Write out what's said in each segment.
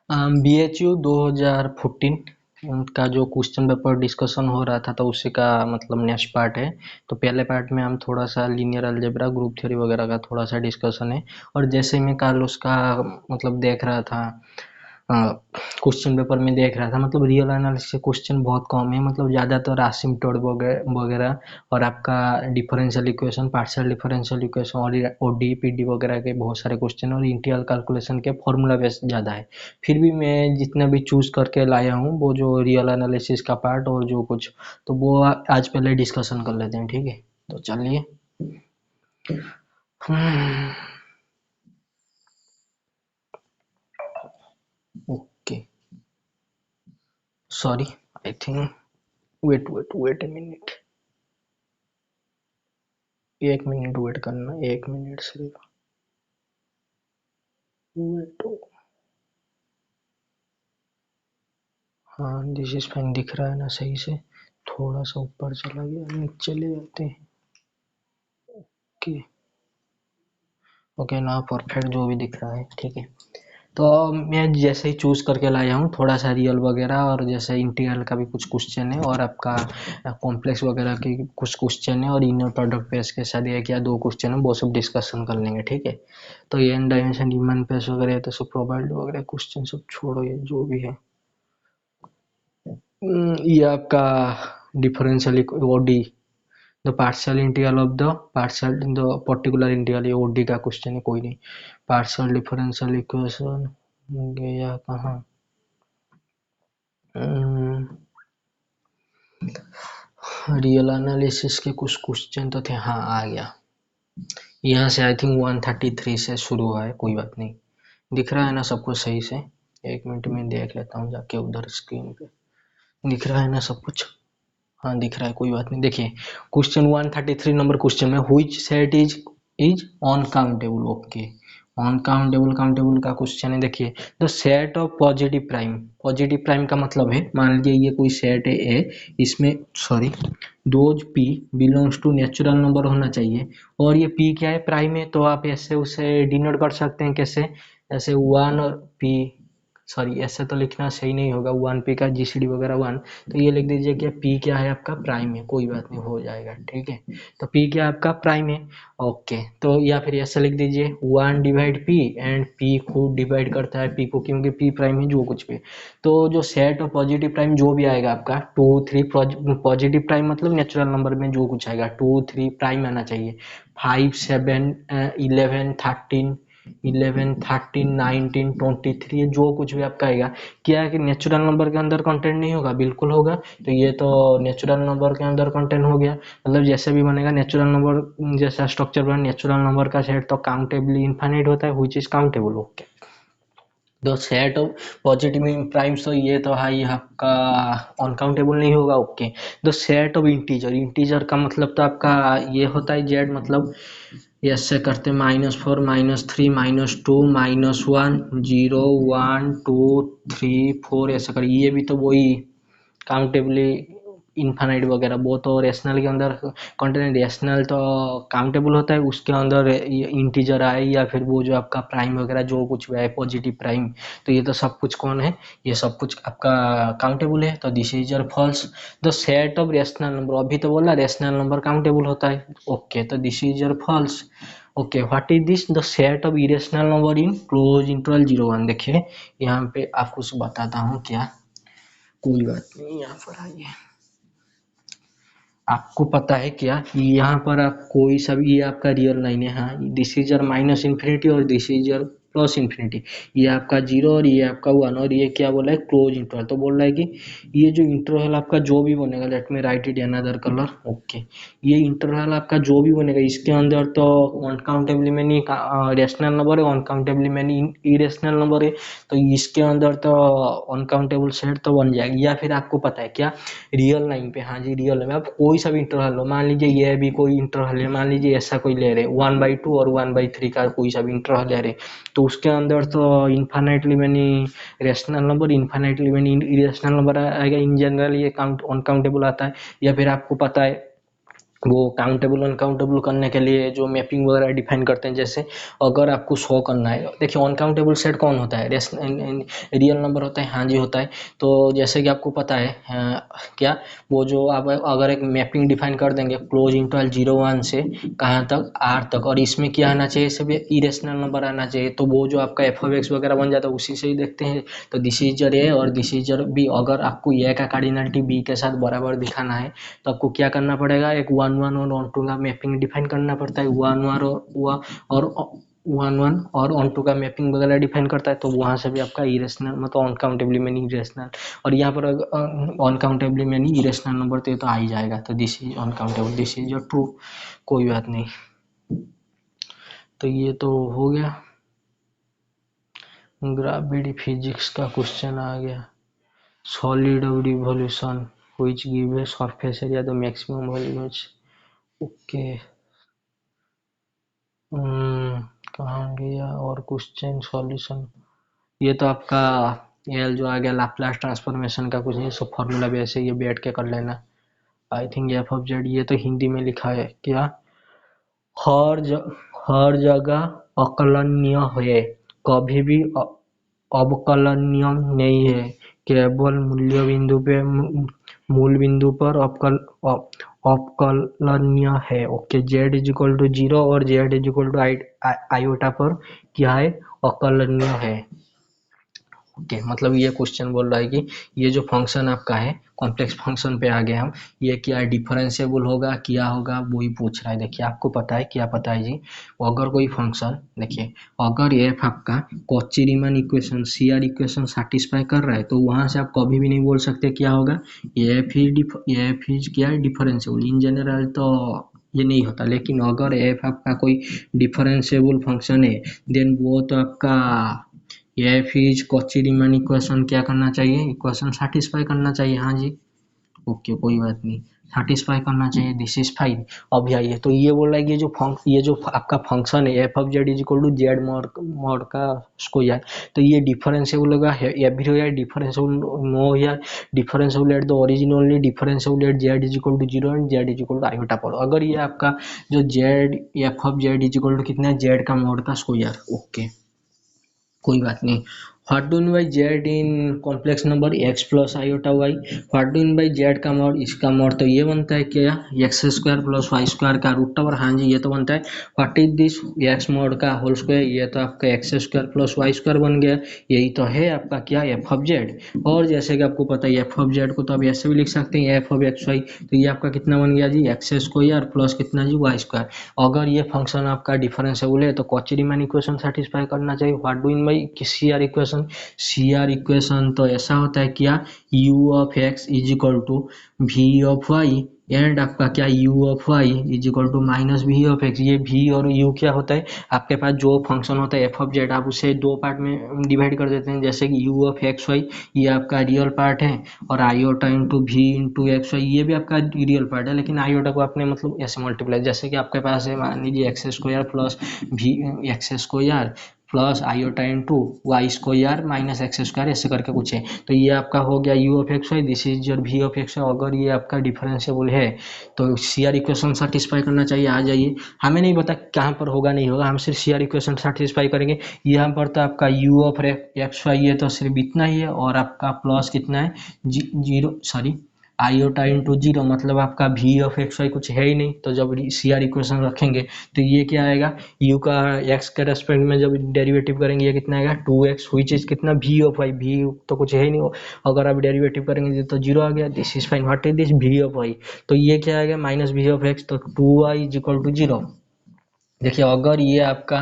BHU 2014 का जो question paper discussion हो रहा था तो उसी का मतलब नेक्स्ट पार्ट है। तो पहले पार्ट में हम थोड़ा सा लीनियर अलजेब्रा, ग्रुप थ्योरी वगैरह का थोड़ा सा डिस्कशन है। और जैसे मैं कल उसका मतलब देख रहा था, क्वेश्चन पेपर में देख रहा था, मतलब रियल एनालिसिस क्वेश्चन बहुत कम है, मतलब ज़्यादातर आसिम्प्टोट वगैरह और आपका differential equation, partial differential equation और ओडी पीडी वगैरह के बहुत सारे क्वेश्चन और इंटीग्रल कैलकुलेशन के फॉर्मूला बेस ज़्यादा है। फिर भी मैं जितना भी चूज़ करके लाया हूँ वो जो रियल एनालिसिस का पार्ट और जो कुछ, तो वो आज पहले डिस्कशन कर लेते हैं, ठीक है। तो चलिए। Okay, sorry, I think, wait a minute, 1 minute wait करना, 1 मिनट सिर्फ वेट। हाँ, दिस इज फाइन, दिख रहा है ना सही से? थोड़ा सा ऊपर चला गया, नीचे ले आते हैं। ओके, ओके ना, परफेक्ट, जो भी दिख रहा है ठीक है। तो मैं जैसे ही चूज़ करके लाया हूँ थोड़ा सा रियल वगैरह, और जैसे इंटीग्रल का भी कुछ क्वेश्चन है और आपका कॉम्प्लेक्स वगैरह के कुछ क्वेश्चन है और इनर प्रोडक्ट पेस के साथ एक या दो क्वेश्चन है, वो सब डिस्कशन कर लेंगे, ठीक है। तो ये एन डायमेंशन रीमान पेस वगैरह है तो सब प्रोबेबिलिटी वगैरह क्वेश्चन सब छोड़ो, ये जो भी है। ये आपका differential ODE, the partial integral of the partial the particular integral, ये ओडी का क्वेश्चन है, कोई नहीं। पार्शियल डिफरेंशियल इक्वेशन गया कहाँ? रियल एनालिसिस के कुछ क्वेश्चन तो थे, हाँ आ गया। यहाँ से आई थिंक 133 से शुरू हुआ है, कोई बात नहीं। दिख रहा है ना सबको सही से? 1 मिनट में देख लेता हूँ जाके उधर स्क्रीन पे। दिख रहा है ना सब कुछ? हाँ दिख रहा है, कोई बात नहीं। देखिए क्वेश्चन 133 नंबर क्वेश्चन में which set is uncountable. Okay, uncountable countable का क्वेश्चन है। देखिए the set of positive prime, positive prime का मतलब है, मान लीजिए ये कोई सेट है ए, इसमें sorry those P belongs to natural number होना चाहिए, और ये पी क्या है, प्राइम है, तो आप ऐसे उसे डिनोट कर सकते हैं, कैसे? ऐसे वन और पी, सॉरी ऐसे तो लिखना सही नहीं होगा, वन पी का जीसीडी वगैरह वन, तो ये लिख दीजिए कि पी क्या है आपका, प्राइम है, कोई बात नहीं, हो जाएगा, ठीक है। तो पी क्या आपका, प्राइम है। ओके, तो या फिर ऐसे लिख दीजिए one divide P, and P खुद डिवाइड करता है पी को, क्योंकि पी प्राइम है जो कुछ भी। तो जो सेट ऑफ पॉजिटिव प्राइम जो भी आएगा आपका 2 3, पॉजिटिव प्राइम मतलब नेचुरल नंबर में जो कुछ आएगा 2 3 प्राइम आना चाहिए। 5 7 11 13, 19 23, ये जो कुछ भी आपका आएगा, क्या है कि नेचुरल नंबर के अंदर कंटेंट नहीं होगा, बिल्कुल होगा। तो ये तो नेचुरल नंबर के अंदर कंटेंट हो गया, मतलब जैसे भी बनेगा नेचुरल नंबर जैसा स्ट्रक्चर बना, नेचुरल नंबर का सेट तो काउंटेबली इनफाइनाइट होता है, which is countable. Okay, the set of positive primes, तो ये तो है, ये आपका अनकाउंटेबल नहीं होगा। Okay, the set of integer, integer का मतलब तो आपका ये होता है जेड, मतलब ऐसे करते -4 -3 -2 -1 0 1 2 3 4, ऐसा कर, ये भी तो वही काउंटेबली इनफाइनाइट वगैरह, वो तो रेशनल के अंदर कंटेंट, रेशनल तो काउंटेबल होता है, उसके अंदर इंटीजर आए या फिर वो जो आपका प्राइम वगैरह जो कुछ भी है पॉजिटिव प्राइम, तो ये तो सब कुछ कौन है, ये सब कुछ आपका काउंटेबल है। तो this is your false. The set of rational number, अभी तो बोला रेशनल नंबर काउंटेबल होता है। ओके, तो this is your false. Okay, what is this, the set of irrational number in close interval 0 1। देखिए यहाँ पे आपको बताता हूँ क्या, कोई बात नहीं, यहाँ पर आइए। आपको पता है क्या, यहाँ पर आप कोई सा भी, ये आपका रियल लाइन है, हाँ this is your minus infinity और this is your plus infinity, ये आपका 0 और ये आपका 1, और ये क्या बोला है, क्लोज इंटरवल। तो बोल रहा है कि ये जो इंटरवल आपका जो भी बनेगा, late me write it another colour. Okay, ये इंटरवल आपका जो भी बनेगा इसके अंदर तो अनकाउंटेबली मैनी रेशनल नंबर है, अनकाउंटेबली मैनी इरेशनल नंबर है, तो इसके अंदर तो अनकाउंटेबल सेट तो बन जाएगा। या फिर आपको पता है क्या, रियल लाइन पे, हाँ जी रियल में, आप कोई सा भी इंटरवल लो, मान लीजिए ये भी कोई इंटरवल है, मान लीजिए ऐसा कोई ले रहे 1/2 और 1/3 का कोई सा भी इंटरवल ले रहे, तो उसके अंदर तो infinitely many rational number, infinitely many irrational number आएगा, इन जनरल ये काउंट अनकाउंटेबल आता है। या फिर आपको पता है वो काउंटेबल अनकाउंटेबल करने के लिए जो मैपिंग वगैरह डिफाइन करते हैं, जैसे अगर आपको शो करना है, देखिए अनकाउंटेबल सेट कौन होता है, रियल नंबर होता है, हाँ जी होता है। तो जैसे कि आपको पता है क्या, वो जो आप अगर एक मैपिंग डिफाइन कर देंगे क्लोज इंटरवल 0 1 से कहाँ तक आर तक, और इसमें क्या आना चाहिए, सब इरेशनल नंबर आना चाहिए, तो वो जो आपका एफ ऑफ एक्स वगैरह बन जाता है उसी से ही देखते हैं। तो दिस इज जर ए और दिस इज जर बी, अगर आपको ए का कार्डिनलिटी बी के साथ बराबर दिखाना है तो आपको क्या करना पड़ेगा, एक 1 1 और ऑन टू का मैपिंग डिफाइन करना पड़ता है, 1 1 और ऑन टू का मैपिंग वगैरह डिफाइन करता है, तो वहाँ से भी आपका इरेशनल मतलब अनकाउंटेबली मीनिंग इरेशनल, और यहाँ पर अनकाउंटेबली मीनिंग इरेशनल नंबर तो आ ही जाएगा, तो this is uncountable, this is your true, कोई बात नहीं। तो ये तो हो गया, ग्रेविटी फिजिक्स का क्वेश्चन आ गया। Solid of revolution which give a surface area the maximum volume, okay. कहाँ गया और क्वेश्चन सॉल्यूशन, ये तो आपका एल जो आ गया लाप्लास ट्रांसफॉर्मेशन का कुछ नहीं, सब फॉर्मूला भी ऐसे ये बैठ के कर लेना। I think F of Z, ये तो हिंदी में लिखा है क्या, हर हर जगह अकलनीय है, कभी भी अवकलनीय नहीं है, केवल मूल बिंदु पर अवकलनीय है, okay. Z is equal to 0 और Z is equal to iota पर क्या है, अकलनीय है, ओके। मतलब ये क्वेश्चन बोल रहा है कि ये जो फंक्शन आपका है, कॉम्प्लेक्स फंक्शन पे आ गए हम, ये क्या डिफरेंशिएबल होगा, क्या होगा, वही पूछ रहा है। देखिए आपको पता है, क्या पता है जी, अगर कोई फंक्शन, देखिए अगर एफ आपका Cauchy Riemann equation CR equation satisfy कर रहा है, तो वहां से आप कभी भी नहीं बोल सकते क्या होगा, एफ इज क्या है, डिफरेंशिएबल। इन जनरल तो ये नहीं होता, लेकिन अगर एफ आपका कोई डिफरेंशिएबल फंक्शन है, देन वो तो आपका F is Cauchy Riemann equation क्या करना चाहिए, इक्वेशन सेटिस्फाई करना चाहिए, हाँ जी, ओके कोई बात नहीं, सेटिस्फाई करना चाहिए, दिस इज फाइन। अब आइए, तो ये बोल रहा है कि ये जो आपका फंक्शन है F of Z is equal to Z mod का स्क्वायर, तो ये डिफरेंशिएबल होगा, एवरी हो या डिफरेंशिएबल नो या differentiable at the origin only, differentiable at Z is equal to 0 and Z is equal to iota पर, अगर ये आपका जो Z F of Z is equal to कितना है, जेड का मॉड का स्क्वायर, ओके कोई बात नहीं। What do by Z in complex number X plus iota Y, what do by Z का मॉड, इसका मॉड तो ये बनता है क्या, X square plus Y square का रूट ओवर, हाँ जी ये तो बनता है। What is this X mod का होल स्क्वायर, ये तो आपका X square plus Y square बन गया, यही तो है आपका क्या, एफ ऑफ जेड। और जैसे कि आपको पता है एफ ऑफ जेड को तो आप ऐसे भी लिख सकते हैं एफ ऑफ एक्स वाई, तो ये आपका कितना बन गया जी, एक्स स्क्वायर प्लस कितना जी, वाई स्क्वायर। अगर ये फंक्शन आपका डिफरेंशिएबल है तो कॉची रीमन इक्वेशन सेटिस्फाई करना चाहिए। What do in by CR equation, CR equation तो ऐसा होता है क्या, u of x is equal to V of Y and आपका क्या, u of Y is equal to minus V of X. ये v और u क्या होता है, आपके पास जो फंक्शन होता है एफ ऑफ जेड, आप उसे दो पार्ट में डिवाइड कर देते हैं, जैसे कि u ऑफ एक्स वाई ये आपका रियल पार्ट है, और iota into V into X Y ये भी आपका रियल पार्ट है, लेकिन आयोटा को आपने मतलब ऐसे मल्टीप्लाई, जैसे कि आपके पास है मान लीजिए X square plus V X square plus iota into Y square minus X square, ऐसे करके कुछ है, तो ये आपका हो गया u of x Y, this is your v of x Y. अगर ये आपका डिफरेंशिएबल है तो सी आर इक्वेशन सेटिस्फाई करना चाहिए, आ जाइए। हमें नहीं पता कहाँ पर होगा नहीं होगा, हम सिर्फ सी आर इक्वेशन सेटिस्फाई करेंगे। यहाँ पर तो आपका u ऑफ एक्स वाई है तो सिर्फ इतना ही है, और आपका प्लस कितना है, zero sorry iota into zero, मतलब आपका v ऑफ एक्स वाई कुछ है ही नहीं, तो जब सी आर इक्वेशन रखेंगे तो ये क्या आएगा, u का x के रेस्पेक्ट में जब डेरिवेटिव करेंगे ये कितना आएगा 2x, हुई चीज कितना v ऑफ y, v तो कुछ है ही नहीं, अगर आप डेरिवेटिव करेंगे तो जीरो आ गया, this is fine. What is this, v of y, तो ये क्या आएगा माइनस v ऑफ x, तो 2y is equal to zero. देखिए अगर ये आपका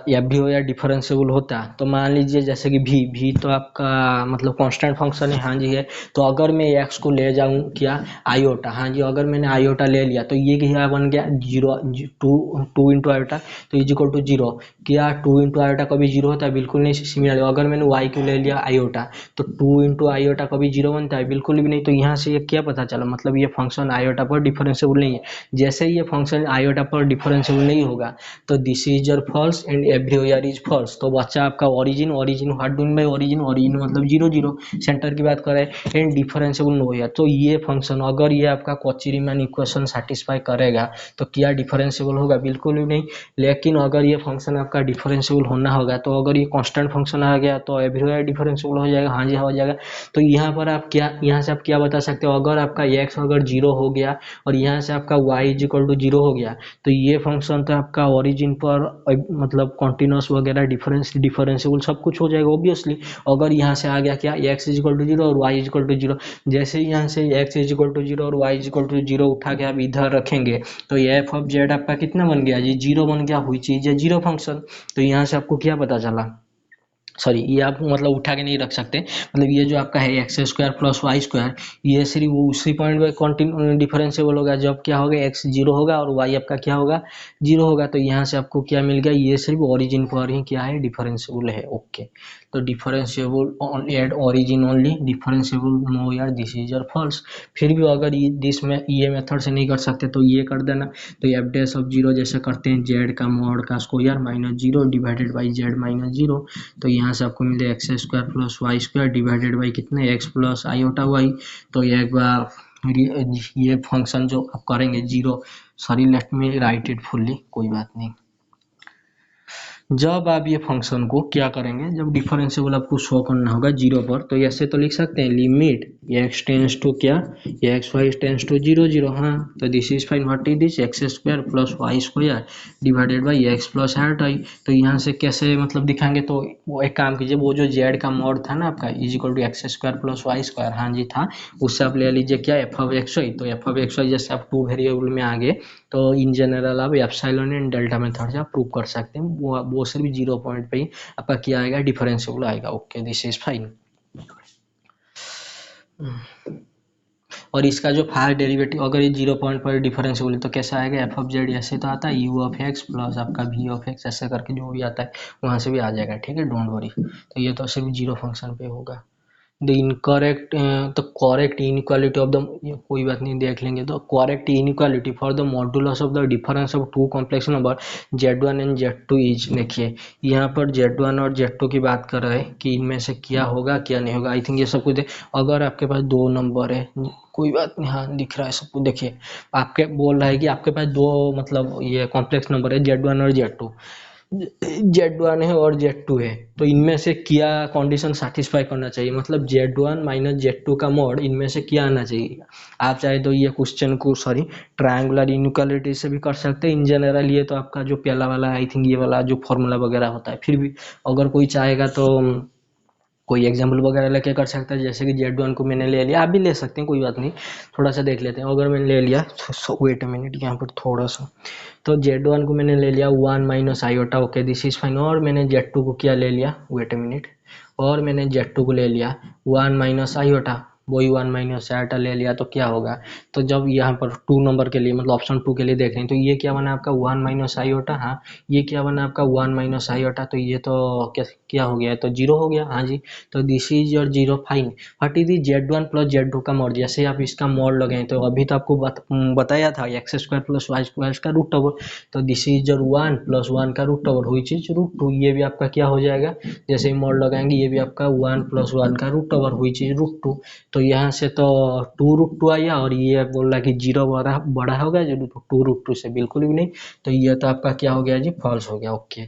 एफ भी हो या डिफरेंशिएबल होता तो मान लीजिए जैसे कि भी तो आपका मतलब कांस्टेंट फंक्शन है, हाँ जी है, तो अगर मैं एक्स को ले जाऊं क्या, आयोटा, हाँ जी अगर मैंने आयोटा ले लिया तो ये क्या बन गया, जीरो, टू इंटू आयोटा तो इज इक्वल टू जीरो, क्या टू इंटू आयोटा कभी जीरो होता है, बिल्कुल नहीं। सिमिलर अगर मैंने वाई को ले लिया आयोटा तो टू इंटू आयोटा कभी जीरो बनता है, बिल्कुल भी नहीं। तो यहाँ से ये क्या पता चला, मतलब ये फंक्शन आयोटा पर डिफरेंशिएबल नहीं है। जैसे ये फंक्शन आयोटा पर डिफरेंशिएबल नहीं होगा। तो this is your false and everywhere is false. तो बच्चा आपका origin, origin what done by origin, origin मतलब 0 0, सेंटर की बात करें, एंड डिफरेंशिएबल नो यार। तो ये फंक्शन अगर ये आपका कॉची रीमान इक्वेशन सेटिस्फाई करेगा तो क्या डिफरेंशिएबल होगा? बिल्कुल भी नहीं। लेकिन अगर ये फंक्शन आपका डिफरेंशिएबल होना होगा तो अगर ये कांस्टेंट फंक्शन आ गया तो एवरीवेयर डिफरेंशिएबल हो जाएगा। हाँ जी हो जाएगा। तो यहाँ पर आप क्या, यहाँ से आप क्या बता सकते हो, अगर आपका x अगर 0 हो गया और यहाँ से आपका y इज इक्वल टू 0 हो गया तो ये फंक्शन तो आपका ओरिजिन पर मतलब कॉन्टिन्यूस वगैरह डिफरेंशिएबल सब कुछ हो जाएगा ऑब्वियसली। अगर यहाँ से आ गया क्या, x इज इक्वल टू 0 और y इज इक्वल टू 0, जैसे ही यहाँ से x इज इक्वल टू 0 और y इज इक्वल टू 0 उठा के आप इधर रखेंगे तो ये एफ ऑफ जेड आपका कितना बन गया जी? 0 बन गया। हुई चीज है 0 फंक्शन। तो यहाँ से आपको क्या पता चला, सॉरी ये आप मतलब उठा के नहीं रख सकते, मतलब ये जो आपका है x square plus Y square, ये सिर्फ वो उसी पॉइंट पे कॉन्टिन्यू डिफरेंशिएबल होगा जब क्या होगा, एक्स 0 होगा और वाई आपका क्या होगा, 0 होगा। तो यहाँ से आपको क्या मिल गया, ये सिर्फ ओरिजिन पर ही क्या है, डिफरेंशिएबल है। ओके, तो differentiable only at origin only, differentiable no यार दिस इज योर फॉल्स। फिर भी अगर दिस में ये मेथड से नहीं कर सकते तो ये कर देना। तो एफ डैश ऑफ 0 जैसे करते हैं, जेड का मॉड का square minus 0 divided by Z minus 0। तो यहाँ से आपको मिले X square plus Y square divided by कितने, एक्स प्लस आयोटा वाई। तो ये एक बार ये फंक्शन जो आप करेंगे 0, sorry late me write it fully, कोई बात नहीं। जब आप ये फंक्शन को क्या करेंगे, जब डिफरेंशिएबल आपको शो करना होगा 0 पर, तो ऐसे तो लिख सकते हैं लिमिट x टेंस टू क्या, एक्स वाई टेंस टू 0 0। हाँ, तो this is fine, what is this, x square plus Y square divided by X plus heart I. तो यहाँ से कैसे मतलब दिखाएंगे, तो वो एक काम कीजिए, वो जो जेड का मॉड था ना आपका is equal to x square plus Y square, हाँ जी था, उससे आप ले लीजिए क्या, एफ ऑफ एक्स वाई। तो एफ ऑफ एक्स वाई जैसे आप 2 वेरिएबल में आ गए तो इन जनरल आप एप्सिलॉन एंड डेल्टा मेथड से आप प्रूव कर सकते हैं, वो सिर्फ 0 पॉइंट पे ही आपका क्या आएगा, डिफरेंशिएबल आएगा। Okay, this is fine. और इसका जो फास्ट डेरिवेटिव अगर ये 0 पॉइंट पर डिफरेंशिएबल है तो कैसा आएगा, एफ ऑफ जेड ऐसे तो आता है यू ऑफ एक्स प्लस आपका वी ऑफ एक्स, ऐसे करके जो भी आता है वहाँ से भी आ जाएगा। ठीक है, डोंट वरी। तो ये तो सिर्फ 0 फंक्शन पे होगा। द इनकरेक्ट, तो करेक्ट इनइक्वालिटी ऑफ द, कोई बात नहीं देख लेंगे। तो correct inequality for the modulus of the difference of two complex number Z1 and Z2 is, देखिए यहाँ पर Z1 और Z2 की बात कर रहे हैं कि इनमें से क्या होगा क्या नहीं होगा। आई थिंक ये सब कुछ अगर आपके पास 2 नंबर है, कोई बात नहीं, हाँ दिख रहा है सब कुछ। देखिए आपके बोल रहा है कि आपके पास 2 मतलब ये कॉम्प्लेक्स नंबर है Z1 और Z2, Z1 है और Z2 है, तो इनमें से क्या कंडीशन सेटिस्फाई करना चाहिए, मतलब Z1 माइनस Z2 का मॉड इनमें से क्या आना चाहिए। आप चाहे तो ये क्वेश्चन को सॉरी ट्रायंगुलर इनइक्वालिटी से भी कर सकते हैं। इन जनरल ये तो आपका जो पहला वाला आई थिंक ये वाला जो फॉर्मूला वगैरह होता है, फिर भी अगर कोई चाहेगा तो कोई एग्जाम्पल वगैरह लेके कर सकता है। जैसे कि Z1 को मैंने ले लिया, आप भी ले सकते हैं, कोई बात नहीं। थोड़ा सा देख लेते हैं, अगर मैंने ले लिया वेट अ मिनट, यहाँ पर थोड़ा सा, तो Z1 को मैंने ले लिया 1 minus iota, okay this is fine. और मैंने Z2 को क्या ले लिया, वेट अ मिनट, और मैंने Z2 को ले लिया 1 माइनस आयोटा, वही 1 माइनस आयोटा ले लिया। तो क्या होगा, तो जब यहाँ पर 2 नंबर के लिए मतलब ऑप्शन 2 के लिए देख रहे हैं तो ये क्या बना आपका 1 माइनस आयोटा, हाँ ये क्या बना आपका 1 माइनस आयोटा, तो ये तो क्या हो गया, तो 0 हो गया। हाँ जी, तो this is your 0 fine. What is Z1 plus Z2 का मॉड, जैसे आप इसका मॉड लगाएं तो अभी तो आपको बताया था X square plus Y square का रूट ओवर, तो दिस इज योर 1 प्लस 1 का रूट ओवर हुई चीज रूट 2, ये भी आपका क्या हो जाएगा, जैसे ही मॉड लगाएंगे ये भी आपका 1 प्लस 1 का रूट ओवर हुई चीज रूट 2। तो यहाँ से तो 2 रूट 2 आया, और ये बोल रहा है कि 0 बड़ा बड़ा होगा जो 2 रूट 2 से, बिल्कुल भी नहीं। तो ये तो आपका क्या हो गया जी, फॉल्स हो गया। ओके,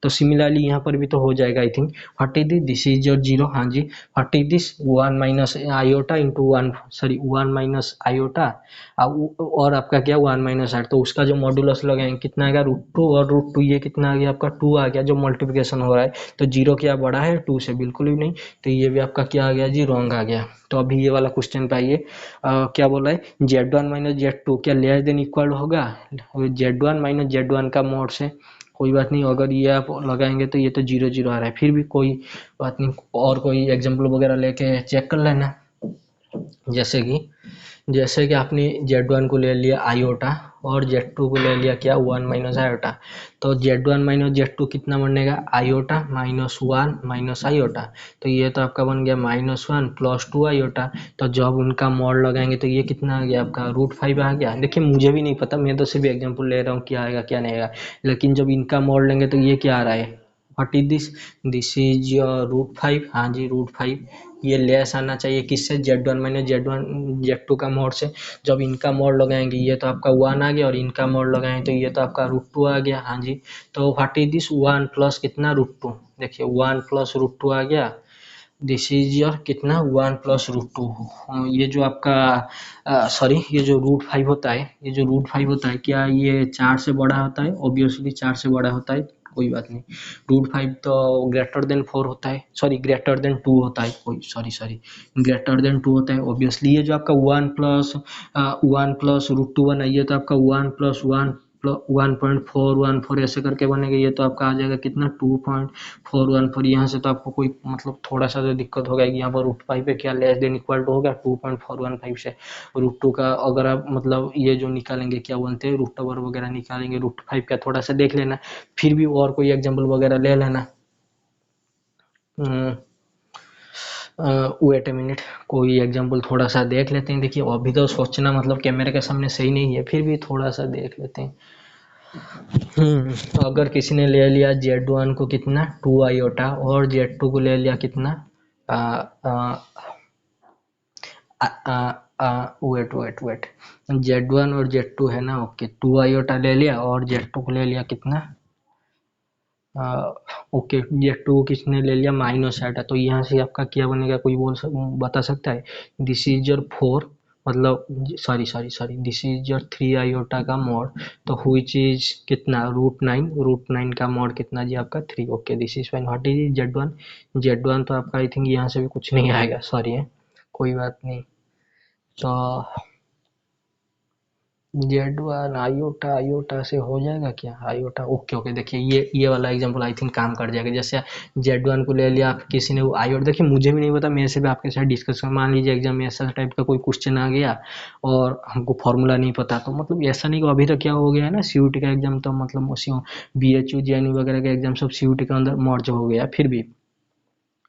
तो सिमिलरली यहाँ पर भी तो हो जाएगा I think. What is this is your 0, हाँ जी। What is this 1 minus iota into 1, sorry 1 minus iota और आपका क्या 1 माइनस 8, तो उसका जो मॉडुलस लगाएंगे कितना आएगा, रूट 2, और रूट 2 ये कितना आ गया आपका 2 आ गया, जो मल्टीप्लिकेशन हो रहा है। तो 0 क्या बड़ा है 2 से, बिल्कुल भी नहीं। तो ये भी आपका क्या आ गया जी, रॉन्ग आ गया। तो अभी ये वाला क्वेश्चन पे आइए, क्या बोला है, Z1 माइनस Z2 क्या लेस देन इक्वल होगा Z1 माइनस Z1 का मॉड से, कोई बात नहीं। अगर ये आप लगाएंगे तो ये तो 0 0 आ रहा है, फिर भी कोई बात नहीं, और कोई एग्जाम्पल वगैरह लेके चेक कर लेना। जैसे कि आपने Z1 को ले लिया आयोटा और Z2 को ले लिया क्या 1 माइनस आयोटा। तो Z1 माइनस Z2 कितना बनेगा आयोटा माइनस 1 माइनस आयोटा। तो ये तो आपका बन गया -1 प्लस 2 आयोटा। तो जब उनका मॉड लगाएंगे तो ये कितना आ गया आपका √5 आ गया। देखिए मुझे भी नहीं पता, मैं तो सिर्फ एग्जाम्पल ले रहा हूँ क्या आएगा क्या नहीं आएगा, लेकिन जब इनका मॉड लेंगे तो ये क्या आ रहा है व्हाट इज दिस इज √5। हाँ जी √5। ये लेस आना चाहिए किससे Z1 माइनस Z2 का मोड से। जब इनका मोड लगाएंगे ये तो आपका 1 आ गया और इनका मोड लगाएंगे तो ये तो आपका √2 आ गया। हाँ जी। तो व्हाट इज दिस 1 प्लस कितना √2। देखिए 1 प्लस √2 आ गया। दिस इज योर कितना 1 प्लस √2। ये जो आपका सॉरी ये जो √5 होता है, ये जो √5 होता है क्या ये 4 से बड़ा होता है। ऑब्वियसली 4 से बड़ा होता है, कोई बात नहीं। √5 तो ग्रेटर देन 4 होता है, सॉरी ग्रेटर देन 2 होता है, कोई सॉरी ग्रेटर देन 2 होता है ऑब्वियसली। ये जो आपका 1 प्लस √2 बना, ये तो आपका 1 प्लस 1.414 ऐसे करके बनेगा। ये तो आपका आ जाएगा कितना 2.414। यहाँ से तो आपको कोई मतलब थोड़ा सा तो दिक्कत हो जाएगी। यहाँ पर √5 पे क्या लेस देन इक्वल टू हो गया 2.415 से। √2 का अगर आप मतलब ये जो निकालेंगे क्या बोलते हैं रूट ओवर वगैरह निकालेंगे √5 का थोड़ा सा देख लेना, फिर भी और कोई एग्जाम्पल वगैरह ले लेना। वेट ए मिनट, कोई एग्जाम्पल थोड़ा सा देख लेते हैं। देखिए अभी तो सोचना मतलब कैमरे के सामने सही नहीं है, फिर भी थोड़ा सा देख लेते हैं। तो अगर किसी ने ले लिया Z1 को कितना 2 आयोटा और Z2 को ले लिया कितना वेट Z1 और Z2 है ना, ओके 2 आयोटा ले लिया और Z2 को ले लिया कितना ओके Z2 को किसने ले लिया माइनस आयोटा। तो यहाँ से आपका क्या बनेगा, कोई बता सकता है। दिस इज योर 4 मतलब sorry this is your 3 iota का मॉड। तो हुईच इज कितना √9 का मॉड कितना जी आपका 3। Okay this is fine. What is Z1 तो आपका आई थिंक यहाँ से भी कुछ नहीं आएगा, सॉरी है कोई बात नहीं। तो Z1 आयोटा से हो जाएगा क्या आयोटा। ओके देखिए ये वाला एग्जांपल आई थिंक काम कर जाएगा। जैसे Z1 को ले लिया आप किसी ने आयोटा, देखिए मुझे भी नहीं पता, मेरे से भी आपके साथ डिस्कशन, मान लीजिए एग्जाम में ऐसा टाइप का कोई क्वेश्चन आ गया और हमको फॉर्मूला नहीं पता, तो मतलब ऐसा नहीं कि अभी तक क्या हो गया है ना CUT का एग्जाम, तो मतलब BHU JNU वगैरह का एग्जाम सब CUT के अंदर मर्ज हो गया। फिर भी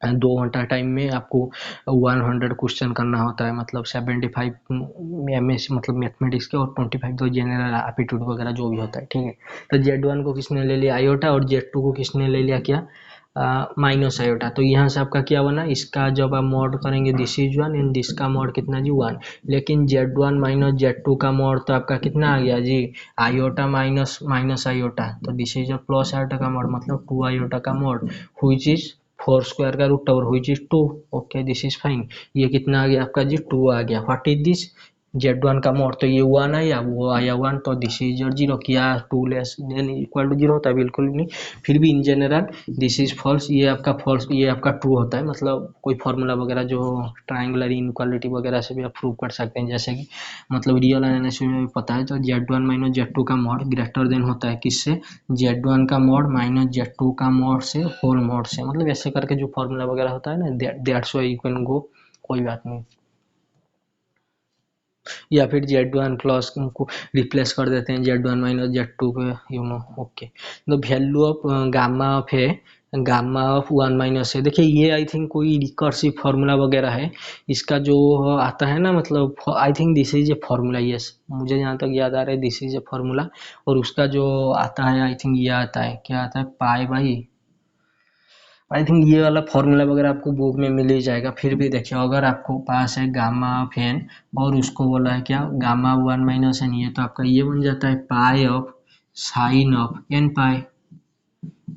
2 घंटा टाइम में आपको 100 क्वेश्चन करना होता है, मतलब 75 MS मतलब मैथमेटिक्स के और 25 तो जनरल एप्टीट्यूड वगैरह जो भी होता है, ठीक है। तो Z1 को किसने ले लिया आयोटा और Z2 को किसने ले लिया क्या माइनस आयोटा। तो यहाँ से आपका क्या बना, इसका जब आप मॉड करेंगे दिस इज 1 एंड दिस का मॉड कितना जी 1, लेकिन Z1 माइनस Z2 का मॉड तो आपका कितना आ गया जी आयोटा माइनस आयोटा। तो दिस इज प्लस आयोटा का मॉड मतलब 2 आयोटा का मॉड हुईच इज 4 स्क्वायर का रूट ओवर हुई चीज 2। Okay this is fine. ये कितना आ गया आपका जी 2 आ गया। व्हाट इज दिस Z1 का मोड तो ये 1 आया, वो आया 1, तो दिस इज योर 0। क्या 2 लेस देन इक्वल टू 0 होता है, बिल्कुल नहीं। फिर भी in general this is false, ये आपका फॉल्स, ये आपका ट्रू होता है। मतलब कोई फार्मूला वगैरह जो ट्राइंगुलर इनइक्वालिटी वगैरह से भी आप प्रूव कर सकते हैं, जैसे कि मतलब रियल एनालिसिस में भी पता है। तो Z1 माइनस Z2 का मॉड ग्रेटर देन होता है किससे, Z1 का मॉड माइनस Z2 का मॉड से होल मॉड से, मतलब ऐसे करके जो फार्मूला वगैरह होता है ना, that's why you can go, कोई बात नहीं। या फिर Z1 प्लस को रिप्लेस कर देते हैं Z1 माइनस Z2 पे, ओके। तो वैल्यू ऑफ गामा ऑफ है गामा ऑफ 1 माइनस है। देखिए ये आई थिंक कोई रिकर्सिव फार्मूला वगैरह है इसका जो आता है ना, मतलब आई think this is A formula, yes मुझे जहाँ तक याद आ रहा है दिस इज ए फार्मूला। और उसका जो आता है आई थिंक ये आता है, क्या आता है पाई बाई, आई थिंक ये वाला फॉर्मूला वगैरह आपको बुक में मिल ही जाएगा। फिर भी देखिए अगर आपको पास है गामा ऑफ एन और उसको बोला है क्या गामा 1 माइनस एन, ये तो आपका ये बन जाता है pi of sine of N pi.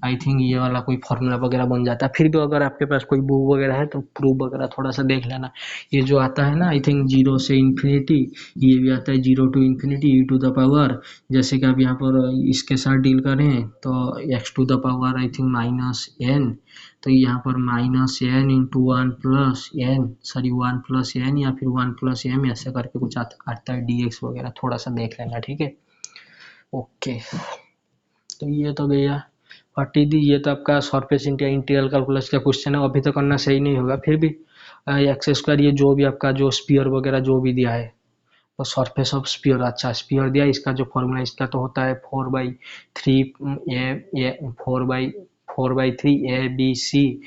I think ये वाला कोई फॉर्मूला वगैरह बन जाता है। फिर भी अगर आपके पास कोई बुक वगैरह है तो प्रूफ वगैरह थोड़ा सा देख लेना। ये जो आता है ना आई थिंक 0 से इन्फिनिटी, ये भी आता है 0 to infinity e to the power, जैसे कि आप यहाँ पर इसके साथ डील करें तो x to the power I think minus N, तो यहाँ पर minus N into 1 plus N या फिर 1 प्लस एम ऐसे करके कुछ आता है dx वगैरह, थोड़ा सा देख लेना, ठीक है। ओके तो ये तो गया फटी दी। ये तो आपका सरफेस इंटीग्रल कैलकुलस का क्वेश्चन है, अभी तो करना सही नहीं होगा। फिर भी एक्स स्क्वायर ये जो भी आपका जो स्पीयर वगैरह जो भी दिया है सरफेस ऑफ स्पीयर, अच्छा स्पीयर दिया, इसका जो फॉर्मूला इसका तो होता है 4/3 a 4/3 a b c,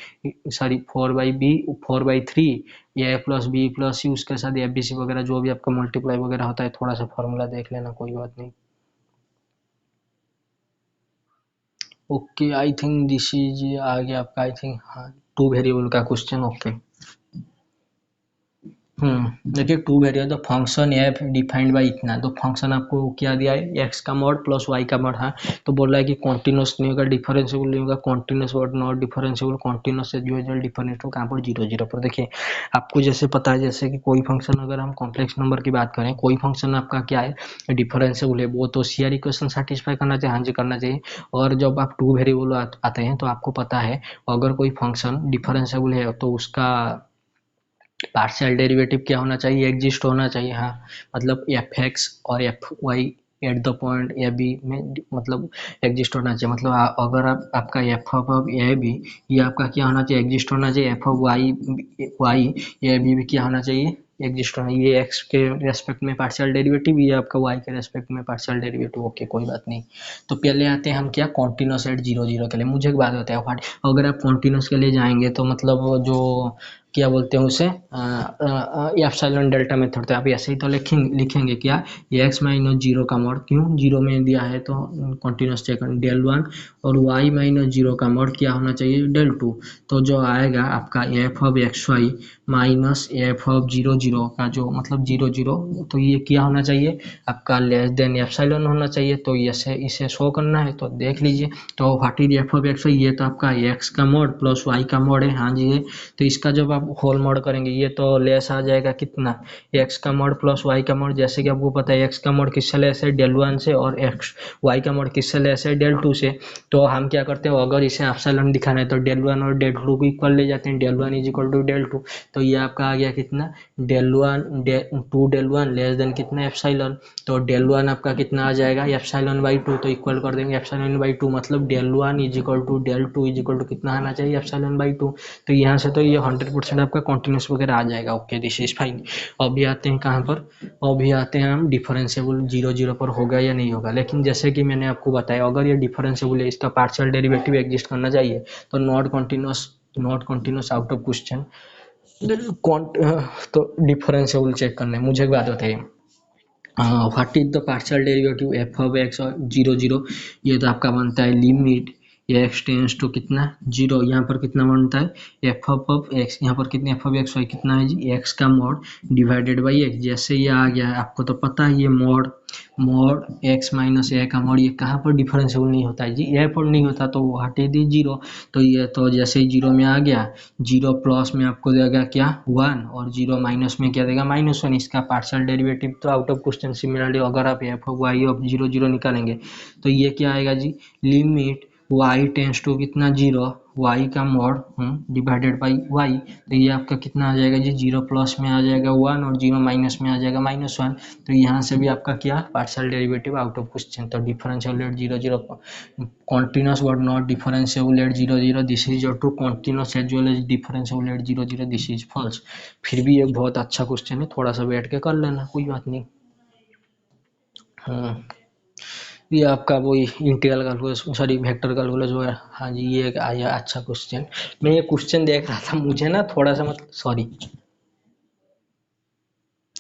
sorry 4/3 a plus b plus c, उसके साथ ए बी सी वगैरह जो भी आपका मल्टीप्लाई वगैरह होता है, थोड़ा सा फॉर्मूला देख लेना, कोई बात नहीं। Okay I think this is आ गया आपका, आई थिंक हाँ 2 वेरिएबल का क्वेश्चन। ओके देखिए 2 वेरिएबल, तो फंक्शन एफ डिफाइंड बाई इतना, तो फंक्शन आपको क्या दिया है, एक्स का मॉड प्लस वाई का मॉड है, तो बोल रहा है कि कॉन्टिन्यूस नहीं होगा, डिफरेंशिएबल नहीं होगा, continuous word not differentiable, continuous से जो है डिफरेंशिएबल कहाँ पर 0 0 पर। देखिए आपको जैसे पता है, जैसे कि कोई फंक्शन अगर हम कॉम्प्लेक्स नंबर की बात करें, कोई फंक्शन आपका क्या है डिफरेंशिएबल है, वो तो सीआर इक्वेशन सेटिस्फाई करना चाहिए, हाँ जी करना चाहिए। और जब आप 2 वेरिएबल आते हैं तो आपको पता है अगर कोई फंक्शन डिफरेंशिएबल है तो उसका पार्शियल डेरिवेटिव क्या होना चाहिए, एग्जिस्ट होना चाहिए, हाँ मतलब एफ एक्स और F Y at the point A B में मतलब एग्जिस्ट होना चाहिए। मतलब अगर आपका एफ ऑफ ए बी ये आपका क्या होना चाहिए, एग्जिस्ट होना चाहिए, F of Y Y A B भी क्या होना चाहिए, एग्जिस्ट होना, ये एक्स के रेस्पेक्ट में पार्शियल डेरिवेटिव, ये आपका वाई के रेस्पेक्ट में पार्शियल डेरिवेटिव। ओके कोई बात नहीं। तो पहले आते हैं हम क्या, कॉन्टिन्यूस एट 0 0 के लिए। मुझे एक बात बताया, अगर आप कॉन्टिन्यूस के लिए जाएंगे तो मतलब जो क्या बोलते हैं उसे एप्सिलॉन डेल्टा मेथड, तो आप ऐसे ही तो लिखेंगे क्या, एक्स माइनस 0 का मॉड, क्यों 0 में दिया है तो कॉन्टिन्यूस चेक डेल 1, और वाई माइनस 0 का मॉड क्या होना चाहिए, डेल 2। तो जो आएगा आपका F of x Y minus F of 0 0 का जो मतलब 0 0, तो ये क्या होना चाहिए आपका लेस देन एप्सिलॉन होना चाहिए। तो ऐसे इसे शो करना है तो देख लीजिए, तो what is F of x Y, ये तो आपका एक्स का मॉड प्लस वाई का मॉड है, हाँ जी है। तो इसका जब आप होल मॉड करेंगे ये तो लेस आ जाएगा कितना, एक्स का मॉड प्लस वाई का मॉड, जैसे कि आपको पता है एक्स का मॉड किससे लेस है, डेल 1 से, और एक्स वाई का मॉड किससे लेस है, डेल 2 से। तो हम क्या करते हैं, अगर इसे एप्सिलॉन दिखाना है तो डेल 1 और डेल 2 को इक्वल ले जाते हैं, del 1 is equal to del 2। तो ये आपका आ गया कितना, डेल 1 लेस देन कितना एप्सिलॉन, तो डेल 1 आपका कितना आ जाएगा, एप्सिलॉन बाई 2, तो इक्वल कर देंगे एप्सिलॉन बाई 2, मतलब del 1 is equal to del 2 is equal to कितना आना चाहिए, एप्सिलॉन बाई 2। तो यहाँ से तो ये 100% आपका कॉन्टिन्यूस वगैरह आ जाएगा। Okay this is fine. अभी आते हैं कहाँ पर, अभी आते हैं हम डिफरेंशिएबल 0 0 पर होगा या नहीं होगा। लेकिन जैसे कि मैंने आपको बताया अगर ये डिफरेंशिएबल है, इसका पार्शियल डेरिवेटिव एग्जिस्ट करना चाहिए, तो not continuous out of question. तो डिफरेंशिएबल चेक करना है, मुझे एक बात बताइए, what is the partial derivative F of x और 0 0, ये तो आपका बनता है लिमिट एक्स टेंस टू कितना 0, यहाँ पर कितना बनता है एफ ऑफ एक्स, यहाँ पर कितने एफ ऑफ एक्स वाई कितना है जी, एक्स का मॉड डिवाइडेड बाई एक्स। जैसे ये आ गया है आपको तो पता है ये मॉड एक्स माइनस ए का मॉड, ये कहाँ पर डिफरेंशिएबल नहीं होता है जी, ए पर नहीं होता, तो वो हटे दी 0। तो ये तो जैसे ही 0 में आ गया, 0 प्लस में आपको देगा क्या 1, और 0 माइनस में क्या देगा -1, इसका पार्शियल डेरिवेटिव तो आउट ऑफ क्वेश्चन। सिमिलरली अगर आप एफ ऑफ वाई ऑफ 0 0 निकालेंगे तो ये क्या आएगा जी, लिमिट y टेंस टू कितना 0, y का मॉड डिवाइडेड बाई y, तो ये आपका कितना आ जाएगा जी, 0 प्लस में आ जाएगा 1 और 0 माइनस में आ जाएगा -1। तो यहाँ से भी आपका क्या partial derivative out of question. तो differentiable at 0 0, continuous but not differentiable at 0 0, this is your true, continuous as well as differentiable at 0 0, this is false. फिर भी एक बहुत अच्छा क्वेश्चन है, थोड़ा सा बैठ के कर लेना, कोई बात नहीं। ये आपका वही integral calculus, sorry vector calculus जो है, हाँ जी ये एक आया अच्छा क्वेश्चन। मैं ये क्वेश्चन देख रहा था, मुझे ना थोड़ा सा मतलब सॉरी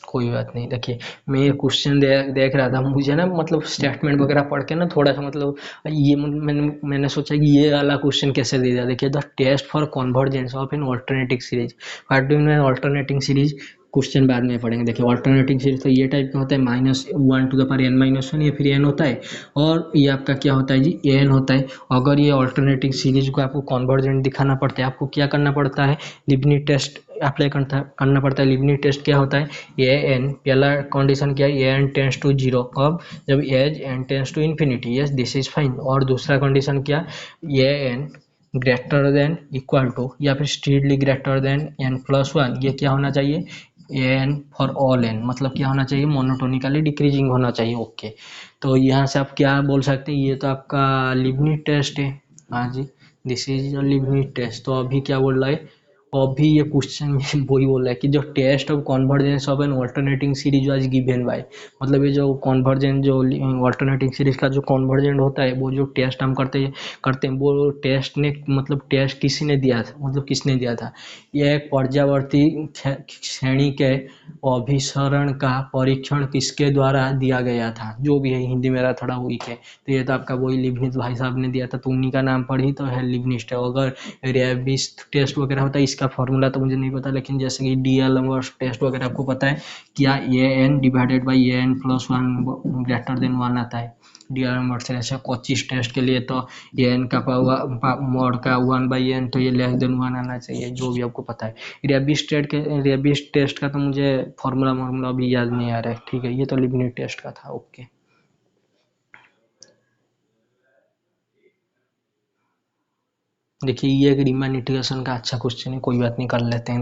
कोई बात नहीं। देखिए मैं ये क्वेश्चन देख रहा था, मुझे ना मतलब स्टेटमेंट वगैरह पढ़ के ना थोड़ा सा मतलब ये मैंने सोचा कि ये वाला क्वेश्चन कैसे दे दिया। देखिए the test for convergence of an alternating series, what do you mean alternating series, question बाद में पढ़ेंगे। देखिए अल्टरनेटिंग सीरीज तो ये टाइप का होता है, -1 टू द पावर n-1 या फिर n होता है, और ये आपका क्या होता है जी an होता है। अगर ये अल्टरनेटिंग सीरीज को आपको कन्वर्जेंट दिखाना पड़ता है, आपको क्या करना पड़ता है, लिबनिट टेस्ट अप्लाई करना पड़ता है। लिबनिट टेस्ट क्या होता है, an पहला कंडीशन क्या है, an टेंस टू 0, कब, जब as n tends to infinity, yes this is fine. और दूसरा कंडीशन क्या, an greater than equal to या फिर स्ट्रिक्टली ग्रेटर देन n+1, ये क्या होना चाहिए, एन फॉर ऑल एन, मतलब क्या होना चाहिए, मोनोटोनिकली डिक्रीजिंग होना चाहिए। ओके तो यहाँ से आप क्या बोल सकते हैं, ये तो आपका लिबनिट टेस्ट है, हाँ जी दिस इज लिबनिट टेस्ट। तो अभी क्या बोल रहा है, अभी ये क्वेश्चन में वही बोल रहा है कि जो test of convergence of an alternating series was given by, मतलब ये जो कन्वर्जेंट जो ऑल्टरनेटिंग सीरीज का जो कन्वर्जेंट होता है वो जो टेस्ट हम करते हैं वो टेस्ट ने मतलब टेस्ट किसी ने दिया था, मतलब किसने दिया था, यह एक पर्यावर्थी श्रेणी के अभिसरण का परीक्षण किसके द्वारा दिया गया था, जो भी है हिंदी मेरा थोड़ा वीक है, तो ये तो आपका वही लिबनिज भाई साहब ने दिया था, तो उन्हीं का नाम पर ही तो है लिबनिस्ट। अगर रेबिस टेस्ट वगैरह होता है इसका फॉर्मूला तो मुझे नहीं पता, लेकिन जैसे कि DL टेस्ट वगैरह आपको पता है क्या, AN divided by AN plus one greater than one आता है DL से। ऐसे 25 टेस्ट के लिए तो AN का मोड का 1/n तो ये लेस देन 1 आना चाहिए, जो भी आपको पता है। रेबिस टेस्ट का तो मुझे फॉर्मूला अभी याद नहीं आ रहा है, ठीक है, ये तो लिबनिज टेस्ट का था। ओके, देखिए ये एक रीमान इंटीग्रेशन का अच्छा क्वेश्चन है, कोई बात नहीं, कर लेते हैं।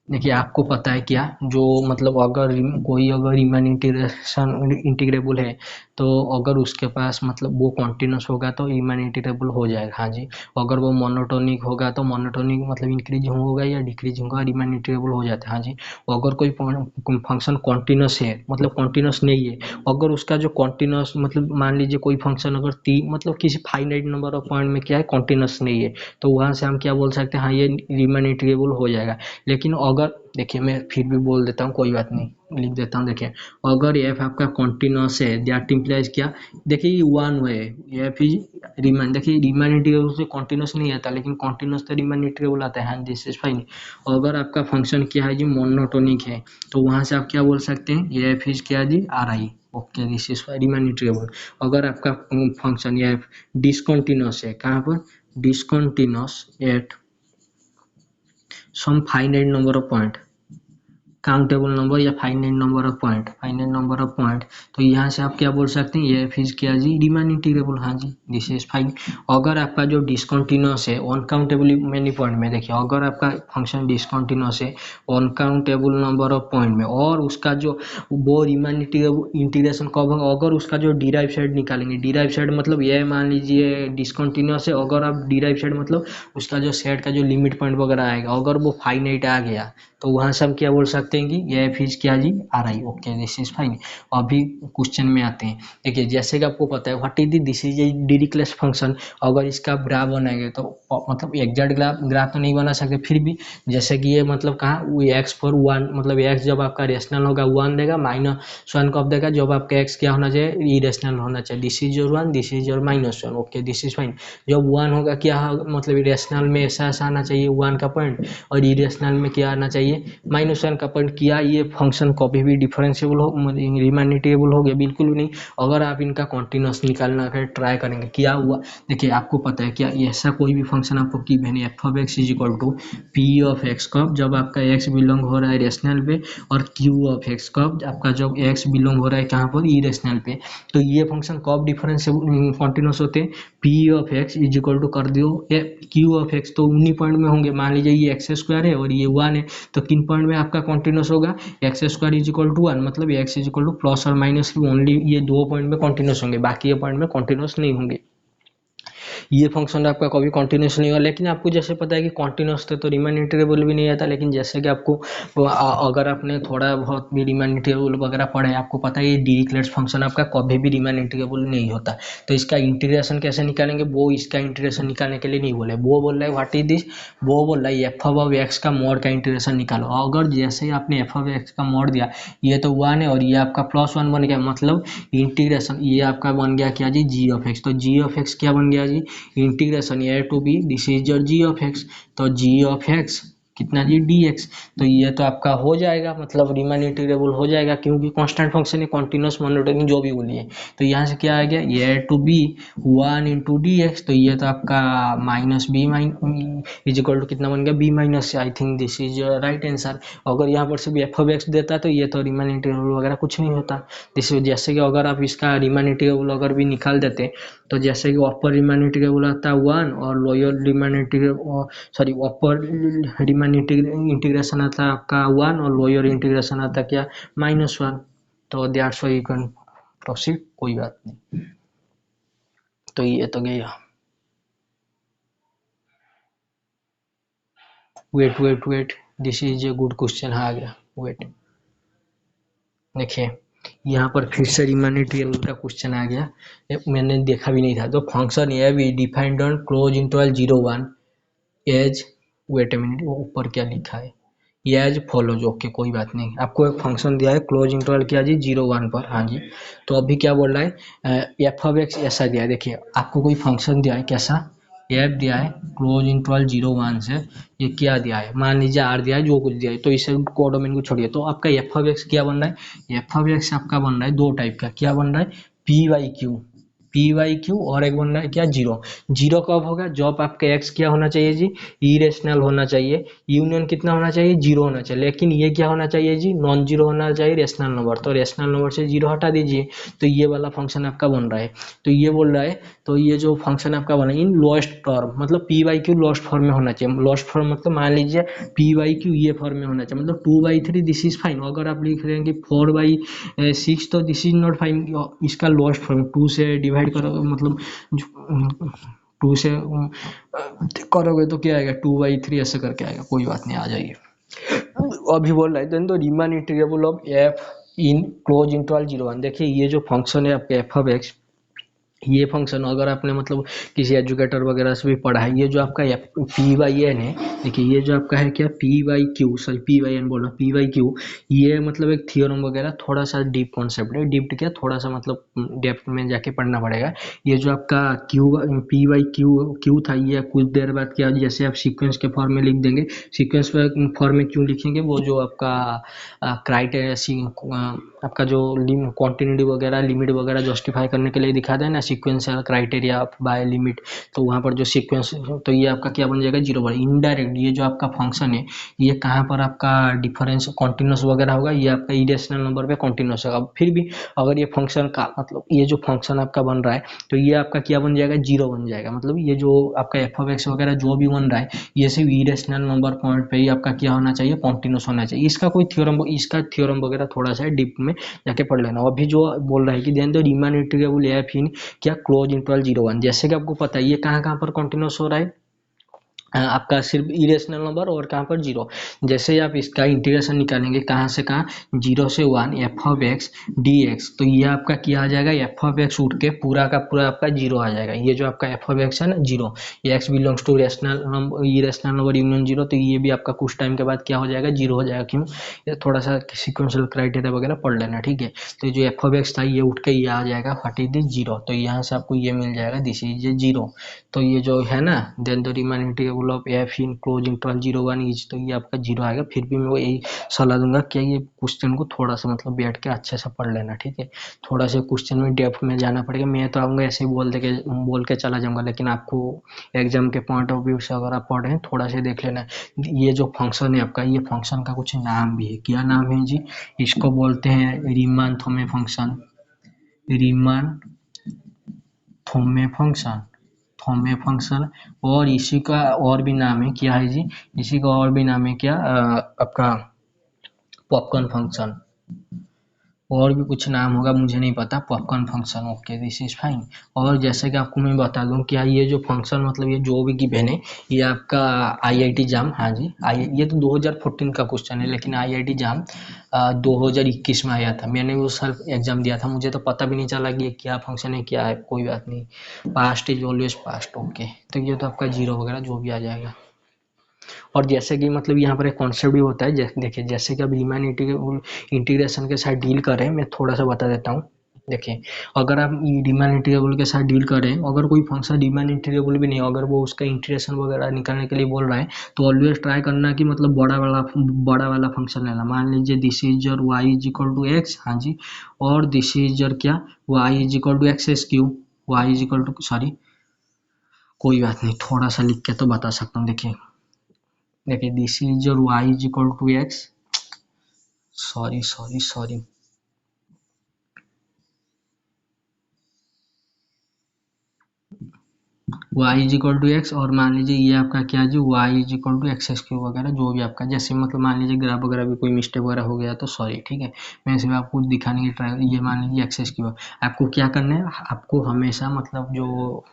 देखिए आपको पता है क्या, जो मतलब अगर कोई अगर रीमान इंटीग्रेशन इंटीग्रेबल है तो अगर उसके पास मतलब वो कॉन्टिन्यूस होगा तो रीमान इंटीग्रेबल हो जाएगा। हाँ जी, अगर वो मोनोटोनिक होगा तो मोनोटोनिक मतलब इंक्रीजिंग होगा या डिक्रीजिंग होगा, रीमान इंटीग्रेबल हो जाता है। हाँ जी, अगर कोई फंक्शन कॉन्टिन्यूस है मतलब कॉन्टिन्यूस नहीं है, अगर उसका जो कॉन्टिन्यूस मतलब मान लीजिए कोई फंक्शन अगर मतलब किसी फाइनाइट नंबर ऑफ पॉइंट में क्या है कॉन्टिन्यूस नहीं है, तो वहाँ से हम क्या बोल सकते हैं, हाँ ये रीमान इंटीग्रेबल हो जाएगा। लेकिन अगर देखिए मैं फिर भी बोल देता हूँ, कोई बात नहीं, लिख देता हूँ। देखिए अगर एफ आपका कॉन्टिन्यूस है दैट इम्प्लाइज क्या, देखिए ये वन है, एफ इज रीमान, देखिए रीमान इंटीग्रेबल से कॉन्टिन्यूस नहीं आता, लेकिन कॉन्टिन्यूस तो रीमान इंटीग्रेबल आता है। हाँ दिस इज फाइन। अगर आपका फंक्शन क्या है जी, मोनोटोनिक है, तो वहाँ से आप क्या बोल सकते हैं, ये एफ इज क्या जी, RI। Okay, this is Riemann integrable. अगर आपका फंक्शन ये डिसकंटिन्यूस है, कहाँ पर, discontinuous at some finite number of point, countable number या फाइनाइट नंबर ऑफ पॉइंट, तो यहाँ से आप क्या बोल सकते हैं, ये फिज क्या जी, रीमान इंटीग्रेबल। हाँ जी, दिस इज फाइन। अगर आपका जो डिसकंटिन्यूस है अनकाउंटेबल मेनी पॉइंट में, देखिए अगर आपका फंक्शन डिसकंटिन्यूस है अनकाउंटेबल नंबर ऑफ पॉइंट में, और उसका जो वो रीमान इंटीग्रेशन कब होगा, अगर उसका जो डिराइव साइड निकालेंगे, डिराइव साइड मतलब ये मान लीजिए डिसकंटिन्यूस है, अगर आप डिराइव साइड मतलब उसका जो सेट का जो लिमिट पॉइंट वगैरह आएगा, अगर वो फाइनाइट आ गया, तो वहाँ से हम क्या बोल सकते हैं कि ये फिज क्या जी, RI। Okay, this is fine. अभी क्वेश्चन में आते हैं। देखिए जैसे कि आपको पता है what is this is a Dirichlet function, अगर इसका ग्राफ बनाएंगे तो मतलब एग्जैक्ट ग्राफ तो नहीं बना सकते, फिर भी जैसे कि ये मतलब कहाँ, वो एक्स फॉर वन, मतलब एक्स जब आपका रेशनल होगा वन देगा, -1 कब देगा, जब आपका एक्स क्या होना चाहिए, इरेशनल होना चाहिए। This is your one, this is your -1। Okay, this is fine. जब वन होगा क्या मतलब इरेशनल में ऐसा ऐसा आना चाहिए वन का पॉइंट, और इरेशनल में क्या आना चाहिए, -1 का पॉइंट। किया ये फंक्शन कभी भी डिफरेंशिएबल हो, रीमान इंटीग्रेबल हो गया, बिल्कुल भी नहीं। अगर आप इनका कॉन्टिन्यूस निकालना का ट्राई करेंगे, क्या हुआ, देखिए आपको पता है क्या, ऐसा कोई भी फंक्शन आपको की मैंने F of x is equal to P of X कब, जब आपका एक्स बिलोंग हो रहा है रेशनल पे, और क्यू ऑफ एक्स कब, आपका जब एक्स बिलोंग हो रहा है कहाँ पर, इरेशनल पे। तो ये फंक्शन कब डिफरेंशिएबल कॉन्टिन्यूस होते हैं, P of x is equal to कर दो क्यू ऑफ एक्स, तो उन्हीं पॉइंट में होंगे। मान लीजिए ये एक्स स्क्वायर है और ये वन है, तो किन पॉइंट में आपका कॉन्टिन्यूस होगा, x square is equal to one, मतलब x is equal to plus और माइनस ओनली ये दो पॉइंट में कॉन्टिन्यूस होंगे, बाकी ये पॉइंट में कॉन्टिन्यूस नहीं होंगे। ये फंक्शन आपका कभी कंटिन्यूस नहीं होगा। लेकिन आपको जैसे पता है कि कंटिन्यूस थे तो रीमान इंटीग्रेबल भी नहीं आता, लेकिन जैसे कि आपको अगर आपने थोड़ा बहुत भी रीमान इंटीग्रेबल वगैरह पढ़ा है, आपको पता है ये डिरिक्लेट फंक्शन आपका कभी भी रीमान इंटीग्रेबल नहीं होता। तो इसका इंटीग्रेशन कैसे निकालेंगे, वो इसका इंटीग्रेशन निकालने के लिए नहीं बोले, वो बोल रहा है व्हाट इज दिस, वो बोल रहा है एफ ऑफ एक्स का मॉड का इंटीग्रेशन निकालो। अगर जैसे ही आपने एफ ऑफ एक्स का मॉड दिया, ये तो वन है और ये आपका +1 बन गया, मतलब इंटीग्रेशन ये आपका बन गया क्या जी, जी ऑफ एक्स। तो जी ऑफ एक्स क्या बन गया g, integration a to b, this is your g of x. तो जी ऑफ एक्स कितना जी, dx। तो ये तो आपका हो जाएगा, मतलब रीमान इंटीग्रेबल हो जाएगा, क्योंकि कांस्टेंट फंक्शन है, कॉन्टिन्यूस मोनोटोनिक जो भी बोलिए। तो यहाँ से क्या आ गया, ये टू बी 1 × dx, तो ये तो आपका -b इज इक्वल टू कितना बन गया, b-। I think this is right answer. अगर यहाँ पर से भी एफ ऑफ एक्स देता तो ये तो रीमान इंटीग्रेबल वगैरह कुछ नहीं होता। जैसे कि अगर आप इसका रीमान इंटीग्रेबल अगर भी निकाल देते, तो जैसे कि अपर रीमान इंटीग्रेबल आता है 1 और लोअर रीमान इंटीग्रेबल, सॉरी अपर रीमान इंटीग्रेशन आता है आपका 1 और लोअर इंटीग्रेशन आता है क्या, -1। तो that's why you can proceed, कोई बात नहीं। तो ये तो गया। Wait, this is a good question. हाँ आ गया, वेट देखिए यहाँ पर फिर से रीमान इंटीग्रल का क्वेश्चन आ गया, मैंने देखा भी नहीं था। तो function A B defined on close interval 0 1 as, wait a minute, वो ऊपर क्या लिखा है, एज फॉलोज। ओके कोई बात नहीं, आपको एक फंक्शन दिया है क्लोज इंटरवल किया जी 0 1 पर, हाँ जी। तो अभी क्या बोल रहा है, एफ ऑफ एक्स ऐसा दिया है, देखिए आपको कोई फंक्शन दिया है कैसा, एफ दिया है क्लोज इंटरवल 0 1 से, ये क्या दिया है, मान लीजिए आर दिया है, जो कुछ दिया है, तो इसे कोडोमेन को छोड़िए। तो आपका एफ ऑफ एक्स क्या बन रहा है, एफ ऑफ एक्स आपका बन रहा है दो टाइप का, क्या बन रहा है, पी वाई क्यू और एक बन रहा है क्या, जीरो। जीरो कब होगा, जब आपका एक्स क्या होना चाहिए जी, इरेशनल होना चाहिए, यूनियन कितना होना चाहिए, जीरो होना चाहिए। लेकिन ये क्या होना चाहिए जी, नॉन जीरो होना चाहिए, रेशनल नंबर। तो रेशनल नंबर से जीरो हटा दीजिए, तो ये वाला फंक्शन आपका बन रहा है। तो ये बोल रहा है, तो ये जो फंक्शन आपका बना इन लोएस्ट फॉर्म, मतलब P Y Q lowest form में होना चाहिए। लोएस्ट फॉर्म मतलब मान लीजिए पी वाई क्यू ये फॉर्म में होना चाहिए, मतलब 2/3 दिस इज फाइन। अगर आप लिख रहे हैं कि 4/6 तो दिस इज नॉट फाइन, इसका लोएस्ट फॉर्म 2 से डिवाइड करोगे, मतलब 2 से करोगे तो क्या आएगा, 2/3 ऐसे करके आएगा, कोई बात नहीं आ जाइए। अभी बोल रहा है then the Riemann integrable of F in close interval 0 1। देखिए ये जो फंक्शन है आपके एफ ऑफ एक्स, ये फंक्शन अगर आपने मतलब किसी एजुकेटर वगैरह से भी पढ़ा है, ये जो आपका पी वाई एन है, देखिए ये जो आपका है क्या, P Y Q, sorry P Y N बोल रहा, पी वाई क्यू, ये मतलब एक थियोरम वगैरह थोड़ा सा डीप कॉन्सेप्ट है, डीप क्या थोड़ा सा मतलब डेप्थ में जाके पढ़ना पड़ेगा। ये जो आपका Q P Y Q Q था, ये कुछ देर बाद क्या, जैसे आप सीक्वेंस के फॉर्म में लिख देंगे, सीक्वेंस फॉर्म में क्यों लिखेंगे, वो जो आपका क्राइटेरिया, आपका जो क्वांटिटी वगैरह लिमिट वगैरह जस्टिफाई करने के लिए दिखा दें ना, सीक्वेंशियल क्राइटेरिया बाय लिमिट, तो वहाँ पर जो सीक्वेंस, तो ये आपका क्या बन जाएगा, जीरो बन। इनडायरेक्ट ये जो आपका फंक्शन है, ये कहाँ पर आपका डिफरेंस कॉन्टिन्यूस वगैरह होगा, ये आपका इरेशनल नंबर पे कॉन्टिन्यूस होगा। फिर भी अगर ये फंक्शन का मतलब ये जो फंक्शन आपका बन रहा है, तो ये आपका क्या बन जाएगा, जीरो बन जाएगा। मतलब ये जो आपका एफ ऑफ एक्स वगैरह जो भी बन रहा है, ये सिर्फ इरेशनल नंबर पॉइंट पे ही आपका क्या होना चाहिए, कॉन्टिन्यूस होना चाहिए। इसका कोई थ्योरम, इसका थ्योरम वगैरह थोड़ा सा डीप में जाके पढ़ लेना। अभी जो बोल रहा है कि then the Riemann integrable f in क्या क्लोज इंटरवल 0 1, जैसे कि आपको पता है ये कहाँ कहाँ पर कॉन्टिन्यूस हो रहा है, आपका सिर्फ इरेशनल नंबर और कहाँ पर जीरो। जैसे ही आप इसका इंटीग्रेशन निकालेंगे कहाँ से कहाँ, 0 से 1 F of x d x, तो ये आपका क्या आ जाएगा, एफ ऑफ एक्स उठ के पूरा का पूरा आपका जीरो आ जाएगा। ये जो आपका एफ ऑफ एक्स है ना जीरो, ये x belongs to rational number, irrational number union zero, तो ये भी आपका कुछ टाइम के बाद क्या हो जाएगा, जीरो हो जाएगा। क्यों, ये थोड़ा सा सिक्वेंशियल क्राइटेरिया वगैरह पढ़ लेना, ठीक है। तो जो एफ ऑफ एक्स था ये उठ के ये आ जाएगा 40 जीरो, तो यहाँ से आपको ये मिल जाएगा, दिस इज ए जीरो। तो ये जो है ना, then the Riemann integrable of F in close interval 0 1 is, तो ये आपका जीरो आएगा। फिर भी मैं यही सलाह दूंगा कि ये क्वेश्चन को थोड़ा सा मतलब बैठ के अच्छे से पढ़ लेना, ठीक है। थोड़ा सा क्वेश्चन में डेप्थ में जाना पड़ेगा। मैं तो आऊँगा ऐसे ही बोल के चला जाऊँगा, लेकिन आपको एग्जाम के पॉइंट ऑफ व्यू से अगर आप पढ़ रहे हैं थोड़ा सा देख लेना। ये जो फंक्शन है आपका, ये फंक्शन का कुछ नाम भी है, क्या नाम है जी, इसको बोलते हैं Riemann Thomae function, Riemann Thomae function, Thomae function. और इसी का और भी नाम है क्या है जी, इसी का और भी नाम है क्या, आपका पॉपकॉर्न फंक्शन। और भी कुछ नाम होगा मुझे नहीं पता, popcorn function, okay this is fine. और जैसे कि आपको मैं बता दूं क्या, ये जो फंक्शन मतलब ये जो भी गिवन है, ये आपका आईआईटी जाम, हाँ जी आई, ये तो 2014 का क्वेश्चन है, लेकिन आईआईटी जाम 2021 में आया था। मैंने भी उस साल एग्जाम दिया था, मुझे तो पता भी नहीं चला कि ये क्या फंक्शन है क्या है, कोई बात नहीं, past is always past, okay. तो ये तो आपका जीरो वगैरह जो भी आ जाएगा। और जैसे कि मतलब यहाँ पर एक कॉन्सेप्ट भी होता है, देखिए जैसे कि अब रीमान इंटीग्रेशन के साथ डील करें, मैं थोड़ा सा बता देता हूँ। देखिए अगर आप रीमान इंटीग्रेबल के साथ डील करें, अगर कोई फंक्शन रीमान इंटीग्रेबल भी नहीं, अगर वो उसका इंटीग्रेशन वगैरह निकालने के लिए बोल रहा है, तो ऑलवेज ट्राई करना कि मतलब बड़ा वाला फंक्शन लेना। मान लीजिए this is your y is equal to x, हाँ जी, और दिस इज योर क्या, y is equal to x s q, y is equal to, sorry कोई बात नहीं, थोड़ा सा लिख के तो बता सकता हूँ। देखिए this is your y is equal to x, sorry y is equal to x, और मान लीजिए ये आपका क्या जी, y is equal to x s q वगैरह जो भी आपका, जैसे मतलब मान लीजिए ग्राफ वगैरह भी कोई मिस्टेक वगैरह हो गया तो सॉरी, ठीक है। मैं सिर्फ आपको दिखाने की ट्राई, ये मान लीजिए एक्स एस क्यू, आपको क्या करना है, आपको हमेशा मतलब जो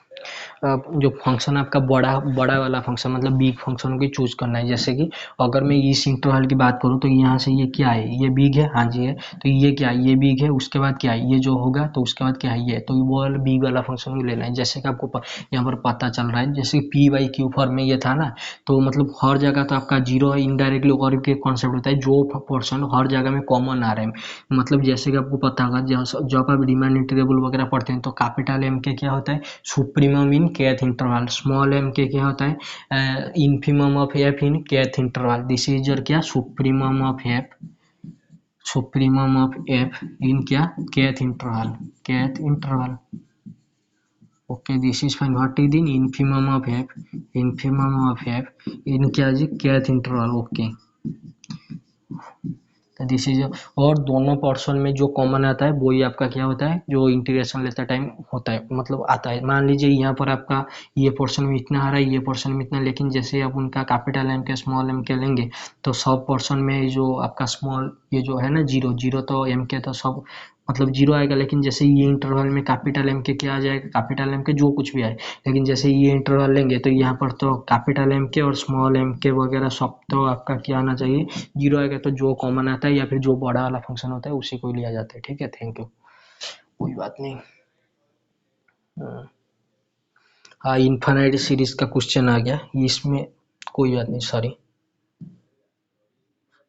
जो फंक्शन आपका बड़ा बड़ा वाला फंक्शन मतलब बिग फंक्शन को चूज करना है। जैसे कि अगर मैं इस इंटरवल की बात करूँ तो यहाँ से ये क्या है, ये बिग है, हाँ जी है, तो ये क्या है, ये बिग है, उसके बाद क्या है, ये जो होगा तो उसके बाद क्या है, ये, तो वो वाला बिग वाला फंक्शन को लेना है। जैसे कि आपको यहाँ पर पता चल रहा है, जैसे पी बाई क्यू फॉर्म में ये था ना, तो मतलब हर जगह तो आपका जीरो इनडायरेक्टली और के कॉन्सेप्ट होता है, जो पर्सन हर जगह में कॉमन आ रहे हैं। मतलब जैसे कि आपको पता होगा जब आप रिमान इंटीग्रेबल वगैरह पढ़ते हैं तो कैपिटल एम के क्या होता है, supremum in kth interval, small m k क्या होता है, infimum of F in kth interval. This is your क्या, supremum of f, supremum of F in क्या, kth interval, kth interval. Okay, this is fine. What is in infimum of f, infimum of F in क्या जी, kth interval. Okay, तो this is, और दोनों portion में जो common आता है वही आपका क्या होता है, जो इंटीग्रेशन लेते टाइम होता है, मतलब आता है। मान लीजिए यहाँ पर आपका ये पोर्शन में इतना आ रहा है, ये पोर्शन में इतना, लेकिन जैसे आप उनका कैपिटल एम के स्मॉल एम के लेंगे तो सब पोर्शन में जो आपका स्मॉल ये जो है ना जीरो जीरो, तो एम के तो सब मतलब जीरो आएगा। लेकिन जैसे ये इंटरवल में कैपिटल एम के क्या आ जाएगा, कैपिटल एम के जो कुछ भी आए, लेकिन जैसे ये इंटरवल लेंगे तो यहाँ पर तो कैपिटल एम के और स्मॉल एम के वगैरह सब तो आपका क्या आना चाहिए, जीरो आएगा। तो जो कॉमन आता है या फिर जो बड़ा वाला फंक्शन होता है उसी को लिया जाता है। ठीक है, थैंक यू, कोई बात नहीं। हाँ, इन्फाइनाइट सीरीज का क्वेश्चन आ गया इसमें, कोई बात नहीं, सॉरी।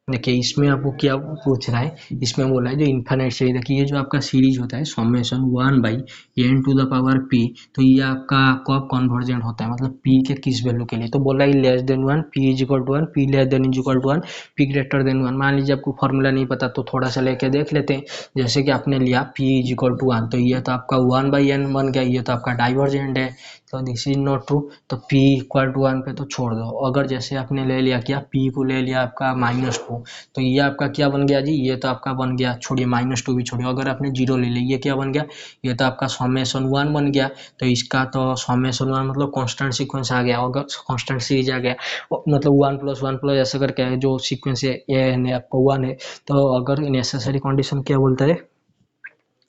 देखिए इसमें आपको क्या पूछ रहा है, इसमें बोला है जो इन्फाइनाइट सीरीज, देखिए ये जो आपका सीरीज होता है समेशन 1/n⁻p, तो ये आपका कब कन्वर्जेंट होता है, मतलब p के किस वैल्यू के लिए, तो बोला है less than 1, p is equal to 1, p less than is equal to 1, p greater than 1। मान लीजिए आपको फॉर्मूला नहीं पता तो थोड़ा सा लेके देख लेते हैं। जैसे कि आपने लिया p इज इक्वल टू 1, तो ये तो आपका 1/n बन गया, ये तो आपका डाइवर्जेंट है, तो दिस इज नॉट ट्रू। तो p इक्वल टू 1 पे तो छोड़ दो। अगर जैसे आपने ले लिया क्या, p को ले लिया आपका -2, तो ये आपका क्या बन गया जी, ये तो आपका बन गया, छोड़िए -2 भी छोड़िए, अगर आपने जीरो ले लिया, ये क्या बन गया, ये तो आपका समेशन 1 बन गया। तो इसका तो समेशन 1 मतलब कांस्टेंट सीक्वेंस आ गया, अगर कांस्टेंट सीरीज आ गया, मतलब 1+1+ ऐसे करके जो सीक्वेंस है ये आपका 1 है। तो अगर नेसेसरी कंडीशन क्या बोलता है,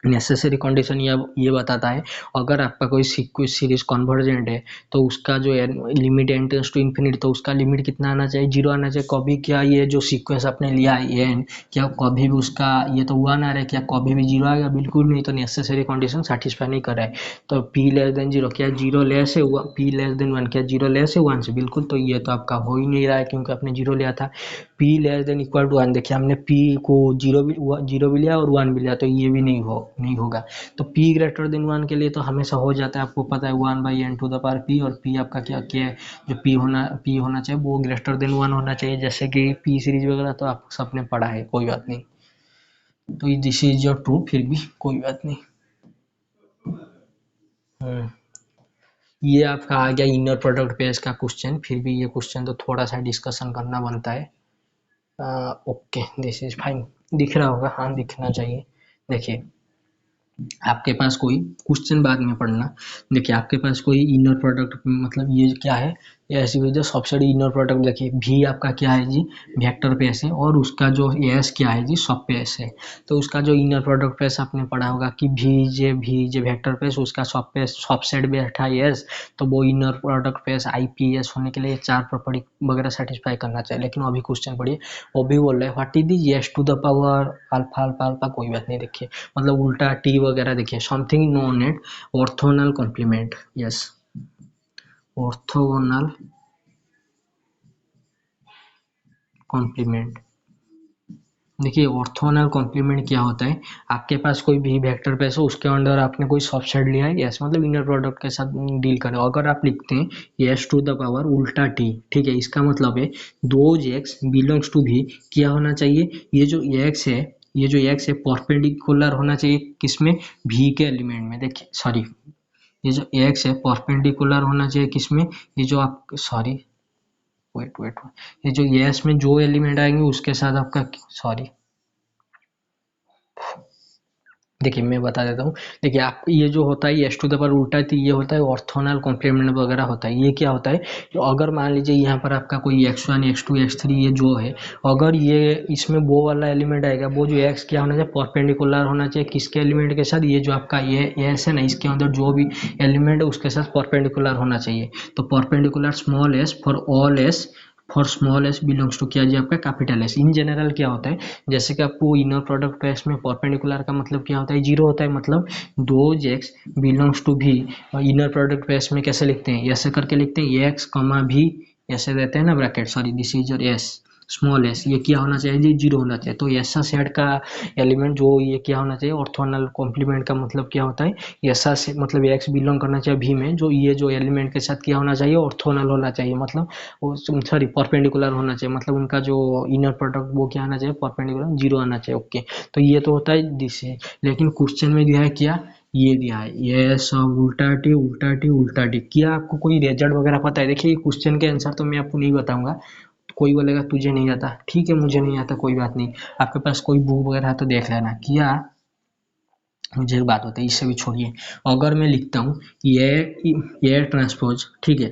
नेसेसरी कंडीशन ये बताता है, अगर आपका कोई सीरीज कन्वर्जेंट है तो उसका जो limit n tends to infinity, तो उसका लिमिट कितना आना चाहिए, जीरो आना चाहिए। कभी क्या ये जो सीक्वेंस आपने लिया है एन, क्या कभी भी उसका ये तो 1 आ रहा है, क्या कभी भी जीरो आएगा, बिल्कुल नहीं। तो नेसेसरी कंडीशन सेटिस्फाई नहीं कर रहा है। तो पी लेस देन जीरो, क्या जीरो लेस है, पी लेस देन 1, क्या जीरो लेस है 1 से, बिल्कुल। तो ये तो आपका हो ही नहीं रहा है क्योंकि आपने जीरो लिया था। P less than equal to 1, देखिए हमने पी को जीरो भी लिया और 1 भी लिया, तो ये भी नहीं होगा। तो p ग्रेटर देन 1 के लिए तो हमेशा हो जाता है, आपको पता है 1/n⁻p, और p आपका क्या है, जो p होना चाहिए वो ग्रेटर देन 1 होना चाहिए। जैसे कि p सीरीज वगैरह तो आप सबने पढ़ा है, कोई बात नहीं। तो दिस इज योर ट्रू, फिर भी कोई बात नहीं। ये आपका आ गया इनर प्रोडक्ट पेयर्स का क्वेश्चन, फिर भी ये क्वेश्चन तो थोड़ा सा डिस्कशन करना बनता है। ओके, दिस इज फाइन, दिख रहा होगा, हाँ दिखना चाहिए। देखिए आपके पास कोई क्वेश्चन बाद में पढ़ना, देखिए आपके पास कोई इनर प्रोडक्ट मतलब ये क्या है, ये ऐसी वजह सबसे इनर प्रोडक्ट, देखिए v आपका क्या है जी, वेक्टर पेस है, और उसका जो s क्या है जी, सब पेस है। तो उसका जो इनर प्रोडक्ट पेस आपने पढ़ा होगा कि v जे वेक्टर पेस, उसका सब पेस सबसेट बैठा है s, तो वो इनर प्रोडक्ट पेस IPS होने के लिए 4 प्रॉपर्टी वगैरह सेटिस्फाई करना चाहिए। लेकिन अभी क्वेश्चन पढ़िए, वो भी बोल रहा है what is the s to the power alpha alpha alpha, कोई बात नहीं। देखिए मतलब उल्टा टी वगैरह, देखिए something known as orthogonal complement, yes orthogonal complement. देखिए ऑर्थोगोनल कॉम्प्लीमेंट क्या होता है, आपके पास कोई भी वेक्टर पेस हो, उसके अंदर आपने कोई सबसेट लिया है, यस मतलब इनर प्रोडक्ट के साथ डील करें। अगर आप लिखते हैं s टू द पावर उल्टा टी, ठीक है, इसका मतलब है those x belongs to v, क्या होना चाहिए, ये जो x है, ये जो x है परपेंडिकुलर होना चाहिए किसमें, v के एलिमेंट में। देखिए सॉरी, ये जो x है परपेंडिकुलर होना चाहिए किसमें, ये जो आप सॉरी वेट, ये जो यस में जो एलिमेंट आएंगे उसके साथ आपका, सॉरी देखिए मैं बता देता हूँ। देखिए आप ये जो होता है एस टू द पावर उल्टा, तो ये होता है ऑर्थोनल कॉम्प्लीमेंट वगैरह होता है। ये क्या होता है, तो अगर मान लीजिए यहाँ पर आपका कोई x1 x2 x3 ये जो है, अगर ये इसमें वो वाला एलिमेंट आएगा, वो जो x क्या होना चाहिए, परपेंडिकुलर होना चाहिए किसके एलिमेंट के साथ, ये जो आपका ये एस है ना, इसके अंदर जो भी एलिमेंट है उसके साथ परपेंडिकुलर होना चाहिए। तो perpendicular small s for all s, for small s belongs to क्या जी आपका कैपिटल एस। इन जनरल क्या होता है, जैसे कि आपको इनर प्रोडक्ट टेस्ट में परपेंडिकुलर का मतलब क्या होता है, जीरो होता है, मतलब दोज एक्स बिलोंग्स टू भी। इनर प्रोडक्ट टेस्ट में कैसे लिखते हैं, ऐसे करके लिखते हैं एक्स कमा भी, ऐसे देते हैं ना bracket, sorry this is your S small S, ये क्या होना चाहिए जी, जीरो होना चाहिए। तो ऐसा सेट का एलिमेंट जो ये क्या होना चाहिए, ऑर्थोनल कॉम्प्लीमेंट का मतलब क्या होता है, ऐसा से मतलब एक्स बिलोंग करना चाहिए भी में, जो ये जो एलिमेंट के साथ क्या होना चाहिए, ऑर्थोनल होना चाहिए, मतलब सॉरी परपेंडिकुलर होना चाहिए, मतलब उनका जो इनर प्रोडक्ट वो क्या आना चाहिए, परपेंडिकुलर जीरो आना चाहिए। ओके, तो ये तो होता है दिस है। लेकिन क्वेश्चन में दिया है क्या, ये दिया है ये सब उल्टा टी उल्टा टी उल्टा टी। क्या आपको कोई रिजल्ट वगैरह पता है? देखिए क्वेश्चन के आंसर तो मैं आपको नहीं बताऊंगा। कोई बोलेगा तुझे नहीं आता, ठीक है मुझे नहीं आता, कोई बात नहीं, आपके पास कोई बुक वगैरह है तो देख लेना। क्या मुझे एक बात होता है, इससे भी छोड़िए। अगर मैं लिखता हूँ ये ट्रांसपोज, ठीक है,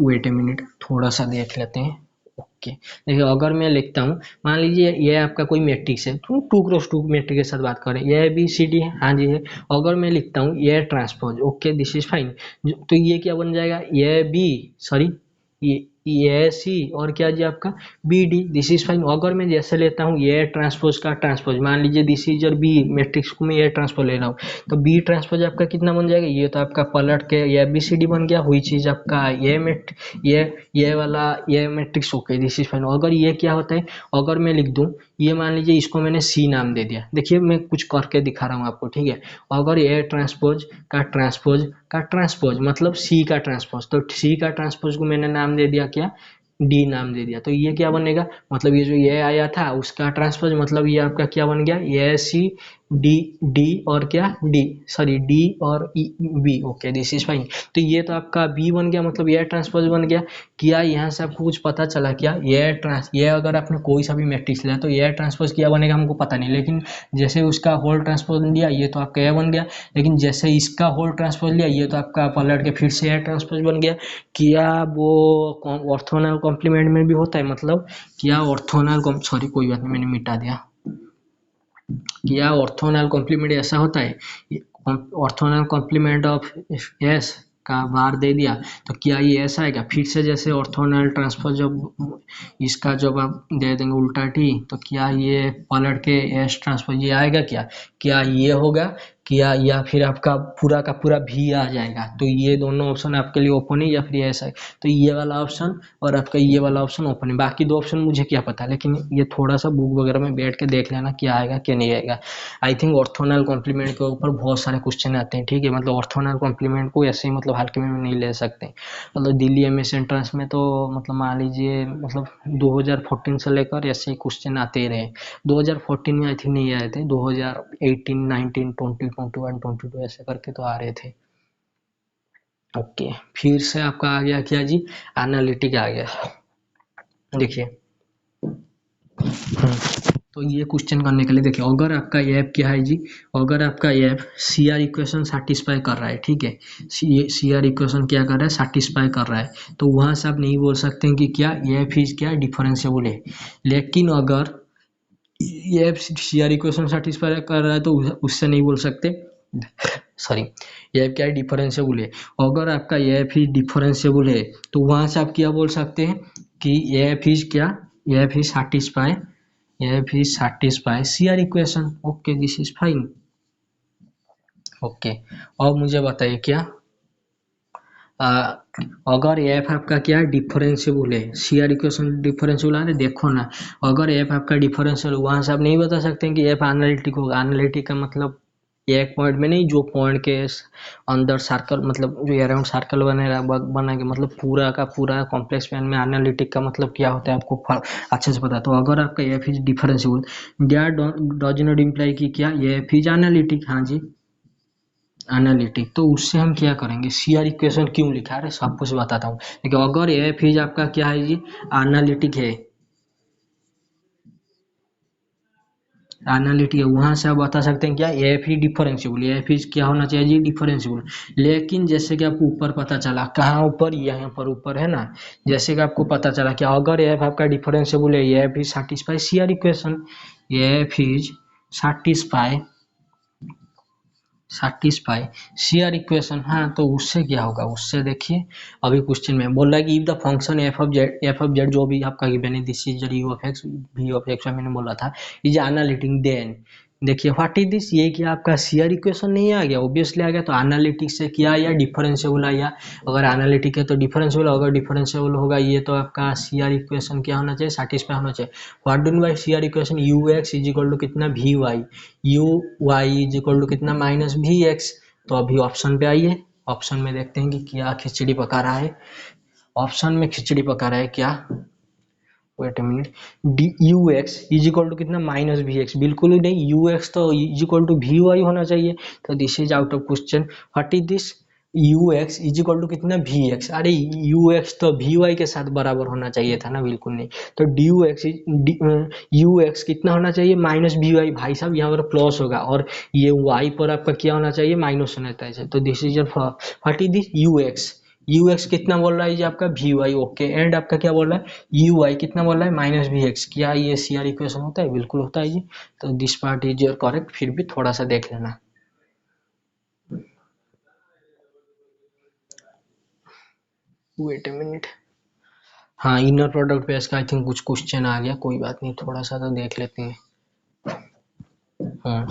वेट ए मिनट, थोड़ा सा देख लेते हैं। ओके, देखिए अगर मैं लिखता हूँ, मान लीजिए ये आपका कोई मैट्रिक्स है, तो 2x2 मैट्रिक्स के साथ बात करें, ये बी सी डी है, हाँ जी है। अगर मैं लिखता हूँ ये transpose, okay this is fine, तो ये क्या बन जाएगा, ये बी, सॉरी ये सी और क्या जी आपका b d, this is fine. अगर मैं जैसे लेता हूँ ये ट्रांसपोज का ट्रांसपोज, मान लीजिए दिस इज और बी मैट्रिक्स को मैं ये ट्रांसपोज ले रहा हूँ, तो बी ट्रांसपोज आपका कितना बन जाएगा, ये तो आपका पलट के ये बी सी डी बन गया, हुई चीज आपका ये वाला ये matrix, okay this is fine. अगर ये क्या होता है, अगर मैं लिख दूं, ये मान लीजिए इसको मैंने सी नाम दे दिया, देखिए मैं कुछ करके दिखा रहा हूँ आपको, ठीक है। अगर ये ट्रांसपोज का ट्रांसपोज का ट्रांसपोज मतलब सी का ट्रांसपोज, तो सी का ट्रांसपोज को मैंने नाम दे दिया क्या, डी नाम दे दिया, तो ये क्या बनेगा, मतलब ये जो ये आया था उसका ट्रांसपोज, मतलब ये आपका क्या बन गया, ये सी डी, डी और क्या डी, सॉरी डी और b, okay this is fine. तो ये तो आपका बी बन गया, मतलब ये ट्रांसपोज बन गया। क्या यहाँ से आपको कुछ पता चला क्या, ये अगर आपने कोई सा भी मैट्रिक्स लिया तो ये ट्रांसपोज क्या बनेगा हमको पता नहीं, लेकिन जैसे उसका होल ट्रांसपोज लिया ये तो आपका ये बन गया, लेकिन जैसे इसका होल ट्रांसपोज लिया ये तो आपका पलट के फिर से ये ट्रांसपोज बन गया। क्या वो ऑर्थोनल कॉम्प्लीमेंट में भी होता है, मतलब क्या ऑर्थोनल, सॉरी कोई बात नहीं मैंने मिटा दिया, क्या ऑर्थोनल कॉम्प्लीमेंट ऐसा होता है, ऑर्थोनल कॉम्प्लीमेंट ऑफ एस का बार दे दिया, तो क्या ये ऐसा आएगा, फिर से जैसे ऑर्थोनल ट्रांसफर जब इसका जब आप दे देंगे उल्टा टी, तो क्या ये पलट के एस ट्रांसफर ये आएगा, क्या ये होगा, क्या या फिर आपका पूरा का पूरा भी आ जाएगा। तो ये दोनों ऑप्शन आपके लिए ओपन है, या फिर ऐसा है, तो ये वाला ऑप्शन और आपका ये वाला ऑप्शन ओपन है, बाकी दो ऑप्शन मुझे क्या पता, लेकिन ये थोड़ा सा बुक वगैरह में बैठ के देख लेना क्या आएगा क्या नहीं आएगा। आई थिंक ऑर्थोनल कॉम्प्लीमेंट के ऊपर बहुत सारे क्वेश्चन आते हैं, ठीक है, मतलब ऑर्थोनल कॉम्प्लीमेंट को ऐसे ही मतलब हल्के में नहीं ले सकते। मतलब दिल्ली एमएस एंट्रेंस में तो मतलब मान लीजिए मतलब 2014 से लेकर ऐसे ही क्वेश्चन आते ही रहे। 2014 में आई थिंक नहीं आए थे, 2018 19 20 21 22 ऐसे करके तो आ रहे थे। ओके, फिर से आपका आ गया क्या जी, एनालिटिक आ गया। देखिए तो ये क्वेश्चन करने के लिए देखिए, अगर आपका ऐप क्या है जी, अगर आपका ऐप सी आर इक्वेशन सेटिस्फाई कर रहा है, ठीक है, सी आर इक्वेशन क्या कर रहा है, सेटिस्फाई कर रहा है, तो वहां से आप नहीं बोल सकते हैं कि क्या ऐप इज क्या डिफरेंशिएबल है। लेकिन अगर ये ऐप सी आर इक्वेशन सेटिस्फाई कर रहा है तो उससे नहीं बोल सकते, सॉरी ये ऐप क्या है, डिफरेंशिएबल है। अगर आपका ये ऐप ही डिफरेंशिएबल है तो वहां से आप क्या बोल सकते हैं कि ये ऐप इज क्या, ये app is satisfy, if he satisfy CR equation, okay this is fine। Okay, अब मुझे बताइए क्या आ, अगर एफ आपका क्या डिफरेंशिएबल है, सीआर इक्वेशन डिफरेंशिएबल है, देखो ना, अगर एफ आपका डिफरेंशियल वहां से आप नहीं बता सकते हैं कि एफ एनालिटिक होगा। एनालिटिक का मतलब एक पॉइंट में नहीं, जो पॉइंट के अंदर सर्कल, मतलब जो अराउंड सर्कल बनेगा, मतलब पूरा का पूरा कॉम्प्लेक्स पैन में एनालिटिक का मतलब क्या होता है आपको अच्छे से पता है। तो अगर आपका F is differentiable, that does not imply कि क्या एफ इज एनालिटिक, हाँ जी एनालिटिक, तो उससे हम क्या करेंगे, सी आर इक्वेशन क्यों लिखा है सब कुछ बताता हूँ। देखिए अगर एफ इज आपका क्या है जी एनालिटिक है, एनालिटिक है, वहां से आप बता सकते हैं क्या एफ ही डिफरेंशिएबल, एफ ही क्या होना चाहिए जी डिफरेंशिएबल। लेकिन जैसे कि आपको ऊपर पता चला, कहाँ ऊपर, यहाँ पर ऊपर है ना, जैसे कि आपको पता चला कि अगर एफ आपका डिफरेंशिएबल है, F is satisfy CR equation, F is satisfy satisfy CR equation. हाँ, तो उससे क्या होगा, उससे देखिए अभी क्वेश्चन में बोल रहा है कि if the function f of z जो भी आपका गिवन है, this is u of x v of x मैंने बोला था, इज एनालिटिक, देन देखिए व्हाट इज दिस, ये क्या आपका सीआर इक्वेशन नहीं आ गया, ऑब्वियसली आ गया। तो एनालिटिक से क्या आया, डिफरेंशिएबल आया। अगर एनालिटिक है तो डिफरेंशिएबल, अगर डिफरेंशिएबल होगा ये तो आपका सीआर इक्वेशन क्या होना चाहिए, सेटिस्फाई होना चाहिए। What do by CR equation, u x is equal to कितना v y, u y is equal to कितना माइनस वी एक्स। तो अभी ऑप्शन पे आइए, ऑप्शन में देखते हैं कि क्या खिचड़ी पका रहा है। ऑप्शन में खिचड़ी पका रहा है क्या, wait a minute, d u x is equal to कितना माइनस वी एक्स, बिल्कुल ही नहीं, यू एक्स तो is equal to v y होना चाहिए। तो this is out of question. What is this, u x is equal to कितना v x, अरे यू एक्स तो वी वाई के साथ बराबर होना चाहिए था ना, बिल्कुल नहीं। तो D u x you x कितना होना चाहिए, माइनस वी वाई, भाई साहब यहाँ पर प्लस होगा, और ये वाई पर आपका क्या होना चाहिए, माइनस होना चाहिए। तो this is what is this, u x, you x कितना बोल रहा है ये आपका वी वाई, ओके, एंड आपका क्या बोल रहा है, यू वाई कितना बोल रहा है, माइनस वी एक्स। क्या ये सी आर इक्वेशन होता है, बिल्कुल होता है ये। तो this part is your correct, फिर भी थोड़ा सा देख लेना। वेट अ मिनट, हाँ इनर प्रोडक्ट पे इसका आई थिंक कुछ क्वेश्चन आ गया, कोई बात नहीं, थोड़ा सा तो देख लेते हैं। हाँ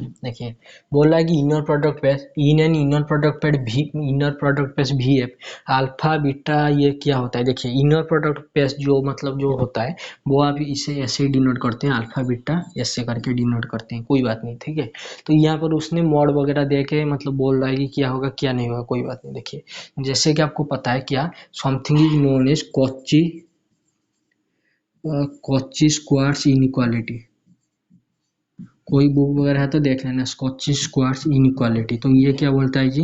देखिए, बोल रहा है कि इनर प्रोडक्ट पे इन एन इनर प्रोडक्ट पे भी, इनर प्रोडक्ट पे भी एफ अल्फा बीटा ये क्या होता है। देखिए इनर प्रोडक्ट पे जो मतलब जो होता है वो आप इसे ऐसे डिनोट करते हैं, अल्फा बीटा ऐसे करके डिनोट करते हैं, कोई बात नहीं, ठीक है। तो यहाँ पर उसने मॉड वगैरह दे के मतलब बोल रहा है कि क्या होगा क्या नहीं होगा, कोई बात नहीं। देखिए जैसे कि आपको पता है क्या, something is known as Cauchy squares inequality, कोई बुक वगैरह है तो देख लेना, स्कॉची स्क्वायर्स इनइक्वालिटी। तो ये क्या बोलता है जी,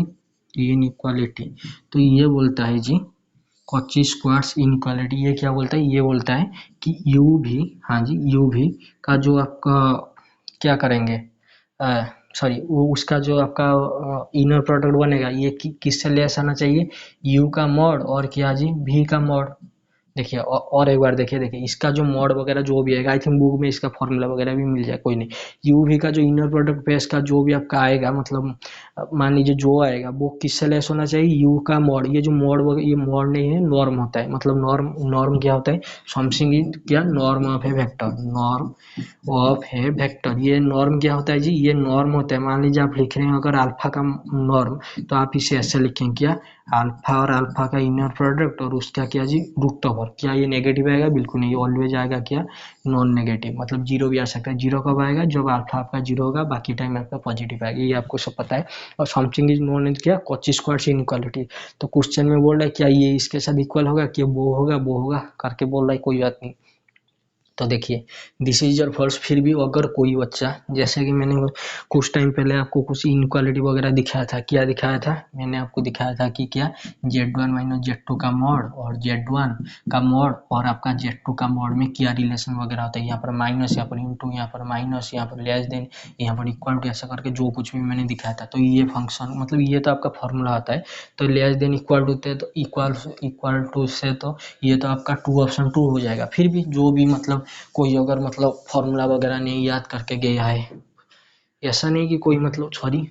इनइक्वालिटी, तो ये बोलता है जी कॉची स्क्वायर्स इनइक्वालिटी, ये क्या बोलता है, ये बोलता है कि यू भी, हाँ जी यू भी का जो आपका क्या करेंगे, सॉरी वो उसका जो आपका इनर प्रोडक्ट बनेगा ये किससे लेस आना चाहिए, यू का मॉड और क्या जी भी का मॉड। देखिए और एक बार देखिए इसका जो मॉड वगैरह जो भी आएगा, आई थिंक बुक में इसका फॉर्मूला वगैरह भी मिल जाए, कोई नहीं। यूवी का जो इनर प्रोडक्ट बेस का जो भी आपका आएगा, मतलब मान लीजिए जो आएगा वो किससे लेस होना चाहिए, यू का मॉड। ये जो मॉड वगैरह ये मॉड नहीं है, नॉर्म होता है, मतलब नॉर्म, नॉर्म क्या होता है, समथिंग क्या, norm of A vector, norm of है वेक्टर। ये नॉर्म क्या होता है जी, ये नॉर्म होता है। मान लीजिए आप लिख रहे हैं अगर अल्फा का नॉर्म, तो आप इसे ऐसे लिखेंगे क्या, अल्फा और अल्फा का इनर प्रोडक्ट और उसका क्या जी रूट ओवर। क्या ये नेगेटिव आएगा, बिल्कुल नहीं, ऑलवेज आएगा क्या, नॉन नेगेटिव, मतलब जीरो भी आ सकता है। जीरो कब आएगा, जब अल्फा आपका जीरो होगा, बाकी टाइम आपका पॉजिटिव आएगा, ये आपको सब पता है। और समथिंग इज नोन एज क्या, कॉची स्क्वायर्स इनइक्वालिटी। तो क्वेश्चन में बोल रहा है क्या ये इसके साथ इक्वल होगा, कि वो होगा करके बोल रहा है, कोई बात नहीं। तो देखिए दिस इज योर फर्स्ट। फिर भी अगर कोई बच्चा, जैसे कि मैंने कुछ टाइम पहले आपको कुछ इनक्वालिटी वगैरह दिखाया था, क्या दिखाया था, मैंने आपको दिखाया था कि क्या Z1 माइनस Z2 का मॉड और Z1 का मॉड और आपका Z2 का मॉड में क्या रिलेशन वगैरह होता है, यहाँ पर माइनस, यहाँ पर इंटू, यहाँ पर माइनस, यहाँ पर लेस देन, यहाँ पर इक्वल टू, ऐसा करके जो कुछ भी मैंने दिखाया था। तो ये फंक्शन मतलब ये तो आपका फॉर्मूला होता है। तो लेस देन इक्वल टू थे, तो इक्वल टू से तो ये तो आपका टू ऑप्शन टू हो जाएगा। फिर भी जो भी मतलब कोई अगर मतलब फॉर्मूला वगैरह नहीं याद करके गया है, ऐसा नहीं कि कोई मतलब सॉरी,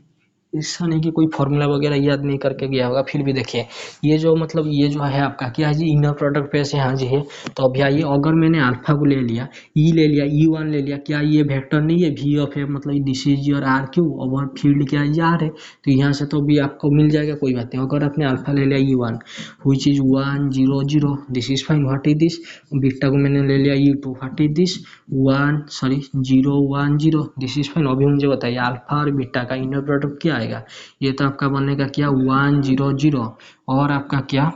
ऐसा नहीं कि कोई फॉर्मूला वगैरह याद नहीं करके गया होगा, फिर भी देखिए ये जो मतलब ये जो है आपका क्या है जी, इनर प्रोडक्ट पे से, हाँ जी है। तो अभी आइए, अगर मैंने अल्फा को ले लिया, ई ले लिया, ई वन ले लिया, क्या ये वेक्टर नहीं है, वी ऑफ ए, मतलब this is your r q, और फील्ड क्या है, आर है। तो यहाँ से तो भी आपको मिल जाएगा, कोई बात नहीं। अगर आपने अल्फा ले लिया e one which is 1 0 0, this is fine. What is this, beta को मैंने ले लिया e two, what is this 0 1 0, this is fine. अभी मुझे बताइए अल्फा और बीटा का इनर प्रोडक्ट क्या आएगा, ये तो आपका बनेगा क्या 1 0 0, और आपका क्या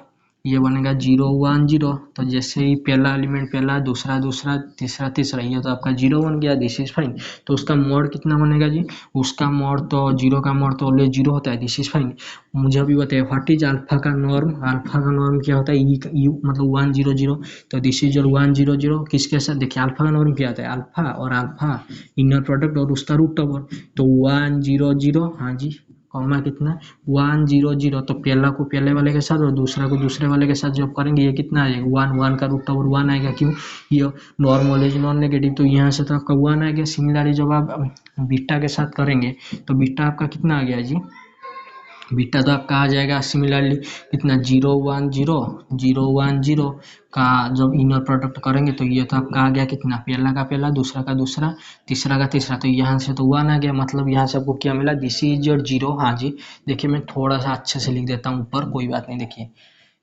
ये बनेगा 0 1 0। तो जैसे ही पहला एलिमेंट पहला, दूसरा दूसरा, तीसरा तीसरा, ये तो आपका 0 बन गया, दिस इज फाइन। तो उसका मॉड कितना बनेगा जी? उसका मॉड तो 0 का मॉड तो ऑलवेज 0 होता है, दिस इज फाइन। मुझे अभी बताइए व्हाट इज अल्फा का नॉर्म? अल्फा का नॉर्म क्या होता है? ई मतलब 1 0 0। तो दिस इज योर 1 0 0 किसके साथ? देखिए अल्फा का नॉर्म क्या होता है? अल्फा और अल्फा इनर प्रोडक्ट और उसका रूट ओवर। तो 1 0 0, हाँ जी, कॉमा कितना? 1 0 0। तो पहला को पहले वाले के साथ और दूसरा को दूसरे वाले के साथ जब करेंगे ये कितना आ जाएगा? 1 1 का रूट ओवर 1 आएगा। क्यों? ये नॉर्मल इज नॉन नेगेटिव, तो यहाँ से तो आपका 1 आ गया। सिमिलरली जब आप बीटा के साथ करेंगे तो बीटा आपका कितना आ गया जी? बीटा तो आपका आ जाएगा सिमिलरली कितना? 0 1 0 0 1 0 का जब इनर प्रोडक्ट करेंगे तो ये तो आपका आ गया कितना? पहला का पहला, दूसरा का दूसरा, तीसरा का तीसरा। तो यहाँ से तो 1 आ गया, मतलब यहाँ से आपको क्या मिला? This is your 0। हाँ जी, देखिए मैं थोड़ा सा अच्छे से लिख देता हूँ ऊपर, कोई बात नहीं। देखिए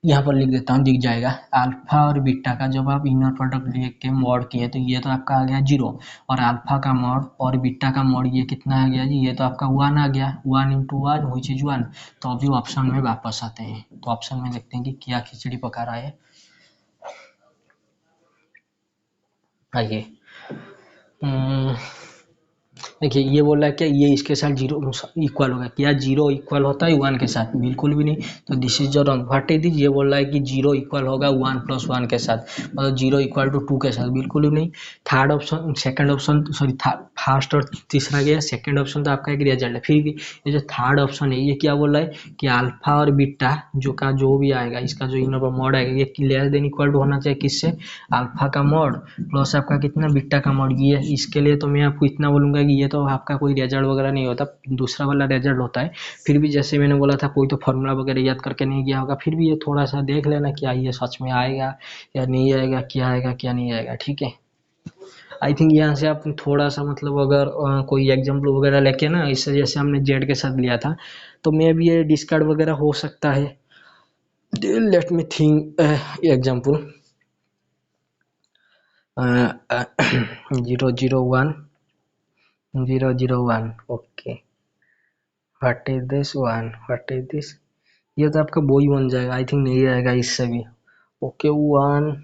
यहाँ पर लिख देता हूँ, दिख जाएगा। अल्फा और बीटा का जब आप इनर प्रोडक्ट लेके के मॉड किए तो ये तो आपका आ गया 0, और अल्फा का मॉड और बीटा का मॉड ये कितना आ गया जी? ये तो आपका 1 आ गया। 1 इंटू 1 व्हिच इज 1। तो अभी ऑप्शन में वापस आते हैं, तो ऑप्शन में देखते हैं कि क्या खिचड़ी पका रहा है। आइए, देखिए ये बोल रहा है क्या ये इसके साथ 0 इक्वल होगा? क्या 0 इक्वल होता है 1 के साथ? बिल्कुल भी नहीं। तो this is your wrong. What is this? ये बोल रहा है कि 0 इक्वल होगा 1 + 1 के साथ, मतलब 0 इक्वल टू 2 के साथ। बिल्कुल भी नहीं। Third option, second option, sorry first और तीसरा गया, सेकंड ऑप्शन तो आपका एक रिजल्ट है। फिर भी ये जो थर्ड ऑप्शन है ये क्या बोल रहा है कि अल्फा और बीटा जो भी आएगा, इसका जो इनर मॉड आएगा ये लेस देन इक्वल टू होना चाहिए किससे? अल्फा का मॉड प्लस आपका कितना? बीटा का मॉड। ये इसके लिए तो मैं आपको इतना बोलूंगा कि ये तो आपका कोई रिजल्ट वगैरह नहीं होता, दूसरा वाला रिजल्ट होता है। फिर भी जैसे मैंने बोला था, कोई तो फॉर्मूला वगैरह याद करके नहीं गया होगा, फिर भी ये थोड़ा सा देख लेना क्या ये सच में आएगा या नहीं आएगा, क्या आएगा क्या नहीं आएगा, ठीक है। आई थिंक यहाँ से आप थोड़ा सा मतलब अगर कोई एग्जाम्पल वगैरह लेके ना, इससे जैसे हमने जेड के साथ लिया था तो मे भी ये डिस्कार्ड वगैरह हो सकता है। Let me think example 0 0 1 0 0 1। Okay, what is this 1? What is this? ये तो आपका वो ही बन जाएगा, आई थिंक नहीं आएगा इससे भी। ओके 1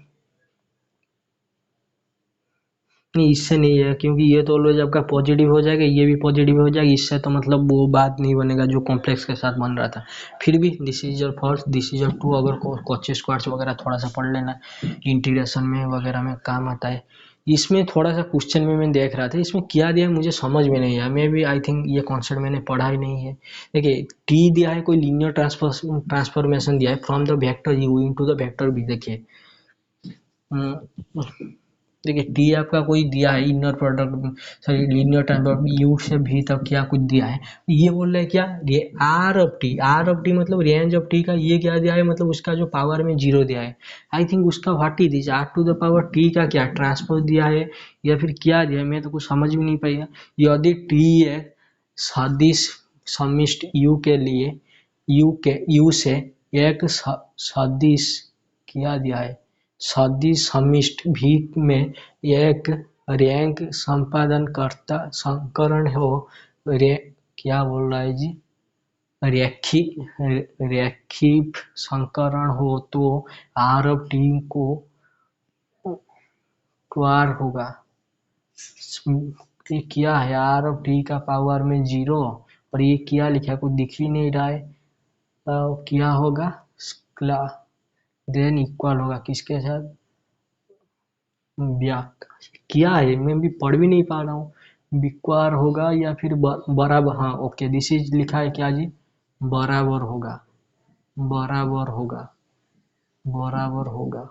नहीं, इससे नहीं है क्योंकि ये तो ऑलवेज आपका पॉजिटिव हो जाएगा, ये भी पॉजिटिव हो जाएगा, इससे तो मतलब वो बात नहीं बनेगा जो कॉम्प्लेक्स के साथ बन रहा था। फिर भी this is your first, this is your two. अगर कोची स्क्वायर्स वगैरह थोड़ा सा पढ़ लेना, इंटीग्रेशन में वगैरह में काम आता है। इसमें थोड़ा सा क्वेश्चन में मैं देख रहा था, इसमें क्या दिया है मुझे समझ में नहीं आया। मैं भी आई थिंक ये कॉन्सेप्ट मैंने पढ़ा ही नहीं है। देखिए टी दिया है, कोई लीनियर ट्रांसफॉर्मेशन दिया है from the vector u into the vector b. देखिए देखिए टी आपका कोई दिया है inner product, sorry linear transform u से भी तक क्या कुछ दिया है। ये बोल रहे हैं क्या? ये आर ऑफ टी मतलब रेंज ऑफ टी का ये क्या दिया है, मतलब उसका जो पावर में 0 दिया है। आई थिंक उसका what is this r to the power t का क्या ट्रांसपोज दिया है या फिर क्या दिया है, मैं तो कुछ समझ भी नहीं पाया। यदि टी है सदिश समिष्ट यू के लिए, यू से एक सदिश क्या दिया है, सदिश समिष्ट भी में एक रैंक संपादन करता संकरण हो, रे क्या बोल रहा है जी, रैखी रैखिक संकरण हो तो आर ऑफ टी को क्वार होगा। ये क्या है? आर ऑफ टी का पावर में 0 और ये क्या लिखा है, कुछ दिख ही नहीं रहा है। क्या होगा? देन इक्वल होगा किसके साथ? क्या है, मैं भी पढ़ भी नहीं पा रहा हूँ। बिक्वार होगा या फिर बराबर, हाँ ओके दिस इज लिखा है क्या जी? बराबर होगा, बराबर होगा, बराबर होगा।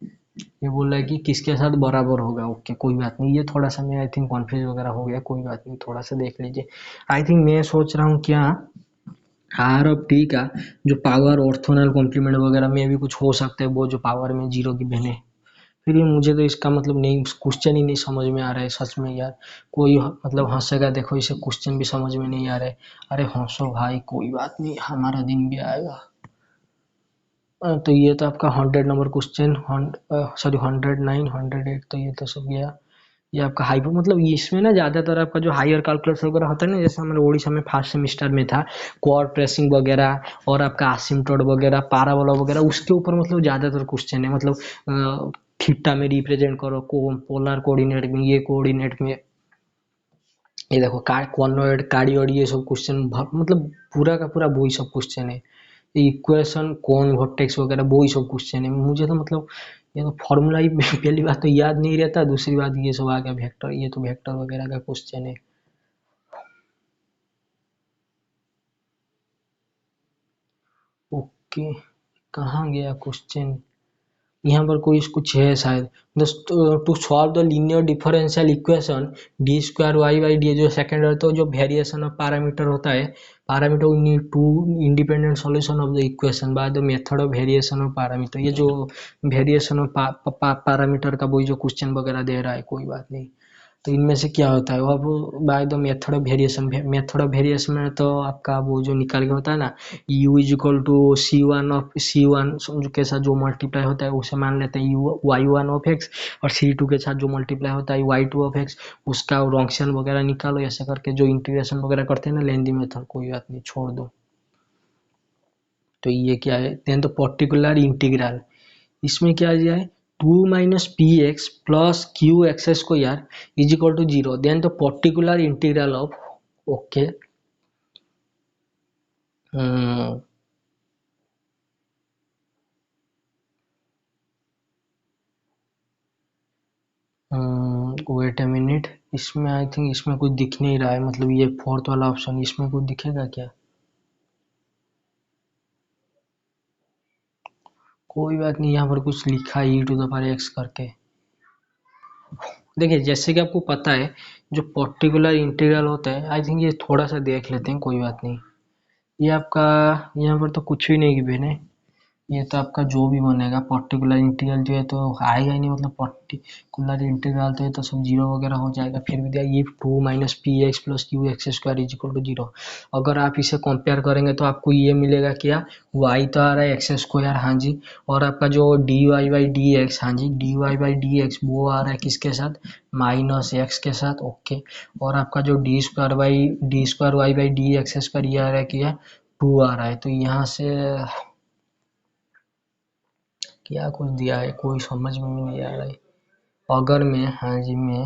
ये बोल रहा है कि किसके साथ बराबर होगा। ओके कोई बात नहीं, ये थोड़ा सा मैं आई थिंक कॉन्फ्यूज वगैरह हो गया, कोई बात नहीं, थोड़ा सा देख लीजिए। आई थिंक मैं सोच रहा हूँ क्या आर ऑफ टी का जो पावर ऑर्थोनल कॉम्प्लीमेंट वगैरह में भी कुछ हो सकता है, वो जो पावर में 0 की बने। फिर भी मुझे तो इसका मतलब नहीं, क्वेश्चन ही नहीं समझ में आ रहा है सच में यार। कोई मतलब हंसेगा देखो, इसे क्वेश्चन भी समझ में नहीं आ रहा है। अरे हंसो भाई, कोई बात नहीं, हमारा दिन भी आएगा। तो ये तो आपका 100 नंबर क्वेश्चन, सॉरी 109 108, तो ये तो सब गया। ये आपका हाइपर मतलब इसमें ना ज़्यादातर आपका जो हायर कैलकुलस वगैरह होता है ना, जैसे हमारे ओडिशा में फर्स्ट सेमेस्टर में था क्वाड प्रेसिंग वगैरह और आपका आसिम्प्टोट वगैरह पाराबोला वगैरह, उसके ऊपर मतलब ज़्यादातर क्वेश्चन है। मतलब थीटा में रिप्रेजेंट करो, पोलर कोऑर्डिनेट में, ये कोऑर्डिनेट में, ये देखो कॉनॉइड कार्डियोइड, ये सब क्वेश्चन मतलब पूरा का पूरा वही सब क्वेश्चन है। इक्वेशन कौन वर्टेक्स वगैरह वही सब क्वेश्चन है। मुझे तो मतलब ये तो फॉर्मूला ही पहली बात तो याद नहीं रहता, दूसरी बात ये सब आ गया वेक्टर, ये तो वेक्टर वगैरह का क्वेश्चन है। ओके, कहाँ गया क्वेश्चन? यहाँ पर कोई कुछ है शायद। To solve the linear differential equation d square y by d, जो सेकंड है तो जो वेरिएशन ऑफ पैरामीटर होता है, parameter we need to independent solution of the equation by the method of variation of parameter. ये जो variation of parameter का वही जो क्वेश्चन वगैरह दे रहा है, कोई बात नहीं। तो इनमें से क्या होता है, अब bye the method of variation, method of variation में तो आपका वो जो निकाल के होता है ना, u is equal to c one के साथ जो मल्टीप्लाई होता है उसे मान लेते हैं u y one of x, और सी टू के साथ जो मल्टीप्लाई होता है वाई टू ऑफ एक्स, उसका रॉन्क्शन वगैरह निकालो, ऐसे करके जो इंटीग्रेशन वगैरह करते हैं ना लेंदी मेथड, कोई बात नहीं छोड़ दो। तो ये क्या है, देन तो पर्टिकुलर इंटीग्रल, इसमें क्या आ जाए, 2 - px plus q x square is equal to 0, then तो particular integral of, okay, wait a minute, इसमें आई थिंक इसमें कुछ दिख नहीं रहा है, मतलब ये फोर्थ वाला ऑप्शन, इसमें कुछ दिखेगा क्या? कोई बात नहीं, यहाँ पर कुछ लिखा है e⁻x करके। देखिए जैसे कि आपको पता है जो पर्टिकुलर इंटीग्रल होता है, आई थिंक ये थोड़ा सा देख लेते हैं, कोई बात नहीं। ये आपका यहाँ पर तो कुछ भी नहीं गिवन है, ये तो आपका जो भी बनेगा पर्टिकुलर इंटीग्रल जो है तो आएगा ही नहीं, मतलब पर्टिकुलर इंटीग्रल तो ये तो सब जीरो वगैरह हो जाएगा। फिर भी दिया ये 2 - px plus q x square is equal to 0। अगर आप इसे कंपेयर करेंगे तो आपको ये मिलेगा क्या, y तो आ रहा है एक्स स्क्वायर, हाँ जी, और आपका जो d Y by D x, हाँ जी, d Y by D x वो आ रहा है किसके साथ, -x के साथ, ओके। और आपका जो d square y by D x square ये आ रहा है क्या, 2 आ रहा है। तो यहाँ से क्या कुछ दिया है, कोई समझ में भी नहीं आ रहा है। अगर मैं, हाँ जी, मैं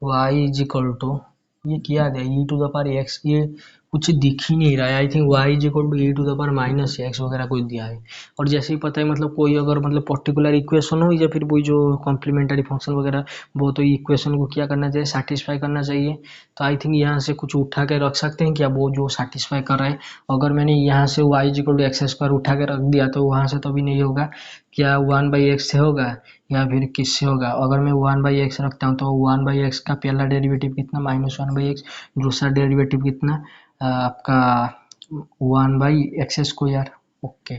y इज इक्वल टू, ये क्या दिया, e⁻x, ये कुछ दिख ही नहीं रहा है। I think y is equal to e⁻−x वगैरह कुछ दिया है। और जैसे ही पता है मतलब कोई अगर मतलब पर्टिकुलर इक्वेशन हो या फिर वही जो कॉम्प्लीमेंट्री फंक्शन वगैरह, वो तो इक्वेशन को क्या करना चाहिए, सेटिस्फाई करना चाहिए। तो आई थिंक यहाँ से कुछ उठा के रख सकते हैं क्या, वो जो सेटिस्फाई कर रहा है। अगर मैंने यहाँ से y is equal to x square उठा के रख दिया तो वहाँ से तो भी नहीं होगा, क्या 1/x से होगा या फिर किससे होगा। अगर मैं 1/x रखता हूँ तो 1/x का पहला डेरिवेटिव कितना, -1/x, दूसरा डेरिवेटिव कितना, आपका 1/x², ओके,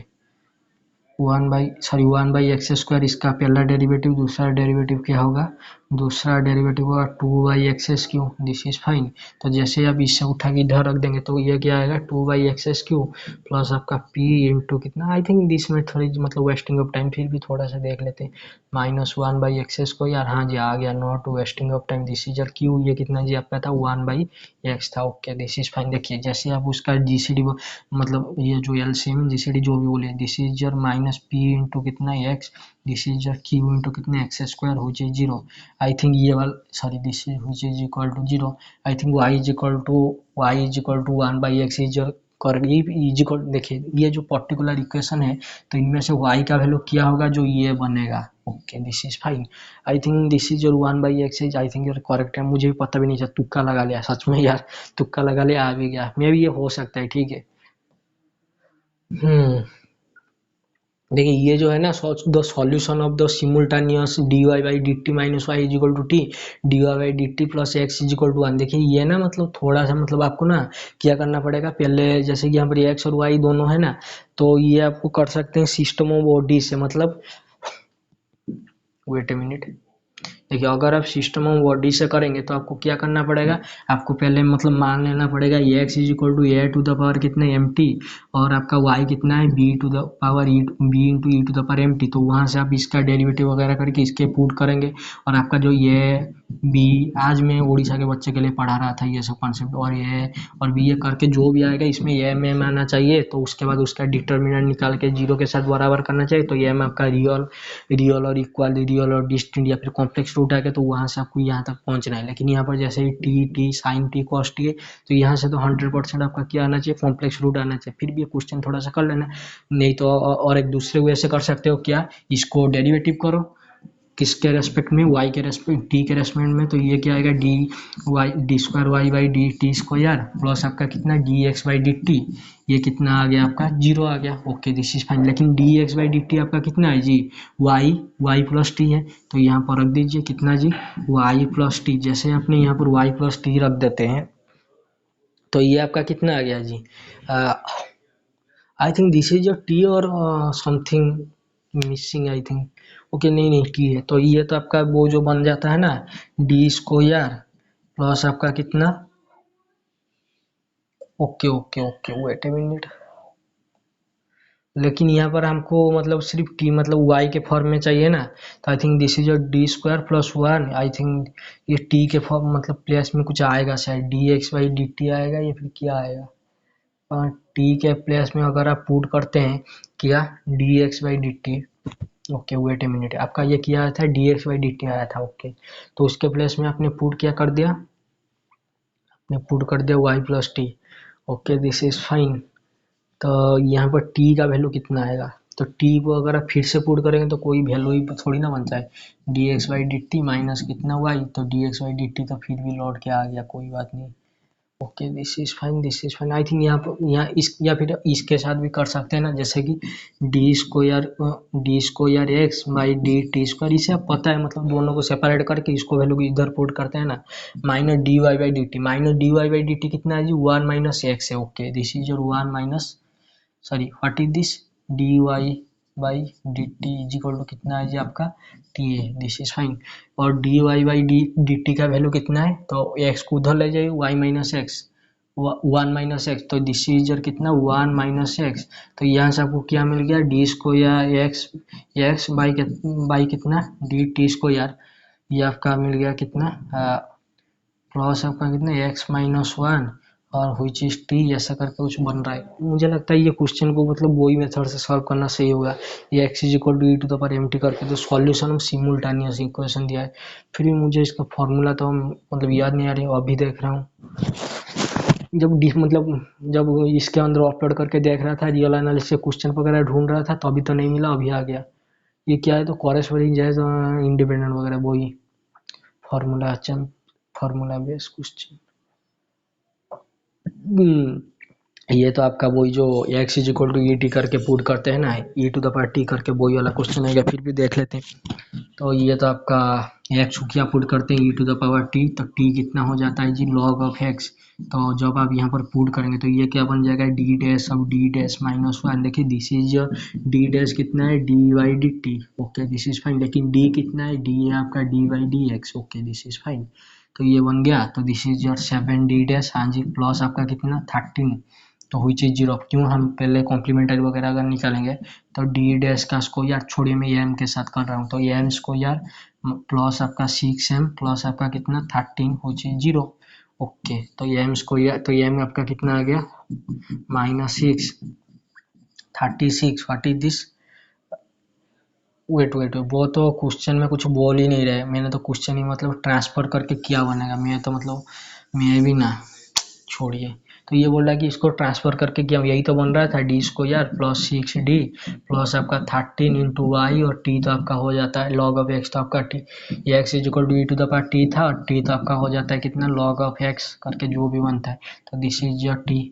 1/x², इसका पहला डेरिवेटिव, दूसरा डेरिवेटिव क्या होगा, दूसरा डेरिवेटिव होगा 2/x³ दिस इज फाइन। तो जैसे आप इससे उठा के इधर रख देंगे तो ये क्या आएगा, 2/x³ प्लस आपका p इंटू कितना, आई थिंक दिस में थोड़ी मतलब वेस्टिंग ऑफ टाइम, फिर भी थोड़ा सा देख लेते हैं, -1/x², हाँ जी आ गया, not wasting of time, this is Q, ये कितना जी आपका था, 1/x था, ओके दिस इज फाइन। देखिए जैसे आप उसका जीसीडी मतलब ये जो एलसीएम जीसीडी जो भी बोले, this is your -p into कितना x, this is your q into कितना x² which is 0। I think ये वाला, sorry, this is which is equal to 0। I think y is equal to 1/x is your correct, ये is equal, देखिए ये जो particular equation है तो इनमें से y का वैल्यू क्या होगा, जो ये बनेगा, okay this is fine. I think this is your 1/x is, I think your correct है, मुझे भी पता भी नहीं था, तुक्का लगा लिया सच में यार, तुक्का लगा लिया, आ भी गया, मे भी ये हो सकता है, ठीक है। हम्म, देखिए ये जो है ना, the solution of the simultaneous dy by d t minus y is equal to t, dy by d t plus x is equal to 1। देखिए ये ना मतलब थोड़ा सा मतलब आपको ना क्या करना पड़ेगा, पहले जैसे कि यहाँ पर एक्स और वाई दोनों है ना, तो ये आपको कर सकते हैं सिस्टम ऑफ ओडी से, मतलब वेट ए मिनट, देखिए अगर आप सिस्टम ऑफ बॉडी से करेंगे तो आपको क्या करना पड़ेगा, आपको पहले मतलब मान लेना पड़ेगा x is equal to a to the power कितना एम टी, और आपका y कितना है b to the power b into e to the power m t. तो वहाँ से आप इसका डेरिवेटिव वगैरह करके इसके पुट करेंगे, और आपका जो ये बी, आज मैं उड़ीसा के बच्चे के लिए पढ़ा रहा था ये सब कॉन्सेप्ट, और बी ए करके जो भी आएगा इसमें एम एम आना चाहिए, तो उसके बाद उसका डिटर्मिनेंट निकाल के जीरो के साथ बराबर करना चाहिए, तो एम आपका रियल और इक्वल, रियल और डिस्टिंट या फिर कॉम्प्लेक्स रूट आएगा, तो वहाँ से आपको यहाँ तक पहुँचना है। लेकिन यहाँ पर जैसे ही t sine t cos t है, तो यहाँ से तो 100% आपका क्या आना चाहिए, कॉम्प्लेक्स रूट आना चाहिए। फिर भी ये क्वेश्चन थोड़ा सा कर लेना, नहीं तो और एक दूसरे वे से कर सकते हो, क्या, इसको डेरिवेटिव करो, किसके रेस्पेक्ट में, y के रेस्पेक्ट, t के रेस्पेक्ट में, तो ये क्या आएगा, d square y by d t square plus आपका कितना D x by d t, ये कितना आ गया आपका, जीरो आ गया। Okay, this is fine. लेकिन d x by d t आपका कितना है जी, वाई प्लस टी है, तो यहाँ पर रख दीजिए कितना जी, वाई प्लस टी। जैसे आपने यहाँ पर वाई प्लस टी रख देते हैं, तो ये आपका कितना आ गया जी, I think this is your t और something missing, I think. Okay, नहीं टी है, तो ये तो आपका वो जो बन जाता है ना, डी स्क्वायर प्लस आपका कितना, okay okay okay, wait a minute, लेकिन यहाँ पर हमको मतलब सिर्फ टी मतलब वाई के फॉर्म में चाहिए ना, तो I think this is your D square plus one, I think ये टी के फॉर्म मतलब प्लेस में कुछ आएगा, शायद D x by d T आएगा या फिर क्या आएगा, टी के प्लेस में अगर आप पुट करते हैं क्या, d x by d T, okay wait a minute, आपका ये किया आया था d x by d t आया था, ओके, तो उसके प्लेस में आपने पुट क्या कर दिया, आपने पुट कर दिया y plus t, okay this is fine. तो यहाँ पर टी का वैल्यू कितना आएगा, तो टी को अगर आप फिर से पुट करेंगे तो कोई वैल्यू ही थोड़ी ना बनता है, D x by d t minus कितना वाई, तो D x by d T तो फिर भी लौट के आ गया, कोई बात नहीं। Okay this is fine, this is fine. I think यहाँ इस या फिर इसके साथ भी कर सकते हैं ना, जैसे कि D square x by d t square, इसे आप पता है मतलब दोनों को सेपरेट करके इसको वैल्यू को इधर पुट करते हैं ना, minus d Y by d t, minus d Y by d t कितना है जी, वन माइनस एक्स है। Okay, this is your one minus, sorry what is this, d Y by d t is equal to कितना है जी आपका, t है, this is fine. और d Y by d t का वैल्यू कितना है, तो एक्स को उधर ले जाइए, y minus x, one minus x, तो दिस इज योर कितना, वन माइनस एक्स, तो यहाँ से आपको क्या मिल गया, D square x, x by कितना, डी टी स्क्वायर, ये आपका मिल गया कितना, प्लस आपका कितना, एक्स माइनस वन और व्हिच इज टी, ऐसा करके कुछ बन रहा है। मुझे लगता है ये क्वेश्चन को मतलब वही मेथड से सॉल्व करना सही होगा, ये x is equal to e to the power m t करके, तो सॉल्यूशन हम सिमुल्टेनियस इक्वेशन दिया है, फिर भी मुझे इसका फॉर्मूला तो मतलब याद नहीं आ रही, अभी देख रहा हूँ, जब इसके अंदर अपलोड करके देख रहा था, रियल एनालिसिस क्वेश्चन वगैरह ढूंढ रहा था, तो अभी तो नहीं मिला, अभी आ गया। ये क्या है, तो कॉरेस्पॉन्डिंग जैज इंडिपेंडेंट वगैरह वही फॉर्मूला, अच्छा फॉर्मूला बेस्ड क्वेश्चन। ये तो आपका वही जो x is equal to e t करके पुट करते हैं ना, e to the power t करके वही वाला क्वेश्चन आएगा, फिर भी देख लेते हैं। तो ये तो आपका एक्स को क्या पुट करते हैं, ई टू द पावर टी, तो टी कितना हो जाता है जी, लॉग ऑफ एक्स, तो जब आप यहाँ पर पुट करेंगे तो ये क्या बन जाएगा, d dash of d dash minus one, देखिए दिस इज डी डैश कितना है, d y d T, okay this is fine. लेकिन डी कितना है, डी है आपका d y d x, okay this is fine. तो ये बन गया, तो this is your seven d dash, हाँ जी, प्लस आपका कितना 13, तो हुई चीज जीरो, क्यों, हम पहले कॉम्प्लीमेंट्री वगैरह अगर निकालेंगे तो डी डैश का स्क्वायर छोड़िए, मैं एम के साथ कर रहा हूँ, तो एम स्क्वायर प्लस आपका 6m प्लस आपका कितना 13 हो चीज जीरो, ओके, तो एम स्क्वायर, तो एम आपका कितना आ गया, -6, 36, व्हाट इज दिस, वेट वो तो क्वेश्चन में कुछ बोल ही नहीं रहे, मैंने तो क्वेश्चन ही मतलब ट्रांसफर करके क्या बनेगा, मैं तो मतलब मैं भी ना, छोड़िए, तो ये बोल रहा है कि इसको ट्रांसफर करके क्या, यही तो बन रहा था, D square plus 6d plus आपका 13 इंटू वाई, और टी तो आपका हो जाता है लॉग ऑफ एक्स, तो आपका t, x is equal to e to the power t था, और टी तो आपका हो जाता है कितना, लॉग ऑफ एक्स करके जो भी बनता है, तो दिस इज योर टी,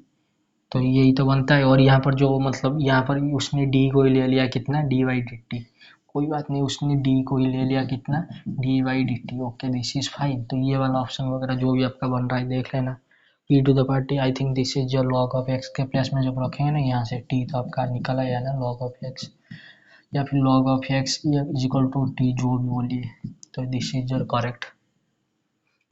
तो यही तो बनता है। और यहाँ पर जो मतलब यहाँ पर उसने डी को ही ले लिया कितना, डी वाई डी टी, कोई बात नहीं, उसने डी को ही ले लिया कितना, d y d T, okay this is fine. तो ये वाला ऑप्शन वगैरह जो भी आपका बन रहा है देख लेना, e to the power t, I think this is जो लॉग ऑफ एक्स के प्लेस में जब रखेंगे ना, यहाँ से टी तो आपका निकल आया ना, लॉग ऑफ एक्स या फिर log of x is equal to t, जो भी बोलिए, तो दिस इज योर करेक्ट।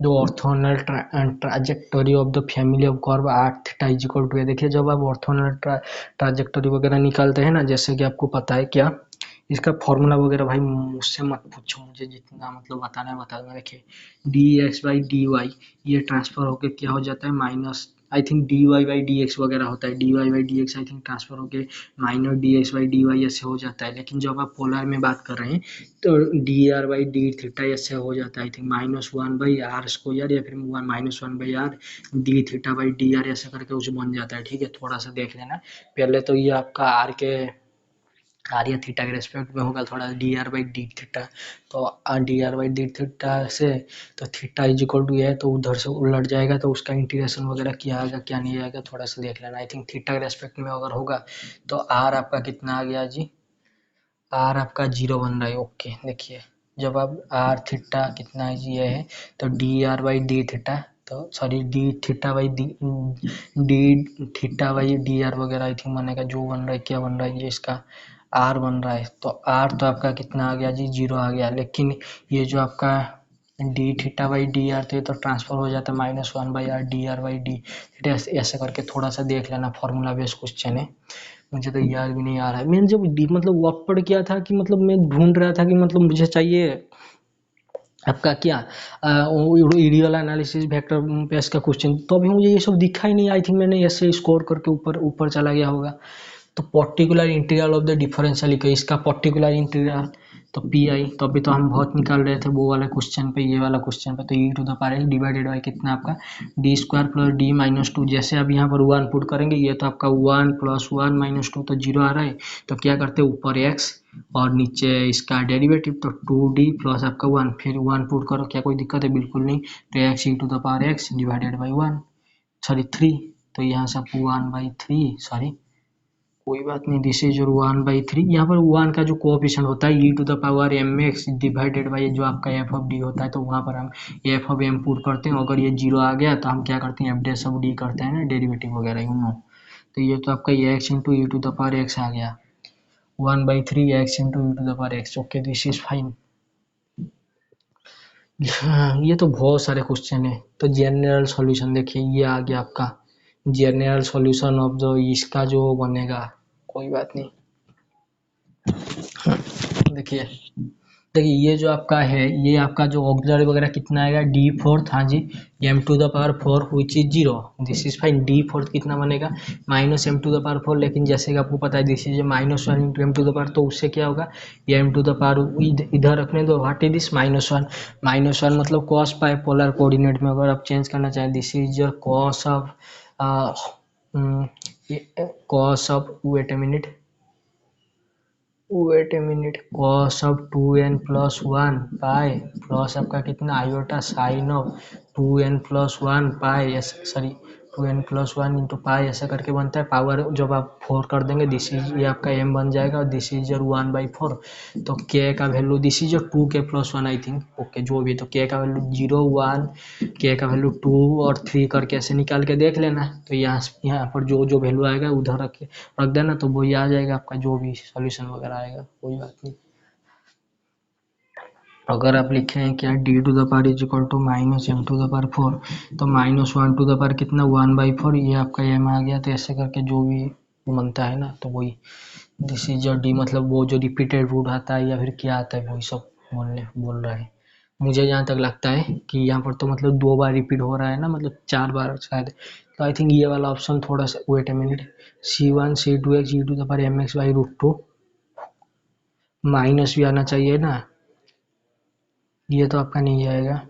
जो orthogonal trajectory of the family of curve r theta is equal to, देखिए जब आप ऑर्थोनल ट्राजेक्टरी वगैरह निकालते हैं ना, जैसे कि आपको पता है क्या, इसका फॉर्मूला वगैरह भाई मुझसे मत पूछो, मुझे जितना मतलब बताना है बता दूंगा। देखिए d x by d y ये ट्रांसफर होके क्या हो जाता है minus, I think d Y by D x वगैरह होता है, d Y by D x I think transfer होके minus d x by d y ऐसे हो जाता है। लेकिन जब आप पोलर में बात कर रहे हैं तो d r by d theta ऐसे हो जाता है, I think minus one by r square या फिर minus one by r d theta by d r ऐसे करके उसे बन जाता है। ठीक है, थोड़ा सा देख लेना। पहले तो ये आपका आर के आर या थीटा के रेस्पेक्ट में होगा थोड़ा d r by d theta, तो d r by d theta से तो थीटा इज इक्वल टू है तो उधर से उलट जाएगा, तो उसका इंटीग्रेशन वगैरह क्या आएगा क्या नहीं आएगा थोड़ा सा देख लेना। आई थिंक थीटा के रेस्पेक्ट में अगर होगा तो आर आपका कितना आ गया जी, आर आपका 0 बन रहा है। ओके देखिए जब आप आर थीटा कितना है जी ये है तो d r by d theta, तो sorry d theta by d theta by d r वगैरह आई थिंक बनेगा, जो बन रहा है क्या बन रहा है ये इसका आर बन रहा है। तो आर तो आपका कितना आ गया जी 0 आ गया, लेकिन ये जो आपका D theta by d are थे तो ट्रांसफर हो जाता है minus one by r D r by d theta, ऐसे करके थोड़ा सा देख लेना। फॉर्मूला बेस्ड क्वेश्चन है, मुझे तो याद भी नहीं आ रहा है। मैंने जब मतलब वर्क पढ़ किया था कि मतलब मैं ढूंढ रहा था कि मतलब मुझे चाहिए आपका क्या आइडियल एनालिसिस वेक्टर बेस का क्वेश्चन, तो अभी मुझे ये सब दिखा ही नहीं। आई थिंक मैंने ऐसे स्कोर करके ऊपर ऊपर चला गया होगा। तो particular integral of the differential equation, इसका पर्टिकुलर इंटीग्रल तो पी आई, तो अभी तो हम बहुत निकाल रहे थे वो वाला क्वेश्चन पे, ये वाला क्वेश्चन पे तो e to the power x divided by कितना आपका d square plus d minus two. जैसे अब यहाँ पर वन पुट करेंगे, ये तो आपका one plus one minus two तो जीरो आ रहा है, तो क्या करते हैं ऊपर एक्स और नीचे इसका डेरिवेटिव तो टू डी प्लस आपका वन, फिर वन पुट करो, क्या कोई दिक्कत है बिल्कुल नहीं। तो x e to the power x divided by one, sorry three, तो यहाँ से आपको वन बाई थ्री, सॉरी कोई बात नहीं, this is your one by three. यहाँ पर वन का जो कोएफिशिएंट होता है e to the power m x divided by जो आपका एफ ऑफ डी होता है, तो वहाँ पर हम एफ ऑफ एम पुट करते हैं। अगर ये जीरो आ गया तो हम क्या करते हैं एफ डैश ऑफ डी करते हैं ना, डेरिवेटिव वगैरह यू नो। तो ये तो आपका x into e to the power x आ गया, one by three x into e to the power x. Okay this is fine. ये तो बहुत सारे क्वेश्चन है। तो जनरल सॉल्यूशन देखिए ये आ गया आपका जनरल सॉल्यूशन ऑफ द, इसका जो बनेगा कोई बात नहीं। देखिए देखिए ये जो आपका है ये आपका जो ऑक्सिलरी वगैरह कितना आएगा डी फोर्थ, हाँ जी m to the power four which is zero, this is fine. D fourth कितना बनेगा minus m to the power four, लेकिन जैसे कि आपको पता है this is minus one into m to the power, तो उससे क्या होगा ये एम टू द पावर इधर रखने दो, what is this minus one, minus one मतलब कॉस पाई पोलर कोऑर्डिनेट में अगर आप चेंज करना चाहें, this is your cos of wait a minute cos of two n plus one pi plus आपका कितना iota sine of two n plus one pi, sorry two n plus one into pi ऐसा करके बनता है। Power जब आप four कर देंगे दिस इज ये आपका एम बन जाएगा और this is your one by four. तो के का value this is your two k plus one I think, okay जो भी, तो के का वैल्यू जीरो वन, के का वैल्यू टू और थ्री करके ऐसे निकाल के देख लेना। तो यहाँ पर जो जो वैल्यू आएगा उधर रख देना, तो वही आ जाएगा आपका जो भी सॉल्यूशन वगैरह आएगा, कोई बात नहीं। अगर आप लिखे हैं क्या d to the power is equal to minus m to the power four, तो minus one to the power कितना वन बाई फोर, ये आपका एम आ गया। तो ऐसे करके जो भी बनता है ना तो वही दिस इज योर डी, मतलब वो जो रिपीटेड रूट आता है या फिर क्या आता है वही सब बोल रहा है। मुझे जहाँ तक लगता है कि यहाँ पर तो मतलब दो बार रिपीट हो रहा है ना, मतलब चार बार शायद, तो आई थिंक ये वाला ऑप्शन थोड़ा सा, wait a minute, c one c two x e to the power m x by root two, minus भी आना चाहिए ना, ये तो आपका नहीं आएगा।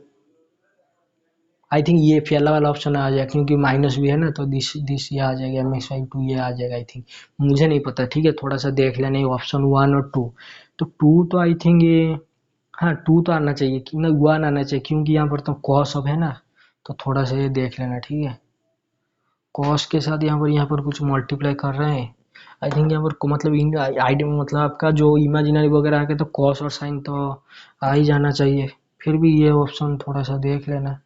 आई थिंक ये पहला वाला ऑप्शन आ जाएगा क्योंकि माइनस भी है ना, तो दिस ये आ जाएगा एम एक्स बाई टू ये आ जाएगा आई थिंक, मुझे नहीं पता। ठीक है थोड़ा सा देख लेना ऑप्शन वन और टू, तो टू तो आई थिंक ये, हाँ टू तो आना चाहिए कि ना वन आना चाहिए क्योंकि यहाँ पर तो कॉस अब है ना, तो थोड़ा सा ये देख लेना। ठीक है कॉस के साथ यहाँ पर कुछ मल्टीप्लाई कर रहे हैं आई थिंक, यहाँ पर मतलब आइडिया मतलब आपका जो इमेजिनरी वगैरह आके तो कॉस और साइन तो आ ही जाना चाहिए, फिर भी ये ऑप्शन थोड़ा सा देख लेना।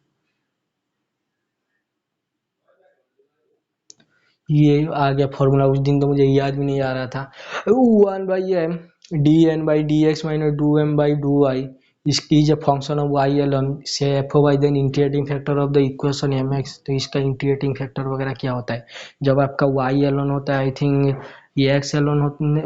ये आ गया फॉर्मूला, उस दिन तो मुझे याद भी नहीं आ रहा था, one by m d n by D x minus do M by do y इसकी is a function of y alone say f of y then integrating factor of the equation m x. तो इसका integrating factor वगैरह क्या होता है जब आपका Y L on होता है आई थिंक ये एक्स एलोन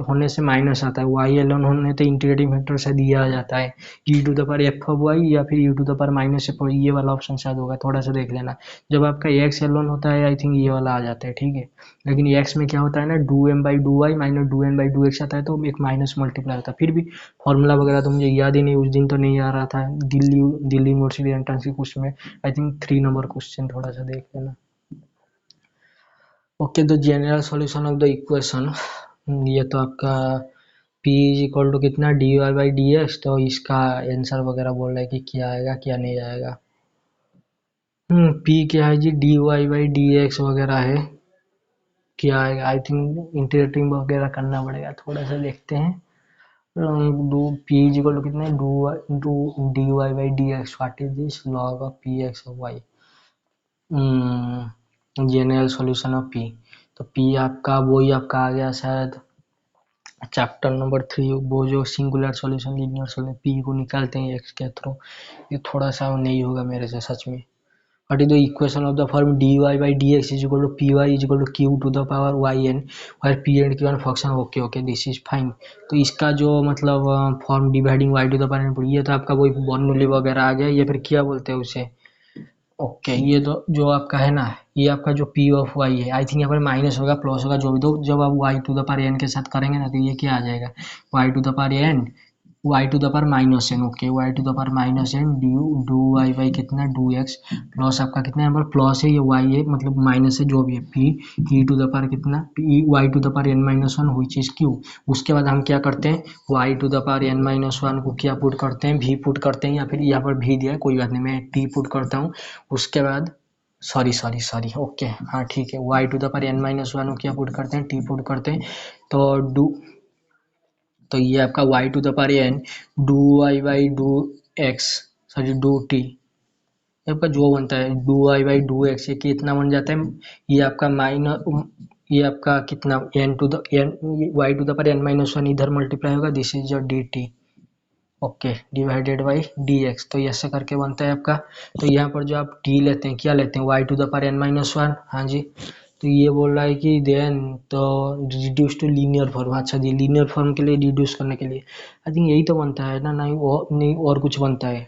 होने से माइनस आता है, वाई एलोन होने तो इंटीग्रेटिंग फैक्टर शायद ये आ जाता है e to the power f of y या फिर e to the power minus f, ये वाला ऑप्शन शायद होगा, थोड़ा सा देख लेना। जब आपका एक्स एलोन होता है आई थिंक ये वाला आ जाता है, ठीक है। लेकिन ये एक्स में क्या होता है ना, do M by do y minus do n by do x आता है, तो एक माइनस मल्टीप्लाई होता है। फिर भी फॉर्मूला वगैरह तो मुझे याद ही नहीं, उस दिन तो नहीं आ रहा था दिल्ली यूनिवर्सिटी एंट्रेंस के क्वेश्चन में, आई थिंक 3 नंबर क्वेश्चन, थोड़ा सा देख लेना। ओके, तो general solution of the equation, ये तो आपका p इज इक्वल टू कितना d Y by D x, तो इसका आंसर वगैरह बोल रहा है कि क्या आएगा क्या नहीं आएगा। p क्या है जी, d Y by D x वगैरह है, क्या आएगा आई थिंक इंटीग्रेटिंग वगैरह करना पड़ेगा, थोड़ा सा देखते हैं। Do p is equal to कितना है, do d Y by D x, what is this, log of p x of y, general solution of p। तो p आपका वही आपका आ गया शायद चैप्टर नंबर 3, वो जो singular solution linear solution, P को निकालते हैं एक्स के थ्रू, ये थोड़ा सा नहीं होगा मेरे से सच में। What is the equation of the form D Y by D X is equal to P Y is equal to Q to the power Y N, where P and Q N function, okay okay this is fine. तो इसका जो मतलब form dividing Y to the power N, ये तो आपका वही Bernoulli वगैरह आ गया, या फिर क्या बोलते हैं उसे। ओके, ये तो जो आपका है ना, ये आपका जो पी ऑफ वाई है, आई थिंक यहाँ पर माइनस होगा प्लस होगा जो भी, तो जब आप Y to the power N के साथ करेंगे ना, तो ये क्या आ जाएगा, Y to the power N Y to the power minus N, okay Y to the power minus N due do Y by कितना डू एक्स, प्लस आपका कितना यहाँ पर प्लस है, ये वाई है मतलब माइनस है जो भी है, p e to the power कितना p y to the power N minus one हुई चीज क्यू। उसके बाद हम क्या करते हैं, Y to the power N minus one को क्या पुट करते हैं, भी पुट करते हैं, या फिर यहाँ पर भी दिया है कोई बात नहीं, मैं टी पुट करता हूँ। उसके बाद सॉरी ओके हाँ ठीक है, Y to the power N minus one को क्या पुट करते हैं, टी पुट करते हैं, तो डू, तो ये आपका y to the power N do Y by do X, sorry do T, आपका जो बनता है do Y by do X, ये कितना बन जाता है, ये आपका माइनस, ये आपका कितना N to the N Y to the power N minus one इधर मल्टीप्लाई होगा, this is your D T, okay divided by D x, तो ऐसे करके बनता है आपका। तो यहाँ पर जो आप टी लेते हैं, क्या लेते हैं, Y to the power N minus one, हाँ जी। तो ये बोल रहा है कि देन तो रिड्यूस टू लीनियर फॉर्म, अच्छा जी लीनियर फॉर्म के लिए रिड्यूस करने के लिए, आई थिंक यही तो बनता है ना, नहीं और कुछ बनता है।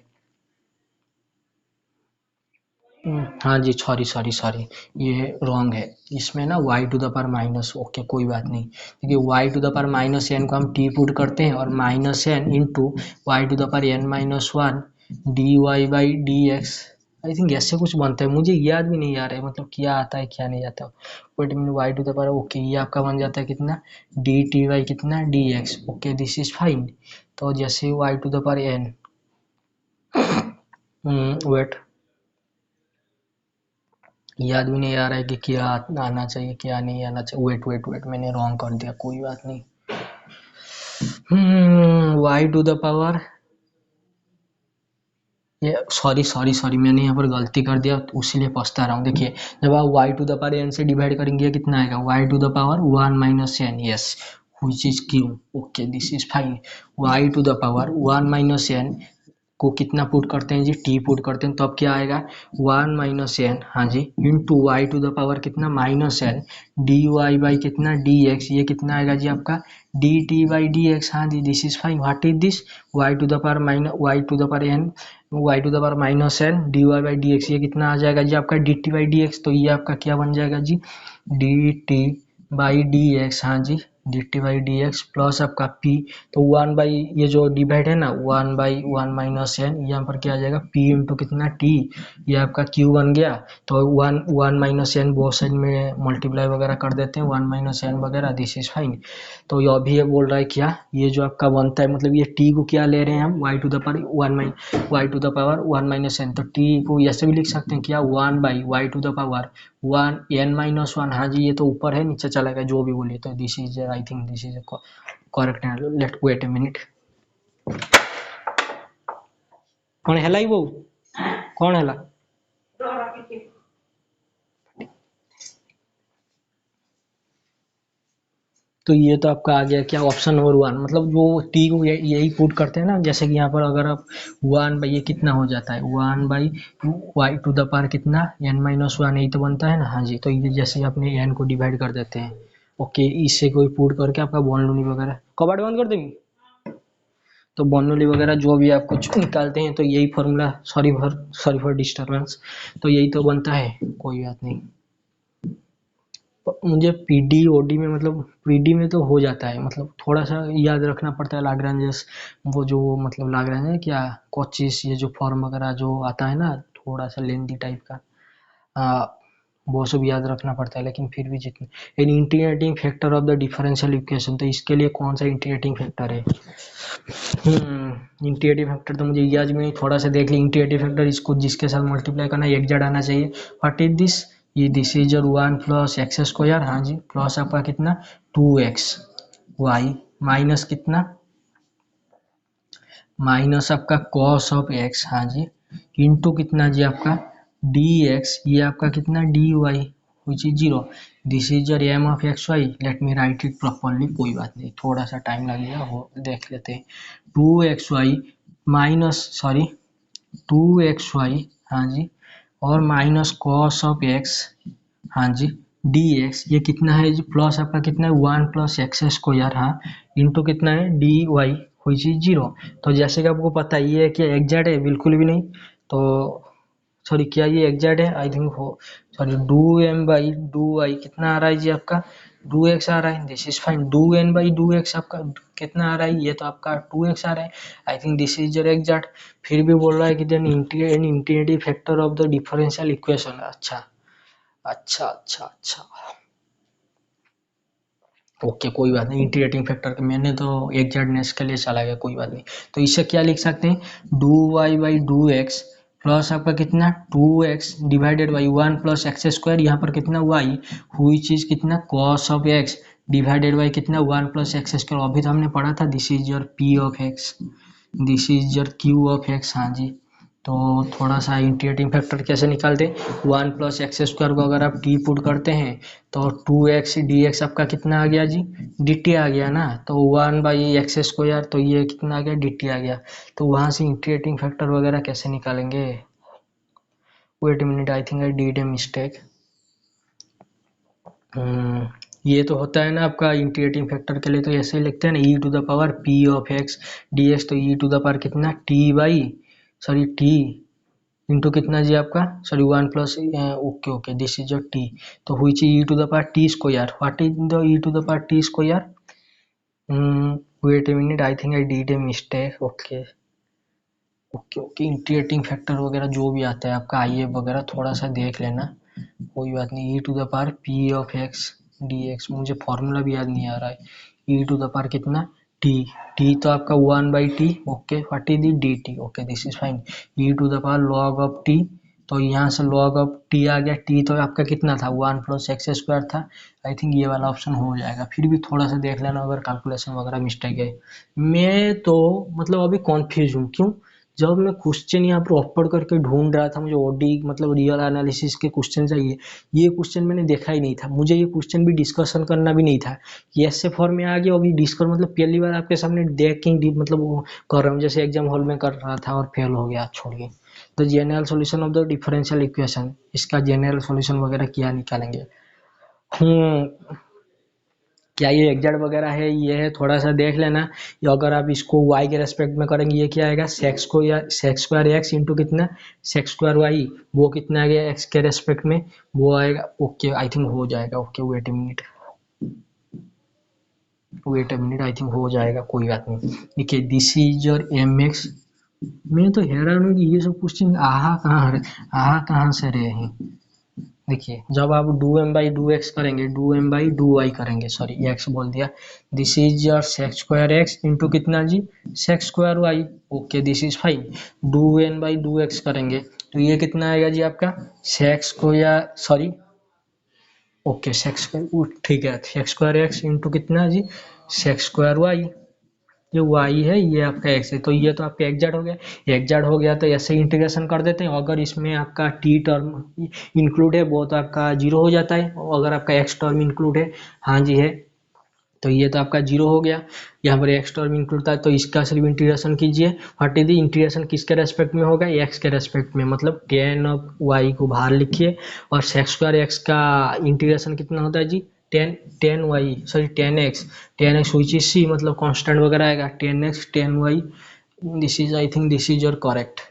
हाँ जी सॉरी ये रॉन्ग है, इसमें ना y to the power minus, okay कोई बात नहीं, क्योंकि y to the power minus N को हम t पुट करते हैं, और minus N into Y to the power N minus one D Y by D x, I think ऐसे कुछ बनता है, मुझे याद भी नहीं आ रहा है मतलब क्या आता है क्या नहीं आता। Wait minute, Y to the power, okay ये आपका बन जाता है कितना डी टी वाई कितना D x, okay this is fine. तो जैसे Y to the power N, wait याद भी नहीं आ रहा है कि क्या आना चाहिए क्या नहीं आना चाहिए, वेट मैंने रॉन्ग कर दिया, कोई बात नहीं। वाई टू द पावर, ये सॉरी मैंने यहाँ पर गलती कर दिया, तो इसीलिए पछता रहा हूँ। देखिए जब आप Y to the power N से डिवाइड करेंगे कितना आएगा, Y to the power one minus N, yes which is Q, okay this is fine. Y to the power one minus N को कितना पुट करते हैं जी, टी पुट करते हैं, तो अब क्या आएगा वन माइनस एन, हाँ जी into Y to the power कितना minus n d Y by कितना डी एक्स, ये कितना आएगा जी आपका d t by D x, हाँ जी this is fine. What is this, y to the power minus y to the power N Y to the power minus n d Y by D x, ये कितना आ जाएगा जी आपका d t by D x, तो ये आपका क्या बन जाएगा जी d t by D x, हाँ जी d t by D x plus आपका पी, तो वन बाई ये जो डिवाइड है ना one by one minus n, यहाँ पर क्या आ जाएगा पी इंटू कितना टी, ये आपका क्यू बन गया। तो one minus N both side में मल्टीप्लाई वगैरह कर देते हैं, वन माइनस एन वगैरह, दिस इज फाइन। तो ये अभी ये बोल रहा है क्या, ये जो आपका बनता है मतलब ये टी को क्या ले रहे हैं हम Y to the power Y to the power one minus N, तो टी को ऐसे भी लिख सकते हैं क्या one by Y to the power one N minus one, हाँ जी ये तो ऊपर है नीचे चला गया जो भी बोलिए, तो this is I think this is correct. Let wait a minute, कौन है लाई वो कौन है ला? तो ये तो आपका आ गया क्या ऑप्शन नंबर वन, मतलब जो टी को यही पुट करते हैं ना, जैसे कि यहाँ पर अगर आप वन बाई ये कितना हो जाता है one by Y to the power कितना एन माइनस वन, यही तो बनता है ना, हाँ जी। तो ये जैसे अपने एन को डिवाइड कर देते हैं, ओके, इससे कोई पुट करके आपका बर्नौली वगैरह, कबाड़ बंद कर देंगे। तो बर्नौली वगैरह जो भी आप कुछ निकालते हैं तो यही फॉर्मूला, सॉरी फॉर डिस्टर्बेंस, तो यही तो बनता है, कोई बात नहीं। मुझे पीडी ओडी में, मतलब पीडी में तो हो जाता है, मतलब थोड़ा सा याद रखना पड़ता है लाग्रांजेस, वो जो मतलब लाग्रांज है क्या, कोचिस, ये जो फॉर्म वगैरह जो आता है ना, थोड़ा सा लेंदी टाइप का, आ, वो सब याद रखना पड़ता है, लेकिन फिर भी जितने इन integrating factor of the differential equation, तो इसके लिए कौन सा इंटीग्रेटिंग फैक्टर है। इंटीग्रेटिंग फैक्टर तो मुझे याद में थोड़ा सा देख ली। इंटीग्रेटिंग फैक्टर इसको जिसके साथ मल्टीप्लाई करना है एग्जैक्ट आना चाहिए। व्हाट इज दिस, ये this is your 1 plus X square, हाँ जी, प्लस आपका कितना 2x वाई, माइनस कितना, माइनस आपका कॉस ऑफ एक्स, हाँ जी, इंटू कितना जी आपका dx, ये आपका कितना dy, which is zero. This is your M of x Y, let me write it properly, कोई बात नहीं, थोड़ा सा टाइम लगेगा, वो देख लेते हैं। 2xy माइनस, सॉरी 2xy, हाँ जी, और माइनस कॉस ऑफ एक्स, हाँ जी, dx, ये कितना है जी, प्लस आपका कितना है 1 प्लस एक्स स्क्वायर, हाँ, इंटू कितना है dy, व्हिच इज जीरो। तो जैसे कि आपको पता ही है कि एग्जैक्ट है, बिल्कुल भी नहीं, तो सॉरी क्या ये एग्जैक्ट है, आई थिंक हो, sorry do M by do Y कितना आ रहा है जी आपका 2x आ रहा है, this is fine. Do n by do x आपका कितना आ रहा है, ये तो आपका 2x आ रहा है, I think this is your exact. फिर भी बोल रहा है कि then integrative factor of the differential equation, अच्छा अच्छा अच्छा अच्छा, ओके कोई बात नहीं, इंटीग्रेटिंग फैक्टर के मैंने तो एग्जैक्टनेस के लिए चला गया, कोई बात नहीं। तो इससे क्या लिख सकते हैं, do Y by do X plus आपका कितना 2x divided by 1 plus X square, यहाँ पर कितना y, हुई चीज कितना cos of x divided by कितना 1 प्लस एक्स स्क्वायर, अभी तो हमने पढ़ा था this is your p of x, this is your q of x, हाँ जी। तो थोड़ा सा इंटीग्रेटिंग फैक्टर कैसे निकालते हैं, 1 प्लस एक्स स्क्वायर को अगर आप t पुट करते हैं तो 2x dx आपका कितना आ गया जी, dt आ गया ना, तो 1 बाई एक्स स्क्वायर, तो ये कितना आ गया dt आ गया। तो वहां से इंटीग्रेटिंग फैक्टर वगैरह कैसे निकालेंगे, wait minute, I think I did a mistake. ये तो होता है ना आपका इंटीग्रेटिंग फैक्टर के लिए, तो ऐसे ही लिखते हैं ना, e to the power p of x dx, तो ई टू द पावर कितना t by, sorry t into कितना जी आपका, sorry 1 plus, okay okay, this is your t, तो हुई e to the power t square, what is the e to the power t square, wait a minute, I think I did a mistake, okay okay okay, integrating factor वगैरह जो भी आता है आपका आई वगैरह थोड़ा सा देख लेना, कोई बात नहीं। E to the power p of x d x, मुझे फॉर्मूला भी याद नहीं आ रहा है, ई टू द पावर कितना टी, टी तो आपका 1 by t, okay, what is d T, okay this is fine. E to the power log of t, तो यहाँ से log ऑफ टी आ गया, टी तो आपका कितना था 1 प्लस एक्स स्क्वायर था, आई थिंक ये वाला ऑप्शन हो जाएगा। फिर भी थोड़ा सा देख लेना अगर कैलकुलेशन वगैरह मिस्टेक है। मैं तो मतलब अभी कॉन्फ्यूज हूँ, क्यों, जब मैं क्वेश्चन यहाँ पर ओपन करके ढूंढ रहा था, मुझे ओडी मतलब रियल एनालिसिस के क्वेश्चन चाहिए, ये क्वेश्चन मैंने देखा ही नहीं था, मुझे ये क्वेश्चन भी डिस्कशन करना भी नहीं था, ये ऐसे फॉर्म में आ गया अभी डिस्कस, मतलब पहली बार आपके सामने देख के मतलब वो कर रहा हूँ, जैसे एग्जाम हॉल में कर रहा था और फेल हो गया छोड़ के। The general solution of the differential equation, इसका जनरल सॉल्यूशन वगैरह क्या निकालेंगे, क्या ये एग्जैक्ट वगैरह है, ये है थोड़ा सा देख लेना। या अगर आप इसको y के रेस्पेक्ट में करेंगे, ये क्या आएगा सेक्स को, या सेक्स स्क्वायर एक्स इंटू कितना सेक्स स्क्वायर वाई, वो कितना आ गया x के रेस्पेक्ट में, वो आएगा, ओके आई थिंक हो जाएगा, okay wait a minute, wait a minute, I think हो जाएगा, कोई बात नहीं। देखिए this is your M X, मैं तो हैरान हूँ कि ये सब क्वेश्चन आहा कहाँ से रहे हैं। देखिए जब आप do M by do x करेंगे, do M by do y करेंगे, सॉरी एक्स बोल दिया, this is your sec square x into कितना जी sec square y, okay this is fine. Do n by do x करेंगे तो ये कितना आएगा जी आपका sec square, sorry okay sec square, ठीक है, सेक्स स्क्वायर एक्स इंटू कितना जी सेक्स स्क्वायर वाई, ये y है ये आपका x है, तो ये तो आपका एग्जैक्ट हो गया, एग्जैक्ट हो गया तो ऐसे इंटीग्रेशन कर देते हैं, अगर इसमें आपका t टर्म इंक्लूड है वो तो आपका जीरो हो जाता है, और अगर आपका x टर्म इंक्लूड है, हाँ जी है, तो ये तो आपका जीरो हो गया। यहाँ पर x टर्म इंक्लूड था तो इसका सिर्फ इंटीग्रेशन कीजिए, व्हाट इज द इंटीग्रेशन किसके रेस्पेक्ट में होगा x के रेस्पेक्ट में, मतलब tan ऑफ y को बाहर लिखिए, और सेक्स स्क्वायर x का इंटीग्रेशन कितना होता है जी 10x which is c, मतलब कांस्टेंट वगैरह आएगा 10x 10y, this is I think this is your correct.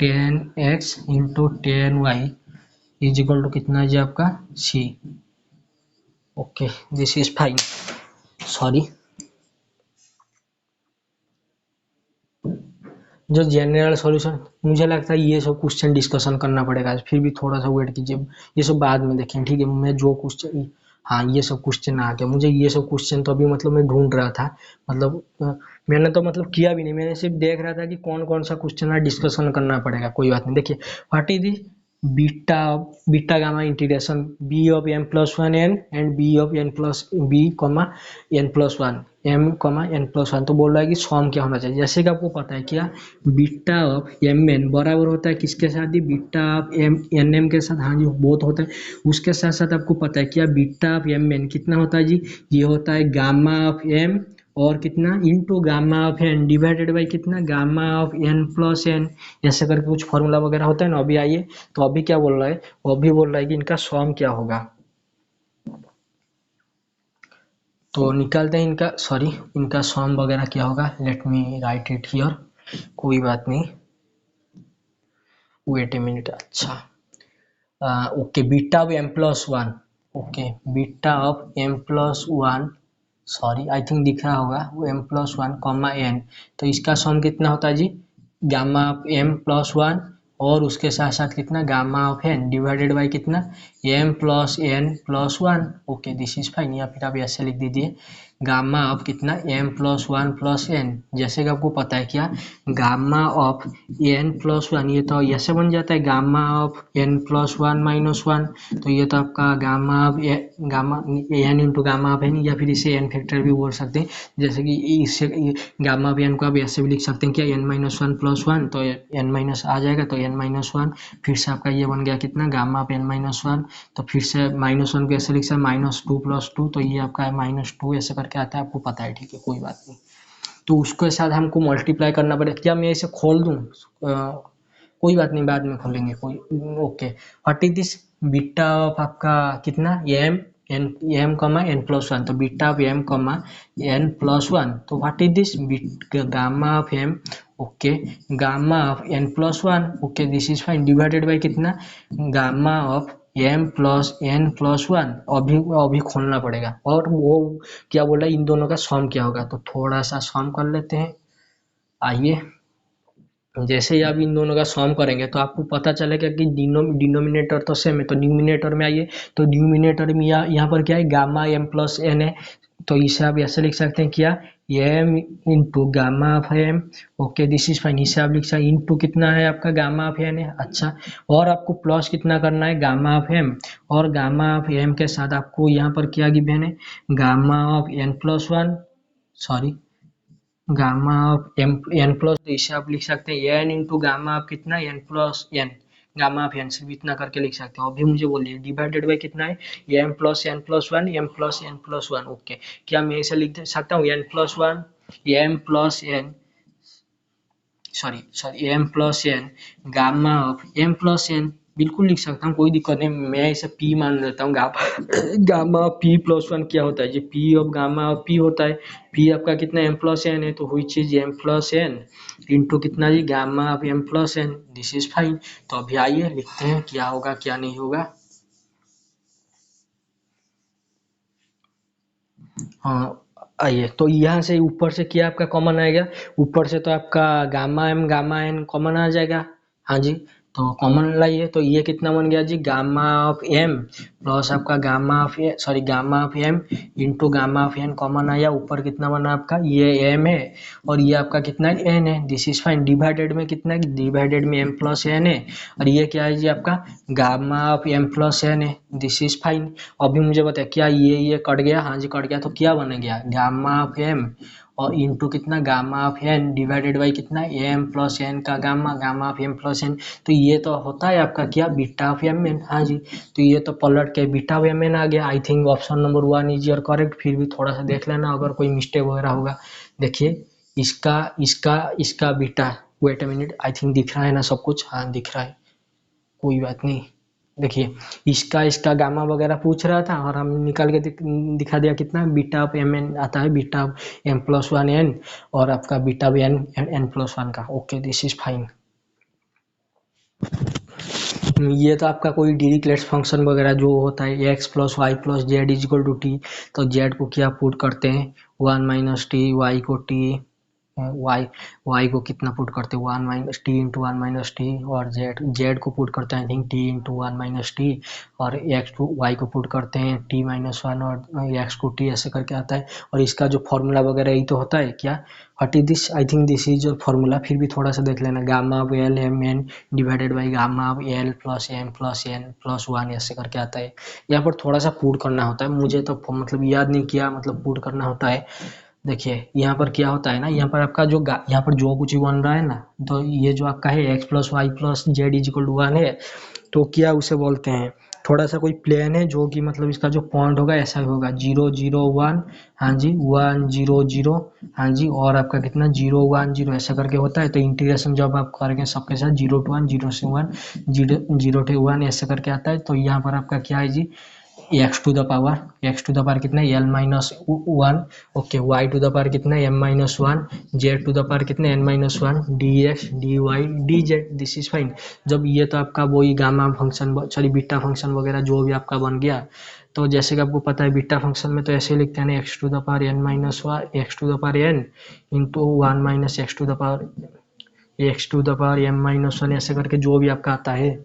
10x into 10y is equal to कितना है जी आपका c। Okay this is fine. Sorry, जो जनरल सॉल्यूशन, मुझे लगता है ये सब क्वेश्चन डिस्कशन करना पड़ेगा, फिर भी थोड़ा सा वेट कीजिए, ये सब बाद में देखें, ठीक है। मैं जो क्वेश्चन, हाँ ये सब क्वेश्चन आ गया मुझे, ये सब क्वेश्चन तो अभी मतलब मैं ढूंढ रहा था, मतलब मैंने तो मतलब किया भी नहीं, मैंने सिर्फ देख रहा था कि कौन कौन सा क्वेश्चन है, डिस्कशन करना पड़ेगा, कोई बात नहीं। देखिए what is the beta beta gamma integration B of M plus one N and B of N plus B comma N plus one M comma N plus one, तो बोल रहा है कि सॉम क्या होना चाहिए। जैसे कि आपको पता है क्या, बीटा ऑफ एम एन बराबर होता है किसके साथ, ही beta of M n m के साथ, हाँ जी बहुत होता है। उसके साथ साथ आपको पता है क्या, बीटा ऑफ एम एन कितना होता है जी, ये होता है गामा ऑफ एम और कितना into gamma of N divided by कितना, gamma of N plus n, ऐसे करके कुछ फॉर्मूला वगैरह होता है ना। अभी आइए, तो अभी क्या बोल रहा है, वो अभी बोल रहा है कि इनका सॉम क्या होगा, तो निकालते हैं इनका, सॉरी इनका सॉम वगैरह क्या होगा, let me write it here, कोई बात नहीं, वेट ए मिनट। अच्छा okay, beta of M plus one, okay beta of M plus one, sorry I think दिख रहा होगा, वो m plus one comma n, तो इसका सम कितना होता है जी, gamma of M plus one और उसके साथ साथ कितना, gamma of N divided by कितना, M plus N plus one. Okay this is fine, या फिर आप ऐसे लिख दीजिए गामा ऑफ कितना, M plus one plus N, जैसे कि आपको पता है क्या, gamma of N plus one, ये तो ऐसे बन जाता है gamma of N plus one minus one, तो ये तो आपका gamma of gamma N into gamma of N, या फिर इसे एन फैक्टर भी बोल सकते हैं, जैसे कि इससे गामा ऑफ एन को आप ऐसे भी लिख सकते हैं क्या, N minus one plus one, तो एन माइनस आ जाएगा, तो एन माइनस वन, फिर से आपका ये बन गया कितना, gamma of N minus one, तो फिर से माइनस वन को ऐसे लिख सकते हैं माइनस टू प्लस टू, तो ये आपका है माइनस टू, ऐसे करके आता है, आपको पता है, ठीक है कोई बात नहीं। तो उसके साथ हमको मल्टीप्लाई करना पड़ेगा, क्या मैं इसे खोल दूं, कोई बात नहीं बाद में खोलेंगे, कोई okay. What is this, beta of आपका कितना, m n m comma n plus one, तो beta of m comma n plus one, तो what is this, gamma of M, okay gamma of N plus one, okay this is fine, divided by कितना, gamma of M plus N plus one, अभी अभी खोलना पड़ेगा, और वो क्या बोल रहा है, इन दोनों का सम क्या होगा, तो थोड़ा सा सम कर लेते हैं। आइए, जैसे ही आप इन दोनों का सम करेंगे तो आपको पता चलेगा कि डिनोमिनेटर तो सेम है, तो न्यूमिनेटर में आइए, तो न्यूमिनेटर में यहाँ पर क्या है, गामा एम प्लस एन है, तो इसे आप ऐसे लिख सकते हैं क्या, M into gamma of M, okay this is fine, इसे आप लिख सकते हैं इंटू कितना है आपका, गामा ऑफ एन है, अच्छा, और आपको प्लस कितना करना है, गामा ऑफ एम, और गामा ऑफ एम के साथ आपको यहाँ पर क्या गिवन है, gamma of N plus one, sorry gamma of M N plus, तो इसे आप लिख सकते हैं एन इंटू गामा ऑफ कितना, N plus N, gamma of N सिर्फ इतना करके लिख सकते हैं। अभी मुझे बोलिए डिवाइडेड बाई कितना है, M plus N plus one, M plus N plus one, okay, क्या मैं इसे लिख सकता हूँ, N plus one M plus N, sorry sorry M plus N gamma of M plus N, बिल्कुल लिख सकता हूँ, कोई दिक्कत नहीं, मैं इसे पी मान लेता हूँ, गामा पी प्लस वन क्या होता है जी, p of gamma of p होता है, पी आपका कितना एम प्लस एन है, तो हुई चीज एम प्लस एन इंटू कितना जी, gamma of M plus n, this is fine. तो अभी आइए लिखते हैं क्या होगा क्या नहीं होगा। हाँ आइए, तो यहाँ से ऊपर से क्या आपका कॉमन आएगा, ऊपर से तो आपका गामा एन कॉमन आ जाएगा, हाँ जी, तो कॉमन लाइए, तो ये कितना बन गया जी, गामा ऑफ एम प्लस आपका gamma of sorry gamma of M into gamma of N common आया, ऊपर कितना बना आपका, ये एम है और ये आपका कितना है, एन है, दिस इज फाइन, डिवाइडेड में कितना है, डिवाइडेड में एम प्लस एन है, और ये क्या है जी आपका gamma of M plus N है, दिस इज फाइन। अभी मुझे बताया क्या ये कट गया, हाँ जी कट गया, तो क्या बन गया, गामा ऑफ एम और इंटू कितना, gamma of N divided by कितना, एम प्लस एन का gamma of M plus N, तो ये तो होता है आपका क्या, बीटा ऑफ एम एन, हाँ जी, तो ये तो पलट के बीटा ऑफ एम एन आ गया। I think option number one is your correct, फिर भी थोड़ा सा देख लेना अगर कोई मिस्टेक वगैरह होगा। देखिए इसका इसका इसका beta, wait a minute, I think दिख रहा है ना सब कुछ, हाँ दिख रहा है, कोई बात नहीं, देखिए इसका गामा वगैरह पूछ रहा था और हम निकाल के दिखा दिया कितना बीटा ऑफ एम एन आता है, beta of M plus one n और आपका beta of n n plus one का। Okay this is fine. ये तो आपका कोई डिरिचलेट फंक्शन वगैरह जो होता है X plus Y plus Z is equal to T, तो जेड को क्या पुट करते हैं 1 - टी, वाई को टी, वाई को कितना पुट करते हैं 1 - टी इंटू 1 - टी, और जेड को पुट करते हैं I think T into 1 - T, और एक्स को वाई को पुट करते हैं t-1 और एक्स को टी, ऐसे करके आता है। और इसका जो फॉर्मूला वगैरह यही तो होता है क्या, what is this, I think this is your formula. फिर भी थोड़ा सा देख लेना, gamma of L M N divided by gamma of L plus M plus N plus one, ऐसे करके आता है। यहाँ पर थोड़ा सा पुट करना होता है, मुझे तो मतलब याद नहीं किया, मतलब पुट करना होता है। देखिए यहाँ पर क्या होता है ना, यहाँ पर आपका जो यहाँ पर जो कुछ भी बन रहा है ना, तो ये जो आपका है X plus Y plus Z is equal to one है, तो क्या उसे बोलते हैं, थोड़ा सा कोई प्लेन है जो कि मतलब इसका जो पॉइंट होगा ऐसा होगा 0 0 1, हाँ जी 1 0 0, हाँ जी, और आपका कितना 0 1 0 ऐसा करके होता है। तो इंटीग्रेशन जब आप करेंगे सबके साथ 0 to 1, 0 से 1, 0 to 1 ऐसे करके आता है। तो यहाँ पर आपका क्या है जी, एक्स टू द पावर कितना l minus one, okay, Y to the power कितना m minus one, z to the power कितना N minus one, d x d y d z, this is fine. जब ये तो आपका वही gamma function sorry beta function वगैरह जो भी आपका बन गया, तो जैसे कि आपको पता है बीटा फंक्शन में तो ऐसे लिखते हैं ना, X to the power N minus one, X to the power N into one minus X to the power M minus one, ऐसे करके जो भी आपका आता है,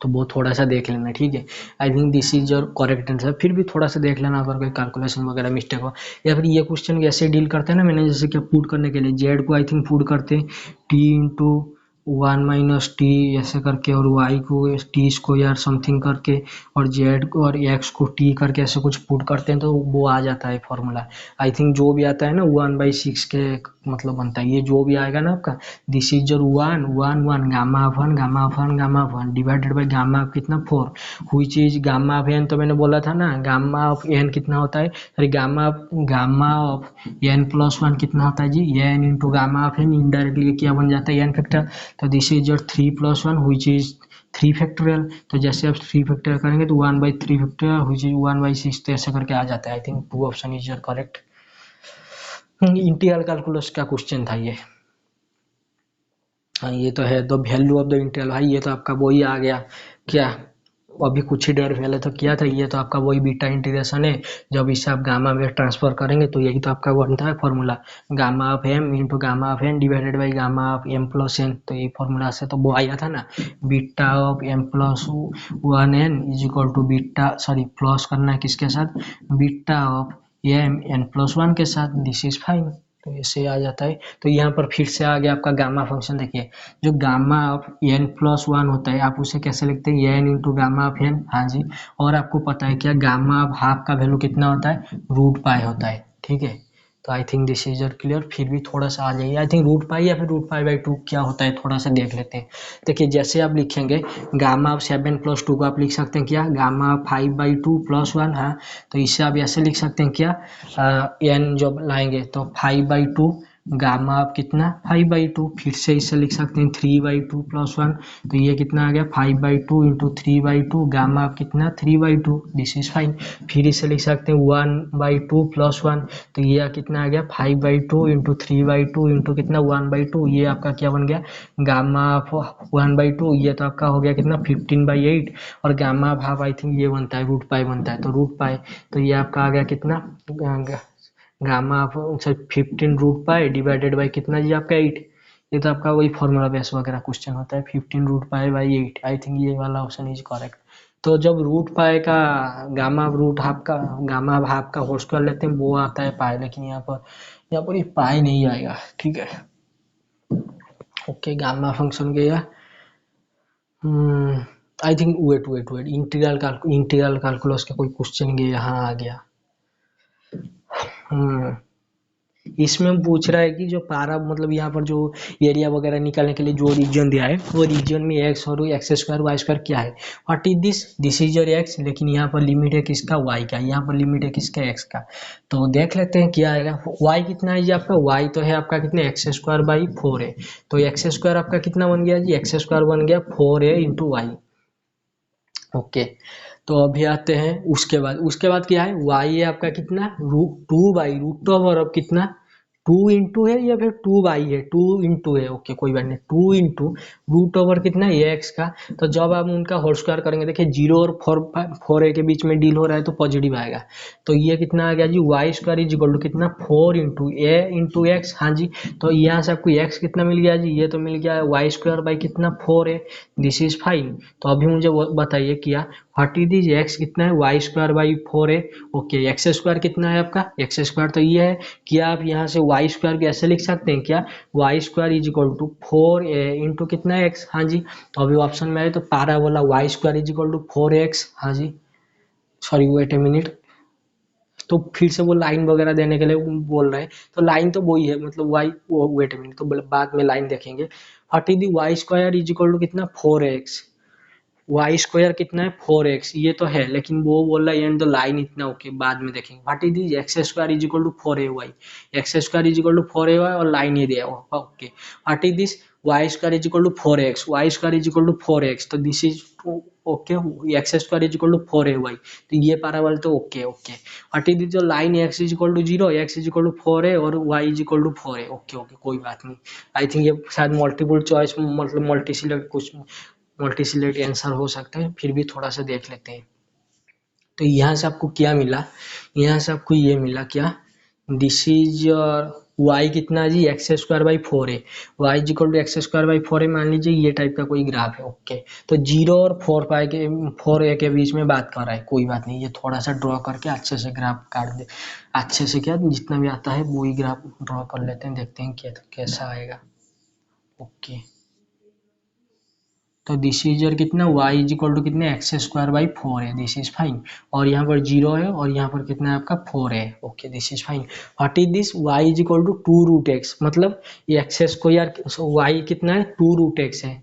तो वो थोड़ा सा देख लेना, ठीक है। I think this is your correct answer. फिर भी थोड़ा सा देख लेना अगर कोई कैलकुलेशन वगैरह मिस्टेक हो, या फिर ये क्वेश्चन कैसे डील करते हैं ना, मैंने जैसे कि पुट करने के लिए जेड को आई थिंक पुट करते हैं टी इंटू 1 - टी ऐसे करके, और वाई को टी स्क्वायर समथिंग करके, और जेड को और एक्स को टी करके ऐसे कुछ पुट करते हैं, तो वो आ जाता है फॉर्मूला। आई थिंक जो भी आता है ना 1/6 के मतलब बनता है, ये जो भी आएगा ना आपका, this is your 1 gamma of 1 divided by gamma of कितना 4, which is gamma of N, तो मैंने बोला था ना गामा ऑफ एन कितना होता है, अरे gamma of N plus one कितना होता है जी, n into gamma of n, indirectly क्या बन जाता है एन फैक्टर, तो this is your 3+1 which is 3 factorial. तो जैसे आप 3 फैक्टोरियल करेंगे तो 1/3 फैक्टोरियल व्हिच इज 1/6, तो ऐसे करके आ जाता है। I think 2 option is your correct. Integral calculus का क्वेश्चन था ये। हाँ ये तो है, the value of the integral, भाई ये तो आपका वही आ गया क्या, अभी कुछ ही देर पहले तो किया था, ये तो आपका वही बीटा इंटीग्रेशन है। जब इसे आप गामा में ट्रांसफर करेंगे तो यही तो आपका बनता है formula, gamma of M into gamma of N divided by gamma of M plus N, तो ये फॉर्मूला से तो वो आया था ना, beta of M plus one N is equal to beta, sorry plus करना है किसके साथ, beta of M N plus one के साथ, दिस इज फाइन। तो ऐसे आ जाता है। तो यहाँ पर फिर से आ गया आपका गामा फंक्शन। देखिए जो gamma of N plus one होता है, आप उसे कैसे लिखते हैं, N into gamma of N, हाँ जी। और आपको पता है क्या, गामा ऑफ हाफ का वैल्यू कितना होता है, √π होता है, ठीक है। तो I think this is clear. फिर भी थोड़ा सा आ जाइए, आई थिंक √π या फिर √π/2 क्या होता है, थोड़ा सा देख लेते हैं। देखिए जैसे आप लिखेंगे गामा ऑफ 7 + 2 को आप लिख सकते हैं क्या, गामा ऑफ 5/2 + 1, हाँ। तो इसे आप ऐसे लिख सकते हैं क्या, एन जब लाएंगे तो 5/2 गामा ऑफ कितना 5/2, फिर से इसे लिख सकते हैं 3/2 + 1, तो ये कितना आ गया 5/2 इंटू 3/2 गामा ऑफ कितना 3/2, दिस इज फाइन। फिर इसे लिख सकते हैं 1/2 + 1, तो ये कितना आ गया 5/2 इंटू 3/2 इंटू कितना 1/2, ये आपका क्या बन गया गामा ऑफ 1/2, ये तो आपका हो गया कितना 15/8, और gamma of half I think ये बनता है √π बनता है, तो √π, तो ये आपका आ गया कितना गामा ऑफ 15 √π डिवाइडेड बाई कितना जी आपका 8। ये तो आपका वही फॉर्मूला बेस वगैरह क्वेश्चन होता है 15 √π/8। आई थिंक ये वाला ऑप्शन इज करेक्ट। तो जब √π का गामा रूट हाफ का गामा हाफ का होल स्क्वायर लेते हैं वो आता है पाई, लेकिन यहाँ पर ये पाई नहीं आएगा, ठीक है। ओके गामा फंक्शन गया, I think wait integral calculus का कोई क्वेश्चन गया, यहाँ आ गया। इसमें पूछ रहा है कि जो पारा मतलब यहाँ पर जो एरिया वगैरह निकालने के लिए जो रीजन दिया है, वो रीजन में एक्स और x² y² क्या है, what is this is your x, लेकिन यहाँ पर लिमिट है किसका y का, यहाँ पर लिमिट है किसका x का। तो देख लेते हैं क्या आएगा, y कितना है जी आपका, y तो है आपका कितना x²/4 है, तो x² आपका कितना बन गया जी, x² बन गया 4a इंटू वाई, ओके। तो अभी आते हैं उसके बाद क्या है, वाई है आपका कितना, रूट ओवर अब कितना 2 इंटू है या फिर 2 बाई है, 2 इंटू है, ओके कोई बात नहीं, 2 इंटू रूट ओवर कितना है एक्स का। तो जब आप उनका होल स्क्वायर करेंगे, देखिए 0 और 4 ए के बीच में डील हो रहा है तो पॉजिटिव आएगा। तो ये कितना आ गया जी, y square is equal to कितना 4 इंटू ए इंटू एक्स। हाँ जी, तो यहाँ से आपको एक्स कितना मिल गया जी, ये तो मिल गया वाई स्क्वायर बाई कितना 4 ए। This is fine. तो अभी मुझे बताइए क्या व्हाट इज दिस, एक्स कितना है y square by 4 a. Okay, x square कितना है आपका, एक्स स्क्वायर तो ये है। क्या आप यहाँ से वाई स्क्वायर को ऐसे लिख सकते हैं क्या, y square is equal to 4 a into कितना एक्स। हाँ जी, तो अभी ऑप्शन में है तो parabola y square is equal to 4 x. हाँ जी, सॉरी वेट ए मिनट, तो फिर से वो लाइन वगैरह देने के लिए बोल रहे हैं। तो लाइन तो वही है, मतलब वाई, वो वेट ए मिनट, तो बाद में लाइन देखेंगे। What is the y square is equal to कितना 4 एक्स, वाई स्क्वायर कितना है 4 एक्स, ये तो है, लेकिन वो बोल रहा है एंड द लाइन इतना, ओके बाद में देखेंगे। What is this, x square is equal to 4 ay, x square is equal to 4 ay और लाइन ये दिया हुआ, okay. What is this, y square is equal to 4 x, y square is equal to 4 x, तो this is okay, x square is equal to 4 ay, तो ये parabola तो okay okay. What is this, जो line x is equal to 0, x is equal to 4a और y is equal to 4a, okay okay कोई बात नहीं। I think ये शायद मल्टीपल चॉइस, मतलब मल्टी सिलेक्ट, कुछ मल्टी सिलेक्ट आंसर हो सकता है, फिर भी थोड़ा सा देख लेते हैं। तो यहाँ से आपको क्या मिला, यहाँ से आपको ये मिला क्या, दिस इज वाई कितना जी, x square by 4 a, y equal to x square by 4 a, मान लीजिए ये टाइप का कोई ग्राफ है, ओके। तो 0 और 4 के बीच में बात कर रहा है, कोई बात नहीं, ये थोड़ा सा ड्रॉ करके अच्छे से ग्राफ काट दे, अच्छे से क्या जितना भी आता है वही ग्राफ ड्रॉ कर लेते हैं, देखते हैं क्या कैसा आएगा। ओके, तो दिस इज योर कितना वाई इज इक्वल टू कितने एक्स स्क्वायर बाई 4 है, दिस इज फाइन। और यहाँ पर 0 है और यहाँ पर कितना है आपका 4 है, okay this is fine. What is this, y is equal to 2 root x, मतलब ये एक्स स्क्वायर, वाई कितना है 2 रूट एक्स है,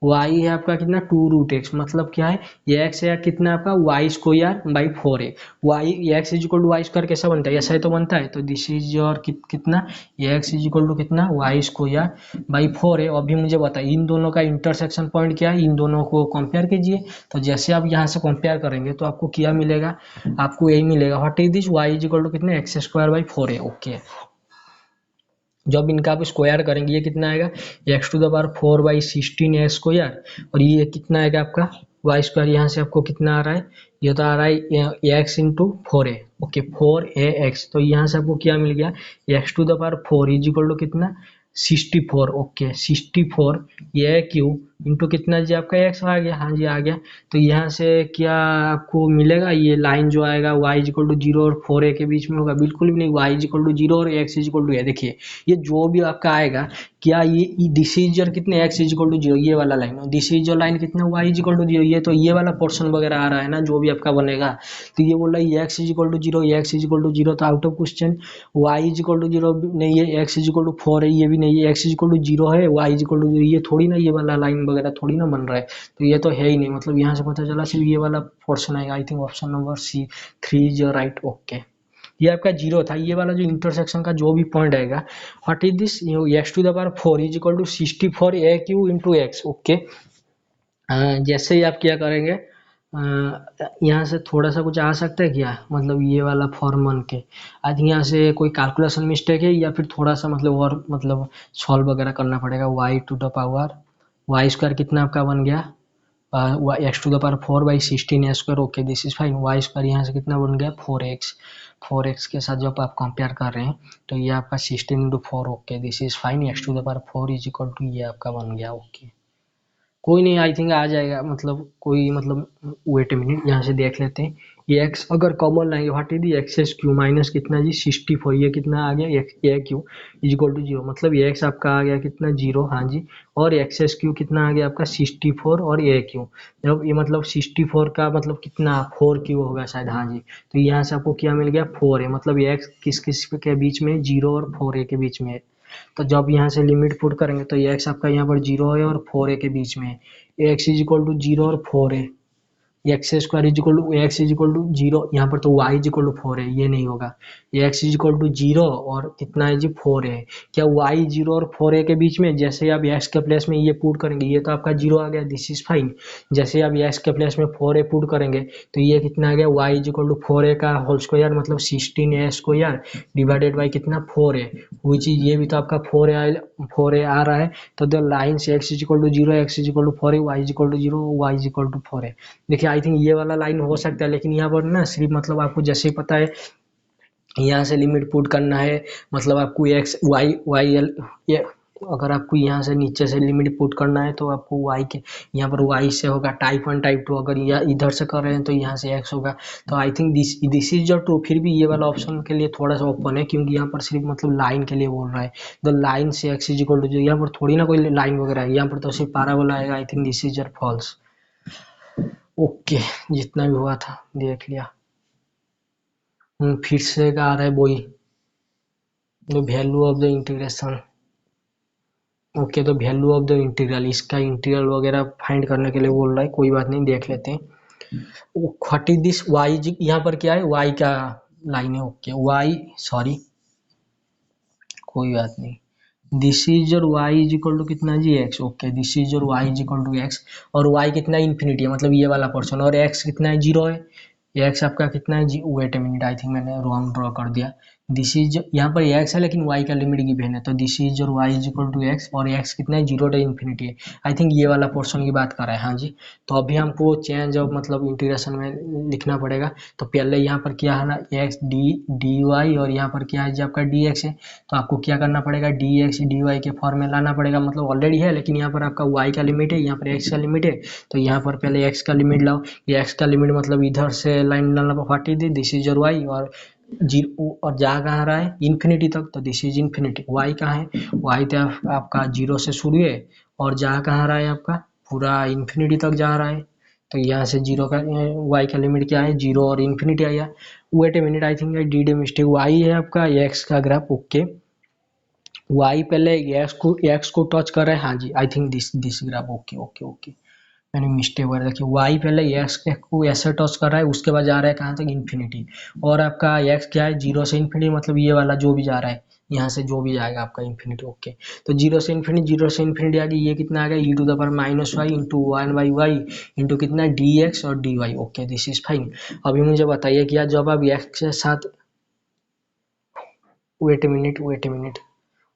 वाई है आपका कितना 2 रूट एक्स, मतलब क्या है ये एक्स है कितना आपका वाई स्क्वायर बाई 4 है। Y x is equal to y square कैसा बनता है, ऐसा ही तो बनता है। तो दिस इज योर कितना, ये एक्स इज इक्वल टू कितना वाई स्क्वायर बाई 4 है। अभी मुझे बताइए इन दोनों का इंटरसेक्शन पॉइंट क्या है, इन दोनों को कंपेयर कीजिए। तो जैसे आप यहाँ से कंपेयर करेंगे तो आपको क्या मिलेगा, आपको यही मिलेगा, what is this, y is equal to कितना एक्स स्क्वायर बाई 4 है, ओके। जब इनका आप स्क्वायर करेंगे ये कितना आएगा, x to the power 4/16 square, और ये कितना आएगा आपका वाई स्क्वायर, यहाँ से आपको कितना आ रहा है, ये तो आ रहा है x into 4 a, okay 4 a x। तो यहाँ से आपको क्या मिल गया, x to the power 4 is equal to कितना 64, ओके 64 ये क्यू इंटू कितना जी आपका एक्स आ गया, हाँ जी आ गया। तो यहाँ से क्या आपको मिलेगा, ये लाइन जो आएगा y इज इक्वल टू 0 और 4a के बीच में होगा, बिल्कुल भी नहीं, y इज इक्वल टू 0 और x is equal to a। देखिए ये जो भी आपका आएगा, क्या ये दिस इज योर कितने x इज इक्वल टू 0, ये वाला लाइन, दिस इज योर लाइन कितना y इज इक्वल टू 0, ये तो ये वाला पोर्शन वगैरह आ रहा है ना जो भी आपका बनेगा। तो ये बोल रहा है x is equal to 0, x is equal to 0, तो out of question. y is equal to 0 नहीं है, x इज इक्वल टू 4 है, ये भी नहीं है, x इज इक्वल टू 0 है, y इज इक्वल टू 0, ये थोड़ी ना ये वाला लाइन वगैरह थोड़ी ना बन रहा है। तो ये तो है ही नहीं, मतलब यहाँ से पता चला सिर्फ ये वाला पोर्शन आएगा। I think option number C 3 is right, okay. ये आपका 0 था, ये वाला जो इंटरसेक्शन का जो भी पॉइंट आएगा, what is this, x to the power 4 is equal to 64 a q into x, okay. जैसे ही आप क्या करेंगे, यहाँ से थोड़ा सा कुछ आ सकता है क्या, मतलब ये वाला फॉर्म बन के आई थिंक यहाँ से कोई कैलकुलेशन मिस्टेक है, या फिर थोड़ा सा मतलब और मतलब सॉल्व वगैरह करना पड़ेगा। Y to the power y square कितना आपका बन गया, x to the power 4/16 square, okay this is fine. Y square यहाँ से कितना बन गया 4x, 4x के साथ जब आप कंपेयर कर रहे हैं तो ये आपका 16 into 4, okay this is fine. X to the power 4 is equal to ये आपका बन गया, ओके कोई नहीं, आई थिंक आ जाएगा, मतलब कोई मतलब वेट ए मिनट, यहाँ से देख लेते हैं। ये x अगर कॉमन लाएंगे, what is the x Q minus कितना जी 64, ये कितना आ गया ए क्यू इज इक्वल टू 0, मतलब ये x आपका आ गया कितना 0, हाँ जी। और एक्स क्यू कितना आ गया आपका 64 और ए क्यू, जब ये मतलब 64 का मतलब कितना 4 क्यू होगा शायद, हाँ जी। तो यहाँ से आपको क्या मिल गया 4 है, मतलब ये x किस किस के बीच में 0 और 4a के बीच में है। तो जब यहाँ से लिमिट पुट करेंगे तो ये x आपका यहाँ पर 0 है और 4a के बीच में है, एक्स इज इक्वल टू 0 और 4 है। X square is equal to x is equal to 0, यहाँ पर तो वाई इज इक्वल टू 4 है, ये नहीं होगा। एक्स इज इक्वल टू 0 और कितना है जी 4 है। क्या वाई 0 और 4 के बीच में जैसे आप एक्स के प्लेस में ये पुट करेंगे, ये तो आपका 0 आ गया, दिस इज फाइन। जैसे आप एक्स के प्लेस में 4 पुट करेंगे तो ये कितना आ गया, वाई इज इक्वल टू 4 का होल स्क्वायर मतलब 16 स्क्वायर डिवाइडेड बाई कितना 4 है, वो चीज ये भी तो आपका 4 आ रहा है। तो द लाइन से x is equal to 0, x is equal to 4 है, y is equal to 0, y is equal to 4 है। देखिए आई थिंक ये वाला लाइन हो सकता है, लेकिन यहाँ पर ना सिर्फ मतलब आपको जैसे ही पता है यहाँ से लिमिट पुट करना है, मतलब आपको एक्स वाई वाई एल ये, अगर आपको यहाँ से नीचे से लिमिट पुट करना है तो आपको वाई के यहाँ पर वाई से होगा टाइप 1 टाइप 2, अगर यहाँ इधर से कर रहे हैं तो यहाँ से एक्स होगा। तो आई थिंक दिस इज जो ट्रू, फिर भी ये वाला ऑप्शन के लिए थोड़ा सा ओपन है, क्योंकि यहाँ पर सिर्फ मतलब लाइन के लिए बोल रहा है। द लाइन से एक्स इज इक्वल टू, यहाँ पर थोड़ी ना कोई लाइन वगैरह है, यहाँ पर तो सिर्फ पैराबोला आएगा। I think this is your false. Okay, जितना भी हुआ था देख लिया। फिर से आ रहा है वही, the value of the integration. Okay, तो वैल्यू ऑफ द इंटीग्रल, इसका इंटीग्रल वगैरह फाइंड करने के लिए बोल रहा है, कोई बात नहीं देख लेते हैं। व्हाट इज दिस वाई, यहाँ पर क्या है वाई का लाइन है। ओके वाई, सॉरी कोई बात नहीं, this is your y is equal to कितना जी x. Okay this is your y is equal to x, और वाई कितना इन्फिनिटी है, मतलब ये वाला पोर्शन, और एक्स कितना है 0 है। एक्स आपका कितना है जी, wait a minute, I think मैंने रॉन्ग ड्रॉ कर दिया। दिस इज, यहाँ पर एक्स है लेकिन वाई का लिमिट गिवन है, तो दिस इज और y is equal to x, और एक्स कितना है 0 टू इन्फिनिटी है। आई थिंक ये वाला पोर्शन की बात कर रहा है, हाँ जी। तो अभी हमको चेंज ऑफ मतलब इंटीग्रेशन में लिखना पड़ेगा। तो पहले यहाँ पर क्या है ना, एक्स डी वाई, और यहाँ पर क्या है जी आपका डी एक्स है। तो आपको क्या करना पड़ेगा, डी एक्स डी वाई के फॉर्म में लाना पड़ेगा, मतलब ऑलरेडी है लेकिन यहाँ पर आपका वाई का लिमिट है, यहाँ पर एक्स का लिमिट है। तो यहाँ पर पहले एक्स का लिमिट लाओ, ये एक्स का लिमिट मतलब इधर से लाइन डालना, what is this is your y, और जीरो, और जा कहाँ रहा है इन्फिनिटी तक, तो दिस इज इन्फिनिटी। वाई कहाँ है, वाई तो आपका 0 से शुरू है और जा कहाँ रहा है आपका पूरा इन्फिनिटी तक जा रहा है। तो यहाँ से 0 का वाई का लिमिट क्या है 0 और इन्फिनिटी आया। Wait a minute, I think I did a mistake, y है आपका एक्स का ग्राफ। ओके वाई पहले एक्स को टच कर रहा है, हाँ जी I think this graph. Okay okay okay, मैंने मिस्टेक कर देखिए, वाई पहले एक्स को ऐसे टच कर रहा है, उसके बाद जा रहा है कहाँ तक इन्फिनिटी, और आपका एक्स क्या है 0 से इन्फिनिटी, मतलब ये वाला जो भी जा रहा है यहाँ से जो भी जाएगा आपका इन्फिनिटी। ओके तो 0 से इन्फिनिटी आ गई, ये कितना आ गया e to the power minus y into 1/y into कितना डी एक्स और d y. Okay this is fine. अभी मुझे बताइए कि जब आप एक्स के साथ, वेट ए मिनट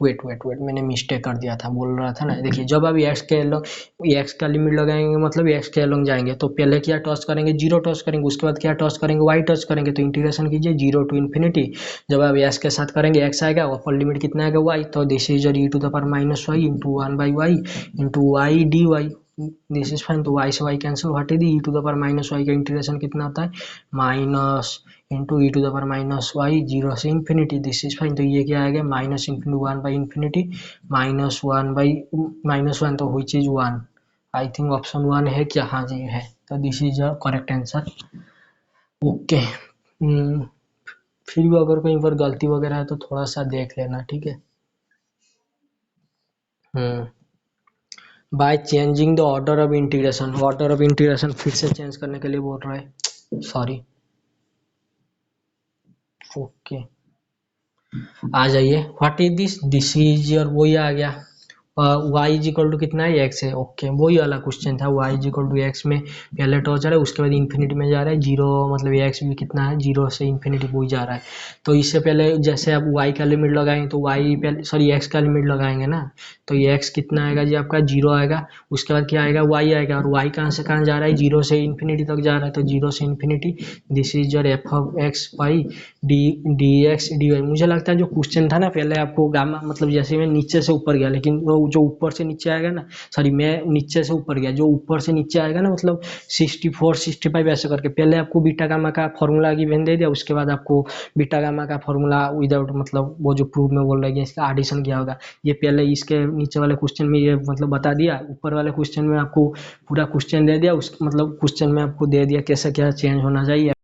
वेट मैंने मिस्टेक कर दिया था, बोल रहा था ना, देखिए जब आप एक्स का लिमिट लगाएंगे मतलब एक्स के अलॉन्ग जाएंगे, तो पहले क्या टॉस करेंगे 0 टॉस करेंगे, उसके बाद क्या टॉस करेंगे वाई टॉस करेंगे। तो इंटीग्रेशन कीजिए 0 टू इन्फिनिटी, जब आप एक्स के साथ करेंगे एक्स आएगा, अपर लिमिट कितना आएगा वाई, तो this is e to the power minus y into 1/y into y d y, this is fine. तो वाई से वाई कैंसिल, हटे दी e to the power minus y का इंटीग्रेशन कितना होता है minus into e to the power minus y 0 से infinity, this is fine. तो ये क्या आएगा माइनस इंटू 1/इन्फिनिटी -1 तो हुई चीज 1। आई थिंक ऑप्शन 1 है क्या, हाँ जी है, तो this is your correct answer. Okay फिर भी अगर कहीं पर गलती वगैरह है तो थोड़ा सा देख लेना, ठीक है। By changing the order of integration फिर से चेंज करने के लिए बोल रहा है, सॉरी। ओके आ जाइए, what is this is your, वही आ गया वाई इज इक्वल टू कितना है एक्स है। ओके वही वाला क्वेश्चन था, y is equal to x में पहले टॉर्चर है, उसके बाद इन्फिनिटी में जा रहा है 0, मतलब एक्स भी कितना है 0 से इन्फिनिटी वही जा रहा है। तो इससे पहले जैसे आप वाई का लिमिट लगाएंगे तो वाई पहले, सॉरी एक्स का लिमिट लगाएंगे ना, तो ये एक्स कितना आएगा जी आपका 0 आएगा, उसके बाद क्या आएगा वाई आएगा, और वाई कहाँ से कहाँ जा रहा है 0 से इन्फिनिटी तक जा रहा है, तो 0 से infinity, this is your f of x y d x d y. मुझे लगता है जो क्वेश्चन था ना पहले आपको गामा, मतलब जैसे मैं नीचे से ऊपर गया, लेकिन वो जो ऊपर से नीचे आएगा ना, सॉरी मैं नीचे से ऊपर गया, जो ऊपर से नीचे आएगा ना मतलब 64 65 ऐसे करके, पहले आपको बीटा गामा का फॉर्मूला गिवन दे दिया, उसके बाद आपको बीटा गामा का फॉर्मूला विदाउट मतलब वो जो प्रूफ में बोल रहा है इसका एडिशन किया होगा, ये पहले इसके नीचे वाले क्वेश्चन में ये मतलब बता दिया, ऊपर वाले क्वेश्चन में आपको पूरा क्वेश्चन दे दिया, उस मतलब क्वेश्चन में आपको दे दिया कैसे क्या चेंज होना चाहिए।